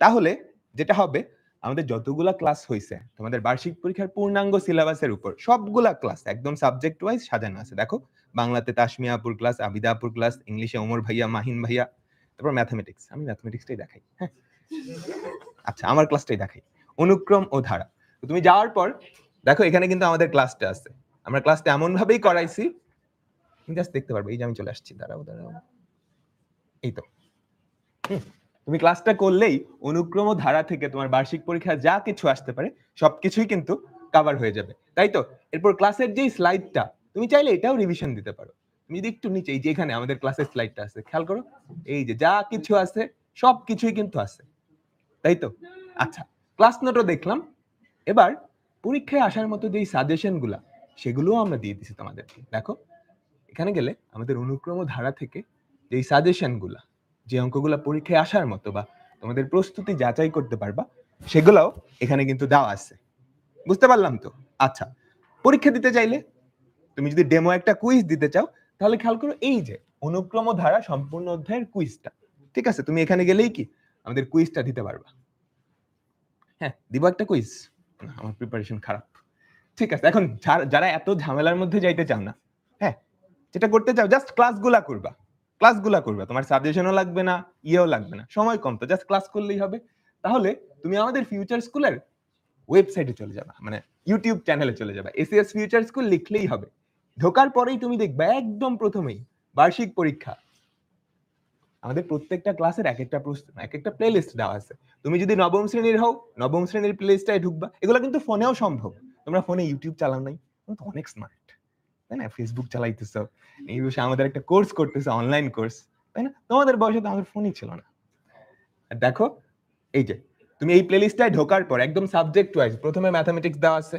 তাহলে যেটা হবে, আমাদের যতগুলা ক্লাস হয়েছে তোমাদের বার্ষিক পরীক্ষার পূর্ণাঙ্গ সিলেবাসের উপর সবগুলা ক্লাস একদম সাবজেক্ট ওয়াইজ সাজানো আছে। দেখো, বাংলাতে তাসমিয়া আপুর ক্লাস, আবিদা আপুর ক্লাস, ইংলিশে ওমর ভাইয়া, মাহিন ভাইয়া, তারপর ম্যাথমেটিক্স, আমি ম্যাথমেটিক্সটাই দেখাই। হ্যাঁ, আচ্ছা, আমার ক্লাসটাই দেখাই, অনুক্রম ও ধারা। তো তুমি যাওয়ার পর দেখো এখানে কিন্তু আমাদের ক্লাসটা আছে। আমরা ক্লাসটা এমন ভাবেই করাইছি, তুমি জাস্ট দেখতে পারবে। এই যে আমি চলে আসছি, দাঁড়াও দাঁড়াও, এই তো। তুমি ক্লাসটা করলেই অনুক্রম ও ধারা থেকে তোমার বার্ষিক পরীক্ষা যা কিছু আসতে পারে সবকিছুই কিন্তু কভার হয়ে যাবে, তাই তো? এরপর ক্লাসের যে স্লাইডটা তুমি চাইলে এটাও রিভিশন দিতে পারো। তুমি যদি একটু নিচে, এই যে এখানে আমাদের ক্লাসের স্লাইডটা আছে, খেয়াল করো, এই যে যা কিছু আছে সবকিছুই কিন্তু আছে, তাই তো? আচ্ছা, ক্লাস নোটও দেখলাম। এবার পরীক্ষায় আসার মতো যেই সাজেশন গুলা সেগুলোও আমরা দিয়ে দিছি তোমাদেরকে। দেখো, এখানে গেলে আমাদের অনুক্রম ও ধারা থেকে যেই সাজেশন গুলা, যে অঙ্কগুলা পরীক্ষায় আসার মতো বা তোমাদের প্রস্তুতি যাচাই করতে পারবা, সেগুলাও এখানে কিন্তু দেওয়া আছে। বুঝতে পারলাম তো? আচ্ছা, পরীক্ষা দিতে চাইলে তুমি যদি ডেমো একটা কুইজ দিতে চাও, তাহলে খেয়াল করো, এই যে অনুক্রম ও ধারা সম্পূর্ণ অধ্যায়ের কুইজটা, ঠিক আছে? তুমি এখানে গেলেই কি আমাদের কুইজটা দিতে পারবা। হ্যাঁ, দিব একটা কুইজ? আমার প্রিপারেশন খারাপ। ঠিক আছে, এখন যারা এত ঝামেলার মধ্যে যাইতে চাও না, হ্যাঁ, যেটা করতে চাও, জাস্ট ক্লাসগুলা করবা। তোমার সাজেশনও লাগবে না, ইয়েও লাগবে না, সময় কম, তো জাস্ট ক্লাস করলেই হবে। তাহলে তুমি আমাদের ফিউচার স্কুলের ওয়েবসাইটে চলে যাবা, মানে ইউটিউব চ্যানেলে চলে যাবা, এসিএস ফিউচার স্কুল লিখলেই হবে। ঢোকার পরেই তুমি দেখবা একদম প্রথমেই বার্ষিক পরীক্ষা। আমাদের প্রত্যেকটা ক্লাসের এক একটা প্লেলিস্ট দেওয়া আছে। তুমি যদি নবম শ্রেণীর হও, নবম শ্রেণীর প্লেলিস্টে ঢুকবা। এগুলো কিন্তু ফোনেও সম্ভব। তোমরা ফোনে ইউটিউব চালাও নাই, তুমি তো অনেক স্মার্ট, তাই না? ফেসবুক চালাইতেছো, এই বসে আমাদের একটা কোর্স করতেছো, অনলাইন কোর্স, তাই না? তোমাদের বয়সে তো আমাদের ফোনই ছিল না। দেখো, এই যে তুমি এই প্লেলিস্টটায় ঢোকার পর একদম সাবজেক্ট ওয়াইজ প্রথমে ম্যাথমেটিক্স দেওয়া আছে।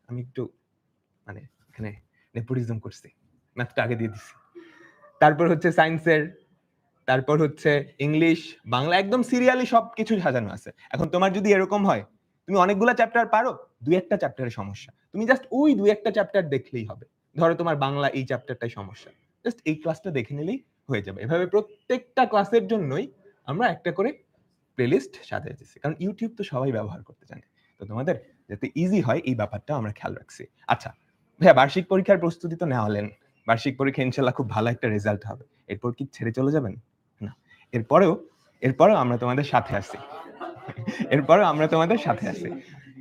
আমি একটু মানে এখানে নেপোটিজম করছি, ম্যাথটা আগে দিয়ে দিছি। তারপর হচ্ছে সায়েন্সের, তারপর হচ্ছে ইংলিশ, বাংলা, একদম সিরিয়ালি সবকিছু সাজানো আছে। এখন তোমার যদি এরকম হয়, তুমি অনেকগুলা চ্যাপ্টার পারো, দুই একটা চ্যাপ্টারের সমস্যা, তুমি জাস্ট ওই দুই একটা চ্যাপ্টার দেখলেই হবে। ধরো তোমার বাংলা এই চ্যাপ্টারটাই সমস্যা, জাস্ট এই ক্লাসটা দেখে নিলেই হয়ে যাবে। এভাবে প্রত্যেকটা ক্লাসের জন্যই আমরা একটা করে প্লেলিস্ট সাজিয়েছি, কারণ ইউটিউব তো সবাই ব্যবহার করতে জানে। তো তোমাদের যাতে ইজি হয় এই ব্যাপারটা আমরা খেয়াল রাখছি। আচ্ছা ভাইয়া, বার্ষিক পরীক্ষার প্রস্তুতি তো নেওয়ালেন, বার্ষিক পরীক্ষা ইনশাল্লাহ খুব ভালো একটা রেজাল্ট হবে, এরপর কি ছেড়ে চলে যাবেন? না, এরপরেও আমরা তোমাদের সাথে আছি।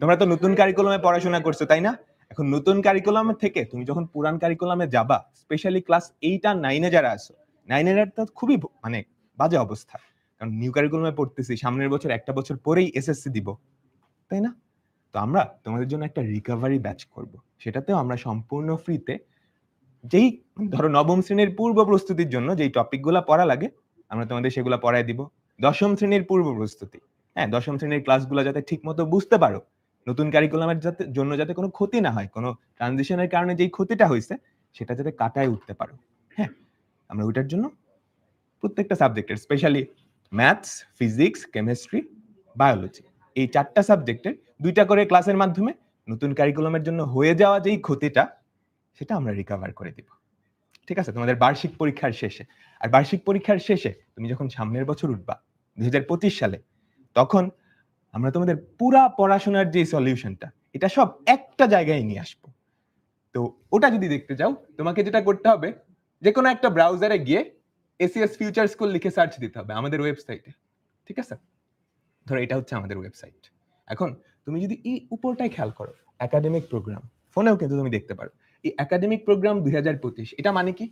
তোমরা তো নতুন কারিকুলামে পড়াশোনা করছো, তাই না? এখন নতুন কারিকুলাম থেকে তুমি যখন পুরান কারিকুলামে যাবা, স্পেশালি ক্লাস 8 আর 9 যারা আছো, 9 তো খুবই মানে বাজে অবস্থা, কারণ নিউ কারিকুলামে পড়তেছি, সামনের বছর একটা বছর পরেই এসএসসি দিব, তাই না? তো আমরা তোমাদের জন্য একটা রিকভারি ব্যাচ করব, সেটাতেও আমরা সম্পূর্ণ ফ্রিতে, যেই ধরো নবম শ্রেণীর পূর্ব প্রস্তুতির জন্য যেই টপিকগুলো পড়া লাগে আমরা তোমাদের সেগুলো পড়ায় দিব। দশম শ্রেণীর পূর্ব প্রস্তুতি, হ্যাঁ, দশম শ্রেণীর ক্লাসগুলো যাতে ঠিক মতো বুঝতে পারো, নতুন কারিকুলামের জন্য যাতে কোনো ক্ষতি না হয়, কোনো ট্রানজিশনের কারণে যেই ক্ষতিটা হয়েছে সেটা যাতে কাটায় উঠতে পারো। হ্যাঁ, আমরা ওইটার জন্য প্রত্যেকটা সাবজেক্টের, specially maths, physics, chemistry, biology, এই 4টা সাবজেক্টের 2টা করে ক্লাসের মাধ্যমে নতুন কারিকুলামের জন্য হয়ে যাওয়া যেই ক্ষতিটা সেটা আমরা রিকভার করে দিব। ঠিক আছে, তোমাদের বার্ষিক পরীক্ষার শেষে। আর বার্ষিক পরীক্ষার শেষে তুমি যখন সামনের বছর উঠবা 2025 সালে, তখন আমরা তোমাদের পুরা পড়াশোনার যে সলিউশনটা, এটা সব একটা জায়গায় নিয়ে আসবো। তো ওটা যদি দেখতে চাও, তোমাকে যেটা করতে হবে, যে কোনো একটা ব্রাউজারে গিয়ে এসিএস ফিউচার স্কুল লিখে সার্চ দিতে হবে আমাদের ওয়েবসাইটে। ঠিক আছে, ধরো এটা হচ্ছে আমাদের ওয়েবসাইট। এখন তুমি যদি এই উপরটায় খেয়াল করো, একাডেমিক প্রোগ্রাম, ফোনেও কিন্তু তুমি দেখতে পারো এই একাডেমিক প্রোগ্রাম 2025, এটা মানে কি?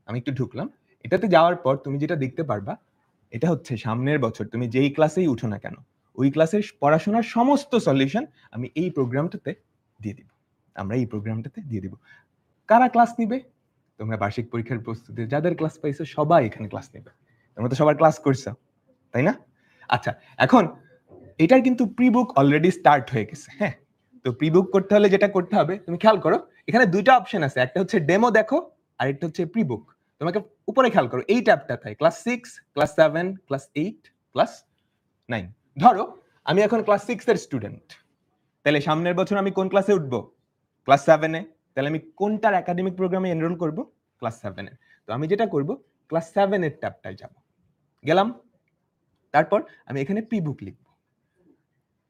আমি একটু ঢুকলাম, এটাতে যাওয়ার পর তুমি যেটা দেখতে পারবা, এটা হচ্ছে সামনের বছর তুমি যেই ক্লাসেই উঠো না কেন, ওই ক্লাসের পড়াশোনার সমস্ত সলিউশন আমি এই প্রোগ্রামটাতে দিয়ে দিব। আমরা এই প্রোগ্রামটাতে দিয়ে দিব। কারা ক্লাস নিবে? তোমরা বার্ষিক পরীক্ষার প্রস্তুতি যাদের ক্লাস পাইছো সবাই এখানে ক্লাস নেবে। তোমরা তো সবার ক্লাস করছো, তাই না? আচ্ছা, এখন এটার কিন্তু প্রি বুক অলরেডি স্টার্ট হয়ে গেছে। হ্যাঁ, তো প্রি বুক করতে হলে যেটা করতে হবে, তুমি খেয়াল করো, এখানে দুইটা অপশন আছে, একটা হচ্ছে ডেমো দেখো, আর একটা হচ্ছে প্রি বুক। তোমাকে উপরে খেয়াল করো, এই ট্যাবটাতে ক্লাস 6, ক্লাস 7, ক্লাস 8, ক্লাস 9। ধরো আমি এখন ক্লাস 6 এর স্টুডেন্ট, তাহলে সামনের বছর আমি কোন ক্লাসে উঠবো? ক্লাস 7 এ। তাহলে আমি কোনটার একাডেমিক প্রোগ্রামে এনরোল করব? ক্লাস 7 এ। তো আমি যেটা করব, ক্লাস 7 এর ট্যাবটায় যাব, গেলাম, তারপর আমি এখানে প্রি বুক লিখব।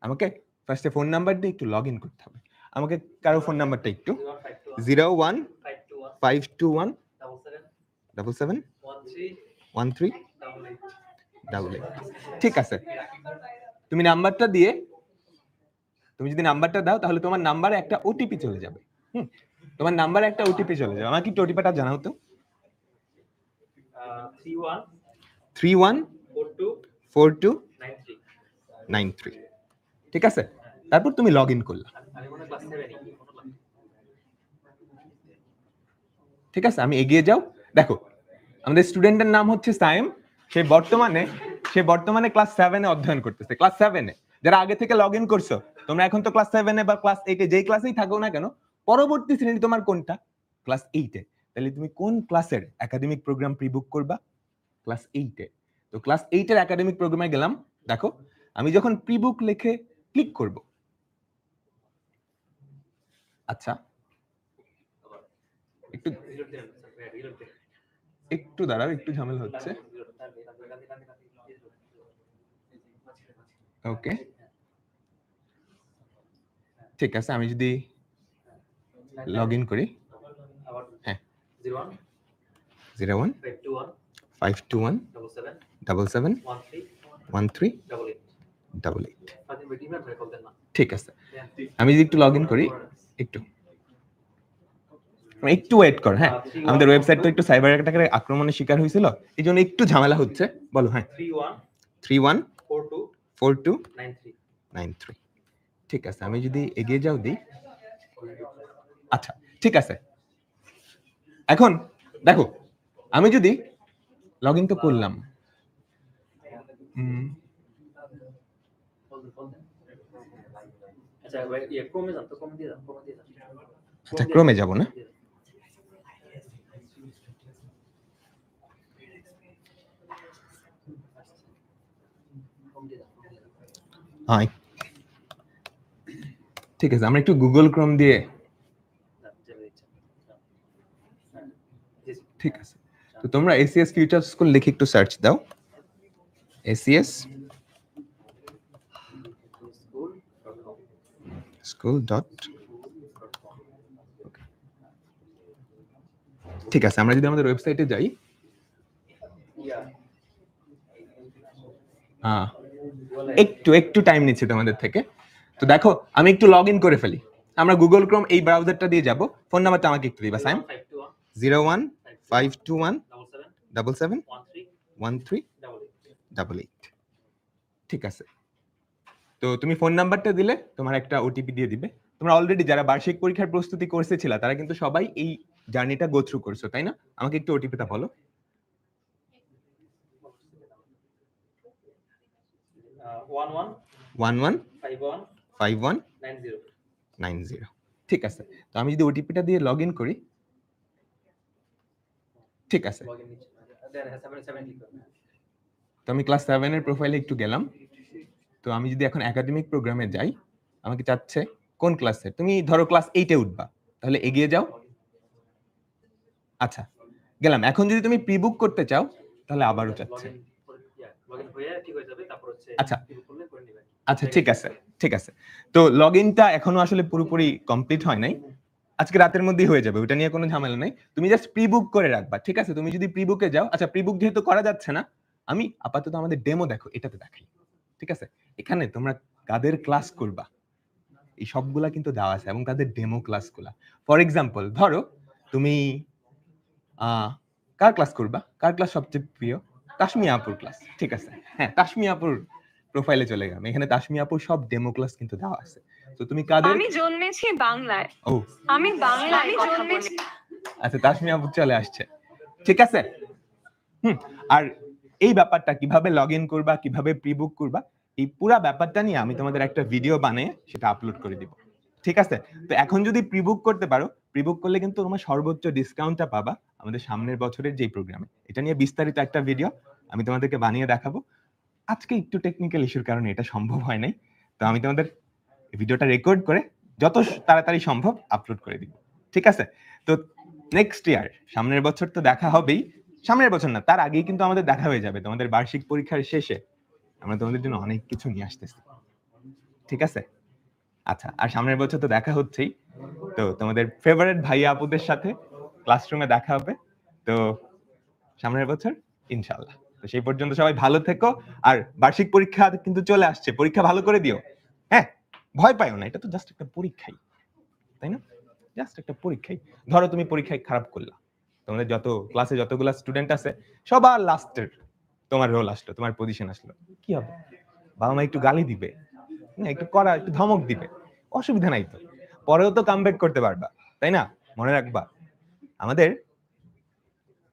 আমাকে ফার্স্টে ফোন নাম্বার দিয়ে একটু লগ ইন করতে হবে। আমাকে কারো ফোন নাম্বারটা একটু 015221771388। ঠিক আছে, তুমি নাম্বারটা দিয়ে, তুমি যদি নাম্বারটা দাও তাহলে তোমার নাম্বারে একটা ওটিপি চলে যাবে। তোমার নাম্বারে একটা ওটিপি চলে যাবে। আমাকে একটু ওটিপিটা জানাও তো। 314243। ঠিক আছে, তারপর তুমি লগ ইন করলা। ঠিক আছে, আমি এগিয়ে যাও। দেখো আমাদের স্টুডেন্টের নাম হচ্ছে সায়েম। সে বর্তমানে ক্লাস 7 এ অধ্যয়ন করতেছে। ক্লাস 7 এ যারা আগে থেকে লগ ইন করছো, তোমরা এখন তো ক্লাস 7 এ বা ক্লাস 8 এ যেই ক্লাসেই থাকো না কেন, পরবর্তী শ্রেণী তোমার কোনটা? ক্লাস 8 এ। তাহলে তুমি কোন ক্লাসের একাডেমিক প্রোগ্রাম প্রি-বুক করবা? ক্লাস 8 এ। তো ক্লাস 8 এর একাডেমিক প্রোগ্রামে গেলাম। দেখো আমি যখন প্রি-বুক লিখে ক্লিক করব, আচ্ছা একটু দাঁড়াও, একটু ঝামেলা হচ্ছে। ওকে, ঠিক আছে, আমি যদি লগ ইন করি, হ্যাঁ 015217771388। ঠিক আছে, আমি যদি একটু লগ ইন করি, একটু ওয়েট কর। হ্যাঁ, আমাদের ওয়েবসাইট তো একটু সাইবার অ্যাটাকের আক্রমণের শিকার হয়েছিল, এই জন্য একটু ঝামেলা হচ্ছে। বলো। হ্যাঁ 314293। ঠিক আছে, আমি যদি এগিয়ে যাও দিই। আচ্ছা ঠিক আছে, এখন দেখো আমি যদি লগ ইন তো করলাম, আচ্ছা ক্রমে যাব না, ঠিক আছে, আমরা একটু গুগল ক্রোম দিয়ে, ঠিক আছে। তো তোমরা ACS ফিউচার স্কুল লিখে একটু সার্চ দাও। ACS স্কুল ডট, ঠিক আছে। আমরা যদি আমাদের ওয়েবসাইটে যাই, একটু টাইম নিচ্ছে তোমাদের থেকে। তো দেখো আমি একটু লগ ইন করে ফেলি। আমরা গুগল ক্রোম এই ব্রাউজারটা দিয়ে যাব। ফোন নাম্বারটা আমাকে একটু দিবা সাইম। 01521771388। ঠিক আছে, তো তুমি ফোন নাম্বারটা দিলে তোমার একটা ওটিপি দিয়ে দিবে। তোমরা অলরেডি যারা বার্ষিক পরীক্ষার প্রস্তুতি করতেছিল তারা কিন্তু সবাই এই জার্নিটা গো থ্রু করছো, তাই না? আমাকে একটু ওটিপিটা বলো। 11515190। ঠিক আছে, তো আমি যদি ওটিপিটা দিয়ে লগ ইন করি, ঠিক আছে, তো আমি ক্লাস 7 এর প্রোফাইলে একটু গেলাম। তো আমি যদি এখন একাডেমিক প্রোগ্রামে যাই, আমাকে চাচ্ছে কোন ক্লাসে, তুমি ধরো ক্লাস 8 এ উঠবা, তাহলে এগিয়ে যাও। আচ্ছা গেলাম। এখন যদি তুমি প্রি-বুক করতে চাও তাহলে আবারও চাচ্ছে। আচ্ছা ঠিক আছে। তো লগ ইনটা এখনো আসলে পুরোপুরি কমপ্লিট হয় নাই, আজকে রাতের মধ্যেই হয়ে যাবে, ওটা নিয়ে কোনো ঝামেলা নাই। তুমি জাস্ট প্রি-বুক করে রাখবা, ঠিক আছে? তুমি যদি প্রি-বুকে যাও, আচ্ছা প্রি-বুক যেহেতু করা যাচ্ছে না, আমি আপাতত আমাদের ডেমো দেখো এটাতে দেখাই। ঠিক আছে, এখানে তোমরা কাদের ক্লাস করবা এই সবগুলা কিন্তু দেওয়া আছে এবং তাদের ডেমো ক্লাসগুলা। ফর এক্সাম্পল ধরো তুমি কার ক্লাস করবা, কার ক্লাস সবচেয়ে প্রিয়? তাসমিয়া আপুর ক্লাস। ঠিক আছে, হ্যাঁ তাসমিয়া আপুর প্রোফাইলে চলে গেলাম। এখানে তাসমিয়া আপুর সব ডেমো ক্লাস কিন্তু দেওয়া আছে। তো তুমি কাদের? আমি জন্মেছি বাংলায়। ও আমি বাংলায় কথা বলি। আচ্ছা তাসমিয়া আপু চলে আসছে, ঠিক আছে। আর এই ব্যাপারটা কিভাবে লগ ইন করবা, কিভাবে প্রি-বুক করবা, এই পুরো ব্যাপারটা নিয়ে আমি তোমাদের একটা ভিডিও বানিয়ে সেটা আপলোড করে দিব, ঠিক আছে? তো এখন যদি প্রি-বুক করতে পারো, প্রি-বুক করলে কিন্তু তোমরা সর্বোচ্চ ডিসকাউন্টটা পাবা আমাদের সামনের বছরের যে প্রোগ্রামে। এটা নিয়ে বিস্তারিত একটা ভিডিও আমি তোমাদেরকে বানিয়ে দেখাবো। আজকে একটু টেকনিক্যাল ইস্যুর কারণে এটা সম্ভব হয় নাই, তো আমি তোমাদের ভিডিওটা রেকর্ড করে যত তাড়াতাড়ি সম্ভব আপলোড করে দিব, ঠিক আছে? তো নেক্সট ইয়ার, সামনের বছর তো দেখা হবেই, সামনের বছর না তার আগেই কিন্তু আমাদের দেখা হয়ে যাবে। তোমাদের বার্ষিক পরীক্ষার শেষে আমরা তোমাদের জন্য অনেক কিছু নিয়ে আসতেছি, ঠিক ঠিক আছে? আচ্ছা, আর সামনের বছর তো দেখা হচ্ছেই। তো তোমাদের ফেভারিট ভাইয়া আপুদের সাথে ক্লাসরুমে দেখা হবে। তো সামনের বছর ইনশাআল্লাহ। তো সেই পর্যন্ত সবাই ভালো থেকো। আর বার্ষিক পরীক্ষা কিন্তু চলে আসছে। পরীক্ষা ভালো করে দিও। হ্যাঁ? ভয় পাইও না। এটা তো জাস্ট একটা পরীক্ষাই। তাই না? জাস্ট একটা পরীক্ষাই। ধরো তুমি পরীক্ষায় খারাপ করলা। তোমাদের যত ক্লাসে যতগুলা স্টুডেন্ট আছে সবার লাস্টের তোমার রোল আসলো, তোমার পজিশন আসলো। কি হবে? বাবা মা একটু গালি দিবে। না, একটু করা, একটু ধমক দিবে। অসুবিধা নাই তো। পরেও তো কামব্যাক করতে পারবা। তাই না? মনে রাখবা। আমাদের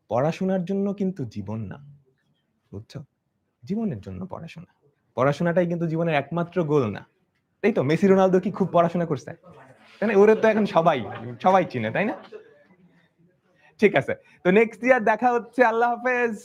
পড়াশোনার জন্য কিন্তু জীবন না। বুঝছো? জীবনের জন্য পড়াশোনা। পড়াশোনাটাই কিন্তু জীবনের একমাত্র গোল না। তাই তো? মেসি রোনালদো কি খুব পড়াশোনা করছে? তাই না? ওরে তো এখন সবাই চিনে, তাই না? ঠিক আছে। তো নেক্সট ইয়ার দেখা হচ্ছে। আল্লাহ হাফেজ।